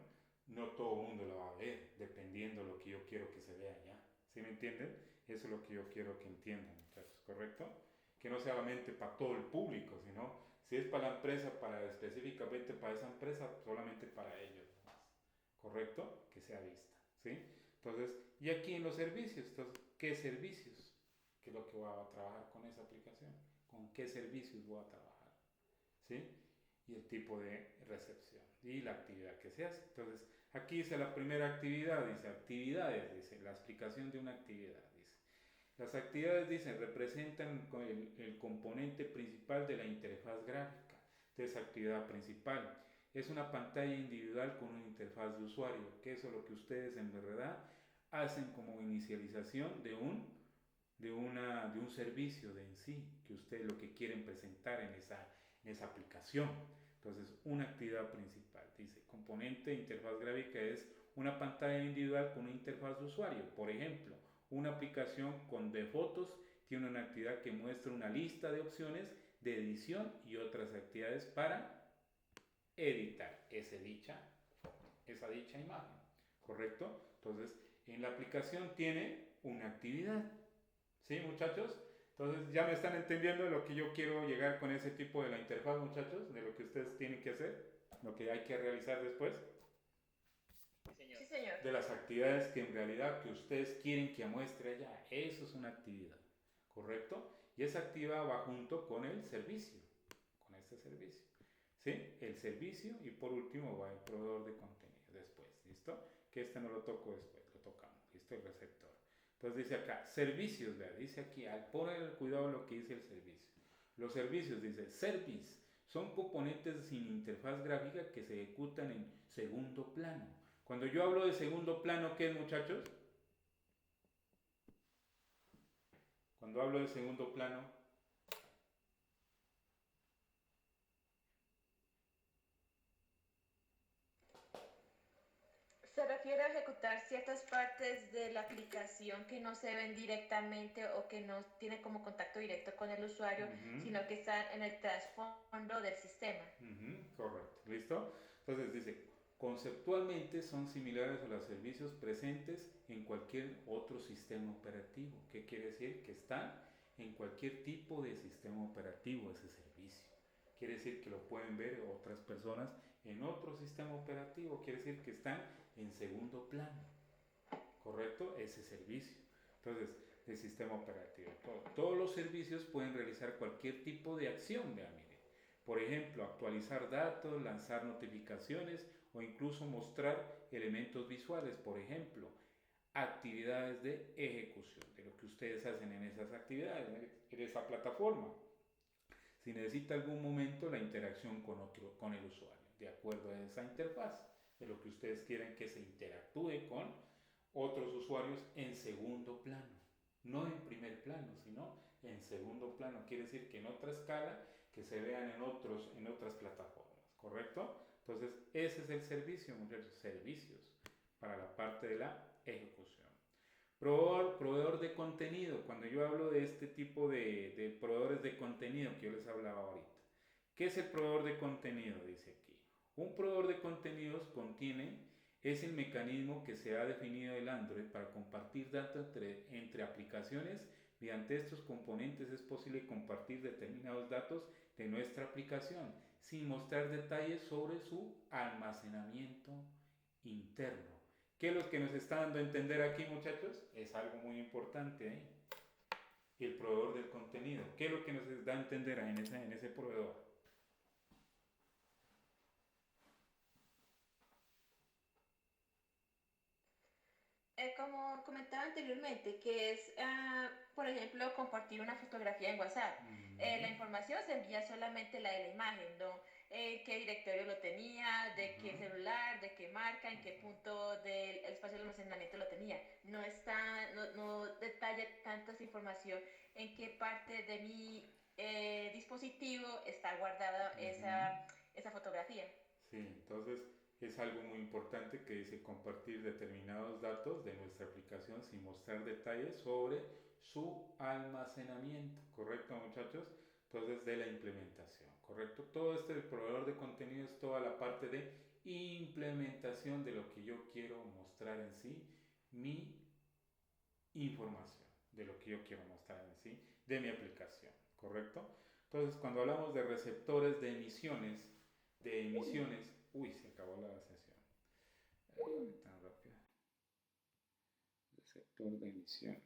Speaker 1: no todo el mundo lo va a ver, dependiendo de lo que yo quiero que se vea allá, ¿sí me entienden? Eso es lo que yo quiero que entiendan, muchachos, ¿correcto? Que no sea solamente para todo el público, sino si es para la empresa, para específicamente para esa empresa, solamente para ellos, ¿correcto? Que sea vista, ¿sí? Entonces, y aquí en los servicios, entonces, ¿qué servicios? ¿Qué es lo que voy a trabajar con esa aplicación? ¿Con qué servicios voy a trabajar? ¿Sí? Y el tipo de recepción y la actividad que se hace. Entonces, aquí dice la primera actividad, dice actividades, dice la explicación de una actividad, dice. Las actividades, dicen, representan el componente principal de la interfaz gráfica de esa actividad principal. Es una pantalla individual con una interfaz de usuario, que eso es lo que ustedes en verdad hacen como inicialización de un servicio de en sí, que ustedes lo que quieren presentar en esa aplicación. Entonces, una actividad principal, dice, componente de interfaz gráfica es una pantalla individual con una interfaz de usuario. Por ejemplo, una aplicación de fotos tiene una actividad que muestra una lista de opciones de edición y otras actividades para editar esa dicha imagen, ¿correcto? Entonces, en la aplicación tiene una actividad, ¿sí, muchachos? Entonces, ¿ya me están entendiendo de lo que yo quiero llegar con ese tipo de la interfaz, muchachos? De lo que ustedes tienen que hacer, lo que hay que realizar después.
Speaker 4: Sí, señor.
Speaker 3: Sí, señor.
Speaker 1: De las actividades que en realidad que ustedes quieren que muestre allá. Eso es una actividad, ¿correcto? Y esa actividad va junto con el servicio, con este servicio. ¿Sí? El servicio y por último va el proveedor de contenido después, ¿listo? Que este no lo toco después, lo tocamos, ¿listo? El receptor. Entonces dice acá, servicios, ¿verdad? Dice aquí, al poner cuidado lo que dice el servicio. Los servicios, dice, service, son componentes sin interfaz gráfica que se ejecutan en segundo plano. Cuando yo hablo de segundo plano, ¿qué es, muchachos? Cuando hablo de segundo plano,
Speaker 3: Se refiere a ejecutar ciertas partes de la aplicación que no se ven directamente o que no tienen como contacto directo con el usuario, sino que están en el trasfondo del sistema.
Speaker 1: Correcto, ¿listo? Entonces dice, conceptualmente son similares a los servicios presentes en cualquier otro sistema operativo. ¿Qué quiere decir? Que están en cualquier tipo de sistema operativo ese servicio. Quiere decir que lo pueden ver otras personas en otro sistema operativo. Quiere decir que están en segundo plano. ¿Correcto? Ese servicio. Entonces, el sistema operativo. Todos los servicios pueden realizar cualquier tipo de acción, vean, mire. Por ejemplo, actualizar datos, lanzar notificaciones o incluso mostrar elementos visuales. Por ejemplo, actividades de ejecución, de lo que ustedes hacen en esas actividades, en esa plataforma. Si necesita algún momento la interacción con el usuario, de acuerdo a esa interfaz, de lo que ustedes quieren que se interactúe con otros usuarios en segundo plano, no en primer plano, sino en segundo plano. Quiere decir que en otra escala, que se vean en otras plataformas, ¿correcto? Entonces, ese es el servicio, muchachos, servicios para la parte de la ejecución. Proveedor de contenido. Cuando yo hablo de este tipo de proveedores de contenido que yo les hablaba ahorita, ¿Qué es el proveedor de contenido? Dice aquí. Un proveedor de contenidos es el mecanismo que se ha definido el Android para compartir datos entre aplicaciones. Mediante estos componentes es posible compartir determinados datos de nuestra aplicación sin mostrar detalles sobre su almacenamiento interno. ¿Qué es lo que nos está dando a entender aquí, muchachos? Es algo muy importante, ¿eh? El proveedor del contenido. ¿Qué es lo que nos da a entender en ese proveedor?
Speaker 3: Como comentaba anteriormente, que es, por ejemplo, compartir una fotografía en WhatsApp. La información se envía solamente la de la imagen, ¿no? Qué directorio lo tenía, de qué celular, de qué marca, en qué punto del espacio de almacenamiento lo tenía. No detalla tanta información en qué parte de mi dispositivo está guardada esa fotografía.
Speaker 1: Sí, entonces es algo muy importante que dice compartir determinados datos de nuestra aplicación sin mostrar detalles sobre su almacenamiento, ¿correcto, muchachos? Entonces, de la implementación, ¿correcto? Todo este proveedor de contenido es toda la parte de implementación de lo que yo quiero mostrar en sí, mi información, de lo que yo quiero mostrar en sí, de mi aplicación, ¿correcto? Entonces, cuando hablamos de receptores de emisiones, uy, se acabó la sesión. Tan rápido. Receptor de emisiones.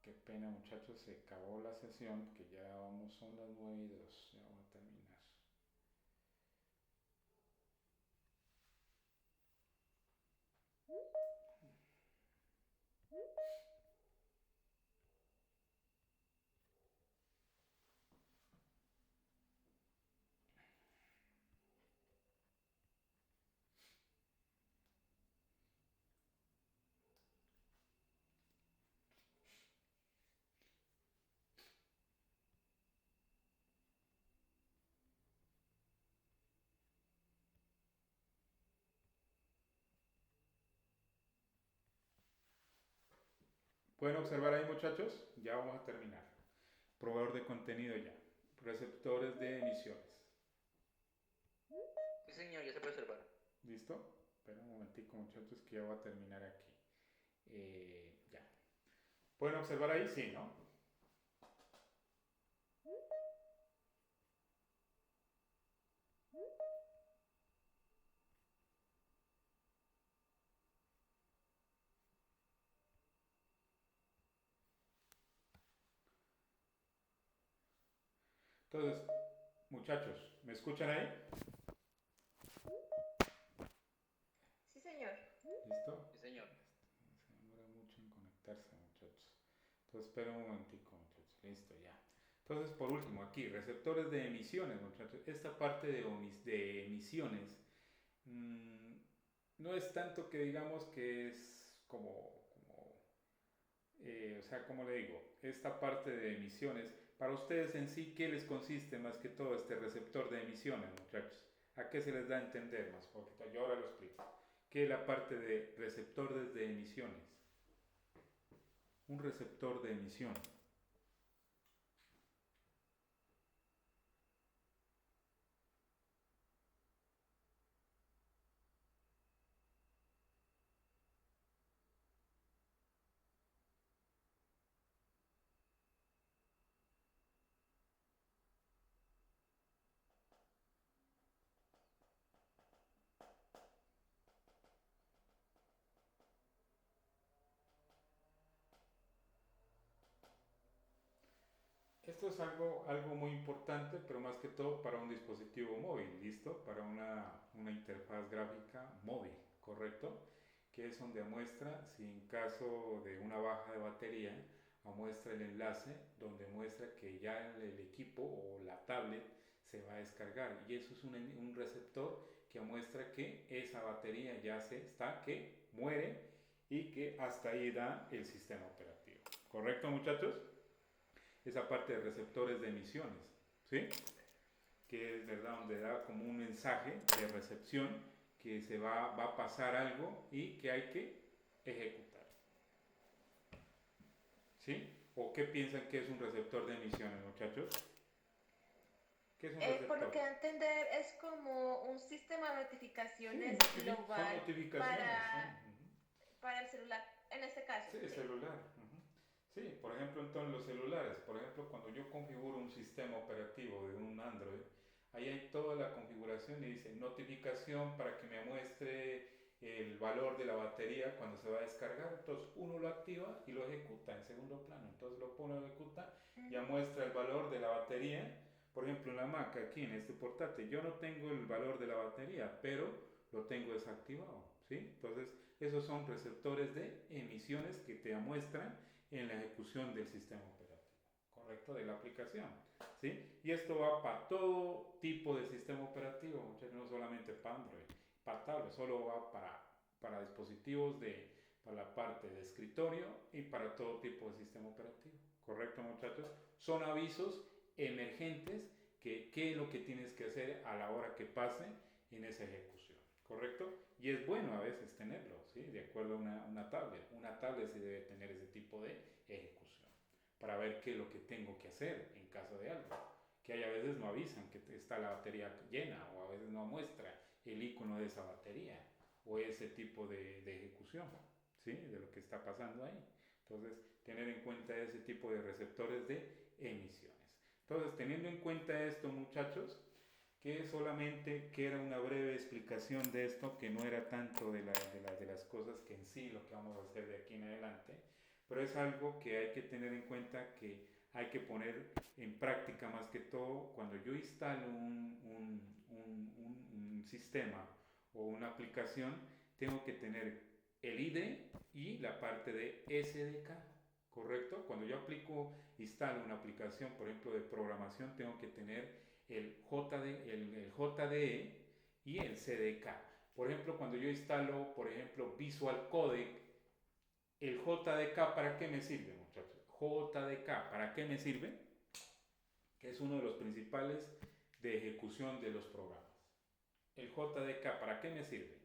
Speaker 1: Qué pena, muchachos, se acabó la sesión, que ya vamos, son las 9:02, ya vamos a terminar. ¿Pueden observar ahí, muchachos? Ya vamos a terminar. Proveedor de contenido ya. Receptores de emisiones.
Speaker 4: Sí, señor, ya se puede observar.
Speaker 1: ¿Listo? Espera un momentico, muchachos, que ya voy a terminar aquí. Ya. ¿Pueden observar ahí? Sí, ¿no? Entonces, muchachos, ¿me escuchan ahí?
Speaker 3: Sí, señor.
Speaker 1: ¿Listo?
Speaker 4: Sí, señor.
Speaker 1: Se demora mucho en conectarse, muchachos. Entonces, espera un momentico, muchachos. Listo, ya. Entonces, por último, aquí, receptores de emisiones, muchachos. Esta parte de emisiones no es tanto que digamos que es o sea, como le digo, esta parte de emisiones, para ustedes en sí, ¿qué les consiste más que todo este receptor de emisiones, muchachos? ¿A qué se les da a entender más? Porque yo ahora lo explico. ¿Qué es la parte de receptores de emisiones? Un receptor de emisión. Esto es algo muy importante, pero más que todo para un dispositivo móvil, ¿listo? Para una interfaz gráfica móvil, ¿correcto? Que es donde muestra, si en caso de una baja de batería, muestra el enlace donde muestra que ya el equipo o la tablet se va a descargar. Y eso es un receptor que muestra que esa batería ya que muere y que hasta ahí da el sistema operativo. ¿Correcto, muchachos? Esa parte de receptores de emisiones, ¿sí? Que es verdad, donde da como un mensaje de recepción que va a pasar algo y que hay que ejecutar. ¿Sí? ¿O qué piensan que es un receptor de emisiones, muchachos? ¿Qué es un receptor?
Speaker 3: Por lo que entender, es como un sistema de notificaciones
Speaker 1: Sí, son
Speaker 3: global
Speaker 1: notificaciones,
Speaker 3: para el celular, en este caso.
Speaker 1: sí, celular. Sí, por ejemplo, en todos los celulares, por ejemplo, cuando yo configuro un sistema operativo de un Android, ahí hay toda la configuración y dice notificación para que me muestre el valor de la batería cuando se va a descargar. Entonces uno lo activa y lo ejecuta en segundo plano. Entonces lo pone, lo ejecuta, ya muestra el valor de la batería. Por ejemplo, en la Mac, aquí en este portátil, yo no tengo el valor de la batería, pero lo tengo desactivado, ¿sí? Entonces, esos son receptores de emisiones que te muestran en la ejecución del sistema operativo, ¿correcto? De la aplicación, ¿sí? Y esto va para todo tipo de sistema operativo, muchachos, no solamente para Android, para tablet, solo va para dispositivos para la parte de escritorio y para todo tipo de sistema operativo, ¿correcto, muchachos? Son avisos emergentes que qué es lo que tienes que hacer a la hora que pase en esa ejecución, ¿correcto? Y es bueno a veces tenerlo, ¿sí? De acuerdo a una tablet. Una tablet sí debe tener ese tipo de ejecución para ver qué es lo que tengo que hacer en caso de algo. Que hay a veces no avisan que está la batería llena o a veces no muestra el icono de esa batería o ese tipo de ejecución, ¿sí? De lo que está pasando ahí. Entonces, tener en cuenta ese tipo de receptores de emisiones. Entonces, teniendo en cuenta esto, muchachos, que solamente que era una breve explicación de esto, que no era tanto de las cosas que en sí lo que vamos a hacer de aquí en adelante, pero es algo que hay que tener en cuenta, que hay que poner en práctica más que todo cuando yo instalo un sistema o una aplicación. Tengo que tener el IDE y la parte de SDK, ¿correcto? Cuando yo instalo una aplicación, por ejemplo, de programación, tengo que tener el JDE y el CDK. Por ejemplo, cuando yo instalo, por ejemplo, Visual Codec, el JDK, ¿para qué me sirve, muchachos? JDK, ¿para qué me sirve? Que es uno de los principales de ejecución de los programas. El JDK, ¿para qué me sirve?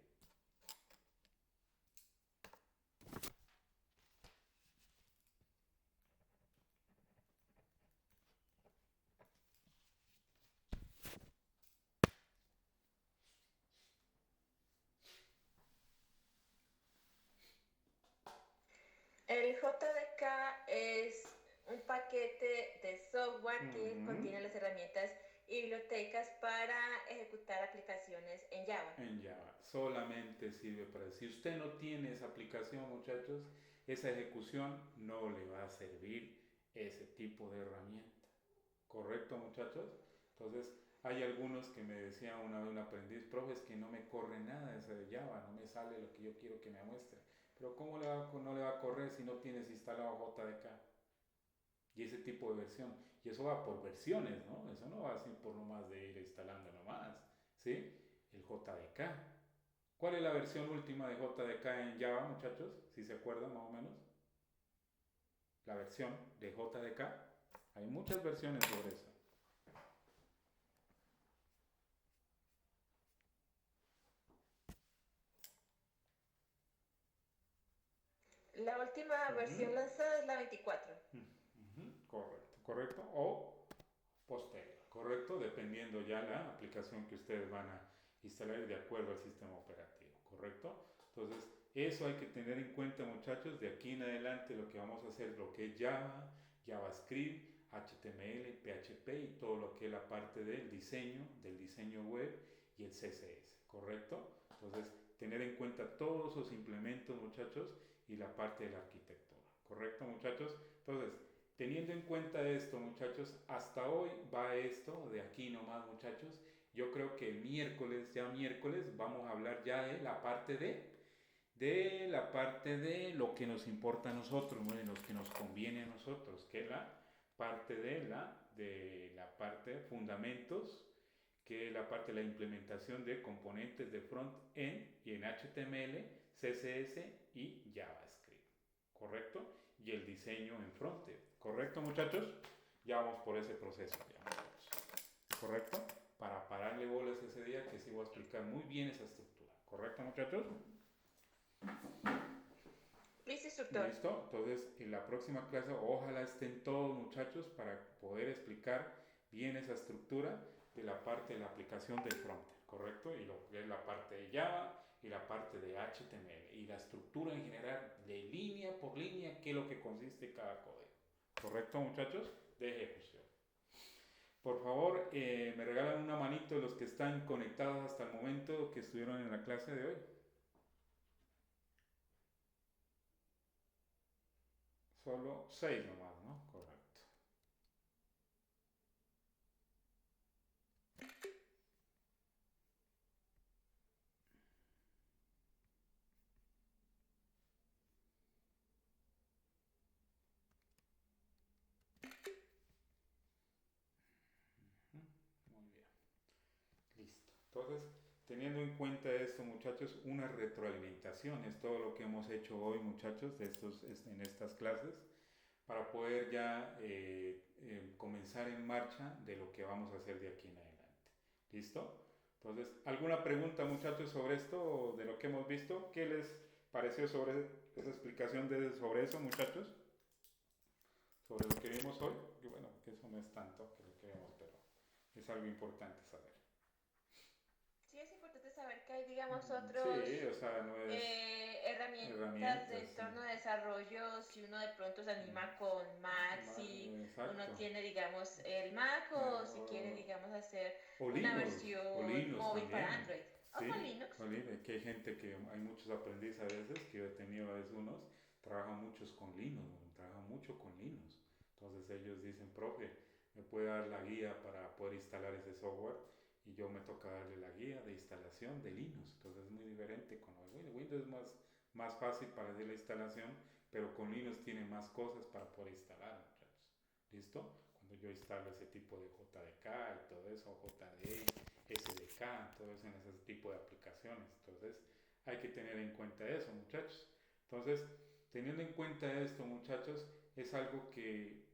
Speaker 3: El JDK es un paquete de software que contiene las herramientas y bibliotecas para ejecutar aplicaciones en Java.
Speaker 1: En Java. Solamente sirve para eso. Si usted no tiene esa aplicación, muchachos, esa ejecución no le va a servir ese tipo de herramienta. ¿Correcto, muchachos? Entonces, hay algunos que me decían una vez un aprendiz, profe, es que no me corre nada ese de Java, no me sale lo que yo quiero que me muestre. Pero ¿cómo no le va a correr si no tienes instalado JDK? Y ese tipo de versión. Y eso va por versiones, ¿no? Eso no va así por nomás de ir instalando nomás, ¿sí? El JDK. ¿Cuál es la versión última de JDK en Java, muchachos? Si se acuerdan más o menos. La versión de JDK. Hay muchas versiones sobre eso.
Speaker 3: La última versión lanzada es la 24.
Speaker 1: Correcto. O posterior, correcto, dependiendo ya la aplicación que ustedes van a instalar de acuerdo al sistema operativo, correcto. Entonces, eso hay que tener en cuenta, muchachos. De aquí en adelante lo que vamos a hacer es lo que es Java, JavaScript, HTML, PHP y todo lo que es la parte del diseño web y el CSS, correcto. Entonces, tener en cuenta todos esos implementos, muchachos, y la parte de la arquitectura, correcto, muchachos. Entonces, teniendo en cuenta esto, muchachos, hasta hoy va esto, de aquí nomás, muchachos. Yo creo que el miércoles, vamos a hablar ya de la parte de lo que nos importa a nosotros, ¿no? De lo que nos conviene a nosotros, que es la parte de la parte de fundamentos, que es la parte de la implementación de componentes de front-end y en HTML, CSS y JavaScript, ¿correcto? Y el diseño en frontend, ¿correcto, muchachos? Ya vamos por ese proceso, ya, muchachos, ¿correcto? Para pararle bolas ese día, que sí voy a explicar muy bien esa estructura, ¿correcto, muchachos?
Speaker 3: Listo, instructor.
Speaker 1: ¿Listo? Entonces, en la próxima clase, ojalá estén todos muchachos para poder explicar bien esa estructura de la parte de la aplicación del frontend, ¿correcto? Y lo que es la parte de Java y la parte de HTML y la estructura en general de línea por línea, qué es lo que consiste cada código. ¿Correcto, muchachos? De ejecución. Por favor, me regalan una manito de los que están conectados hasta el momento que estuvieron en la clase de hoy. Solo 6 nomás, ¿no? Correcto. Muy bien. Listo. Entonces, teniendo en cuenta esto, muchachos, una retroalimentación es todo lo que hemos hecho hoy, muchachos, en estas clases, para poder ya comenzar en marcha de lo que vamos a hacer de aquí en adelante. ¿Listo? Entonces, ¿alguna pregunta, muchachos, sobre esto, de lo que hemos visto? ¿Qué les pareció sobre esa explicación sobre eso, muchachos? Sobre lo que vimos hoy. Y bueno, que eso no es tanto que lo que vemos, pero es algo importante saber.
Speaker 3: Sí, es importante saber que hay, digamos, otros
Speaker 1: Sí, o sea, no es
Speaker 3: herramientas de entorno de desarrollo. Si uno de pronto se anima con Mac, si uno
Speaker 1: Exacto.
Speaker 3: tiene, digamos, el Mac o si quiere, digamos, hacer
Speaker 1: O
Speaker 3: una
Speaker 1: o
Speaker 3: versión
Speaker 1: Linux
Speaker 3: móvil
Speaker 1: también.
Speaker 3: para Android. O
Speaker 1: Sí,
Speaker 3: con Linux.
Speaker 1: con Linux, que hay gente que, hay muchos aprendices a veces, que yo he tenido a veces unos, trabajan muchos con Linux, trabajan mucho con Linux. Entonces ellos dicen, profe, me puede dar la guía para poder instalar ese software y yo me toca darle la guía de instalación de Linux. Entonces es muy diferente con Windows, es más fácil para hacer la instalación, pero con Linux tiene más cosas para poder instalar, muchachos. ¿Listo? Cuando yo instalo ese tipo de JDK y todo eso, JDE, SDK, todo eso en ese tipo de aplicaciones. Entonces hay que tener en cuenta eso, muchachos. Entonces, teniendo en cuenta esto, muchachos, es algo que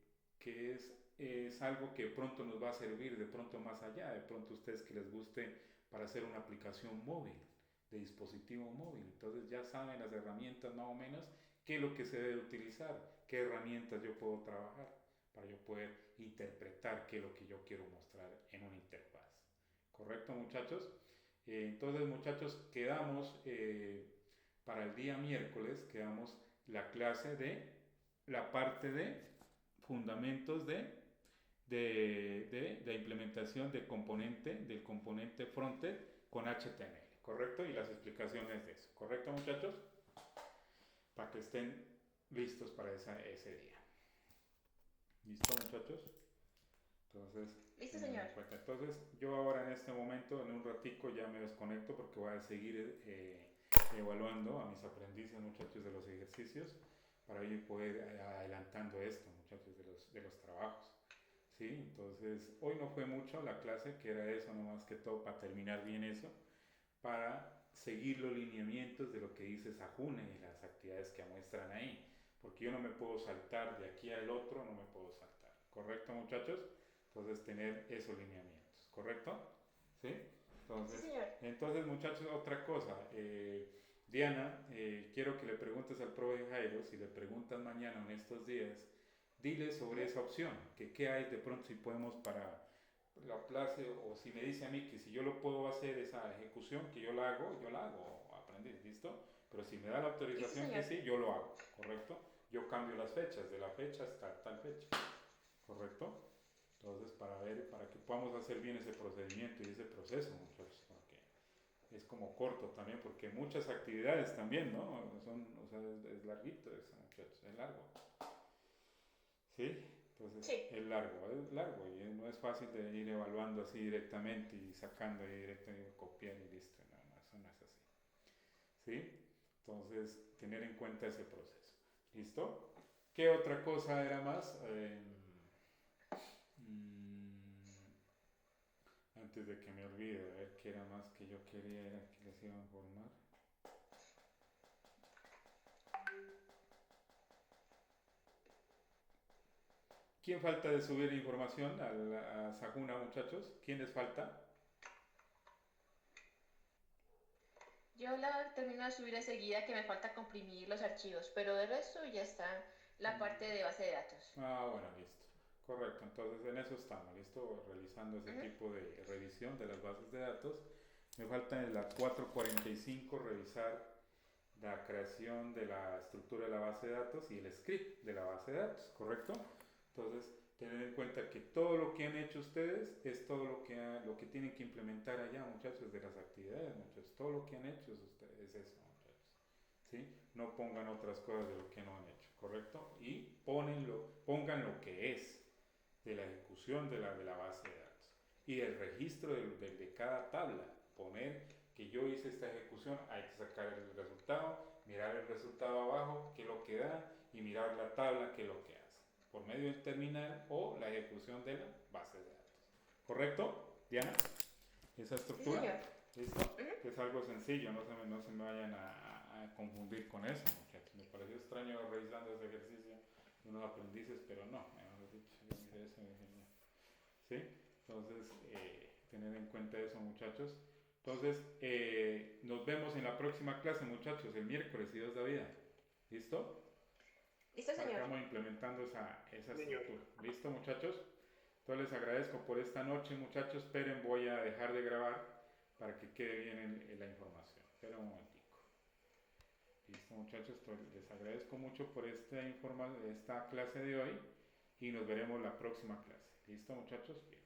Speaker 1: es algo que pronto nos va a servir de pronto más allá, de pronto a ustedes que les guste para hacer una aplicación móvil, de dispositivo móvil. Entonces ya saben las herramientas más o menos, qué es lo que se debe utilizar, qué herramientas yo puedo trabajar para yo poder interpretar qué es lo que yo quiero mostrar en una interfaz. ¿Correcto, muchachos? Entonces, muchachos, quedamos para el día miércoles, quedamos la clase de la parte de fundamentos de implementación del componente frontend con HTML, ¿correcto? Y las explicaciones de eso, ¿correcto, muchachos? Para que estén listos para ese día. ¿Listo, muchachos? Entonces,
Speaker 3: Listo, señor.
Speaker 1: entonces, yo ahora en este momento, en un ratico, ya me desconecto porque voy a seguir evaluando a mis aprendices, muchachos, de los ejercicios para ir poder adelantando esto, muchachos, de los trabajos. ¿Sí? Entonces, hoy no fue mucho la clase, que era eso, no más que todo para terminar bien eso, para seguir los lineamientos de lo que dice Sahune y las actividades que muestran ahí, porque yo no me puedo saltar de aquí al otro, no me puedo saltar. ¿Correcto, muchachos? Entonces, tener esos lineamientos, ¿correcto? ¿Sí? Entonces,
Speaker 3: sí, señor.
Speaker 1: Entonces muchachos, otra cosa. Diana, quiero que le preguntes al profe Jairo, si le preguntas mañana en estos días, dile sobre esa opción, que qué hay de pronto si podemos para la clase, o si me dice a mí que si yo lo puedo hacer esa ejecución, que yo la hago, aprendí, ¿listo? Pero si me da la autorización que sí, yo lo hago, ¿correcto? Yo cambio las fechas, de la fecha hasta tal fecha, ¿correcto? Entonces, para que podamos hacer bien ese procedimiento y ese proceso, muchachos, porque es como corto también, porque muchas actividades también, ¿no? O sea, es larguito eso, muchachos, es largo. ¿Sí? Entonces,
Speaker 3: Sí.
Speaker 1: es largo y no es fácil de ir evaluando así directamente y sacando ahí directamente, copiar y listo, no, eso no es así. ¿Sí? Entonces, tener en cuenta ese proceso. ¿Listo? ¿Qué otra cosa era más? Antes de que me olvide, a ver qué era más que yo quería, era que les iba a informar. ¿Quién falta de subir información a Sahuna, muchachos? ¿Quién les falta?
Speaker 3: Yo la termino de subir enseguida, que me falta comprimir los archivos, pero de resto ya está la parte de base de datos.
Speaker 1: Ah, bueno, listo. Correcto, entonces en eso estamos, listo, realizando ese
Speaker 3: Ujú.
Speaker 1: tipo de revisión de las bases de datos. Me falta en la 445 revisar la creación de la estructura de la base de datos y el script de la base de datos, ¿correcto? Entonces, tener en cuenta que todo lo que han hecho ustedes es todo lo que tienen que implementar allá, muchachos, de las actividades, muchachos. Todo lo que han hecho es, ustedes, es eso, muchachos. ¿Sí? No pongan otras cosas de lo que no han hecho, ¿correcto? Y pongan lo que es de la ejecución de la base de datos y del registro de cada tabla. Poner que yo hice esta ejecución, hay que sacar el resultado, mirar el resultado abajo, qué es lo que da, y mirar la tabla, qué es lo que hace, por medio del terminal o la ejecución de la base de datos. ¿Correcto, Diana? Esa
Speaker 3: Sí,
Speaker 1: estructura,
Speaker 3: señor.
Speaker 1: ¿listo?
Speaker 3: Ujú.
Speaker 1: Que es algo sencillo, no se me vayan a confundir con eso, muchachos. Me pareció extraño revisando ese ejercicio de unos aprendices, pero no, mejor dicho, yo miré eso y dije, no. ¿Sí? Entonces, tener en cuenta eso, muchachos. Entonces, nos vemos en la próxima clase, muchachos, el miércoles, si Dios da vida. ¿Listo?
Speaker 3: ¿Listo,
Speaker 1: Para que
Speaker 3: señor?
Speaker 1: vamos implementando esa
Speaker 2: Señor.
Speaker 1: estructura. ¿Listo, muchachos? Entonces, les agradezco por esta noche, muchachos. Esperen, voy a dejar de grabar para que quede bien la información. Esperen un momentico. Listo, muchachos. Entonces, les agradezco mucho por esta clase de hoy y nos veremos la próxima clase. ¿Listo, muchachos? Bien.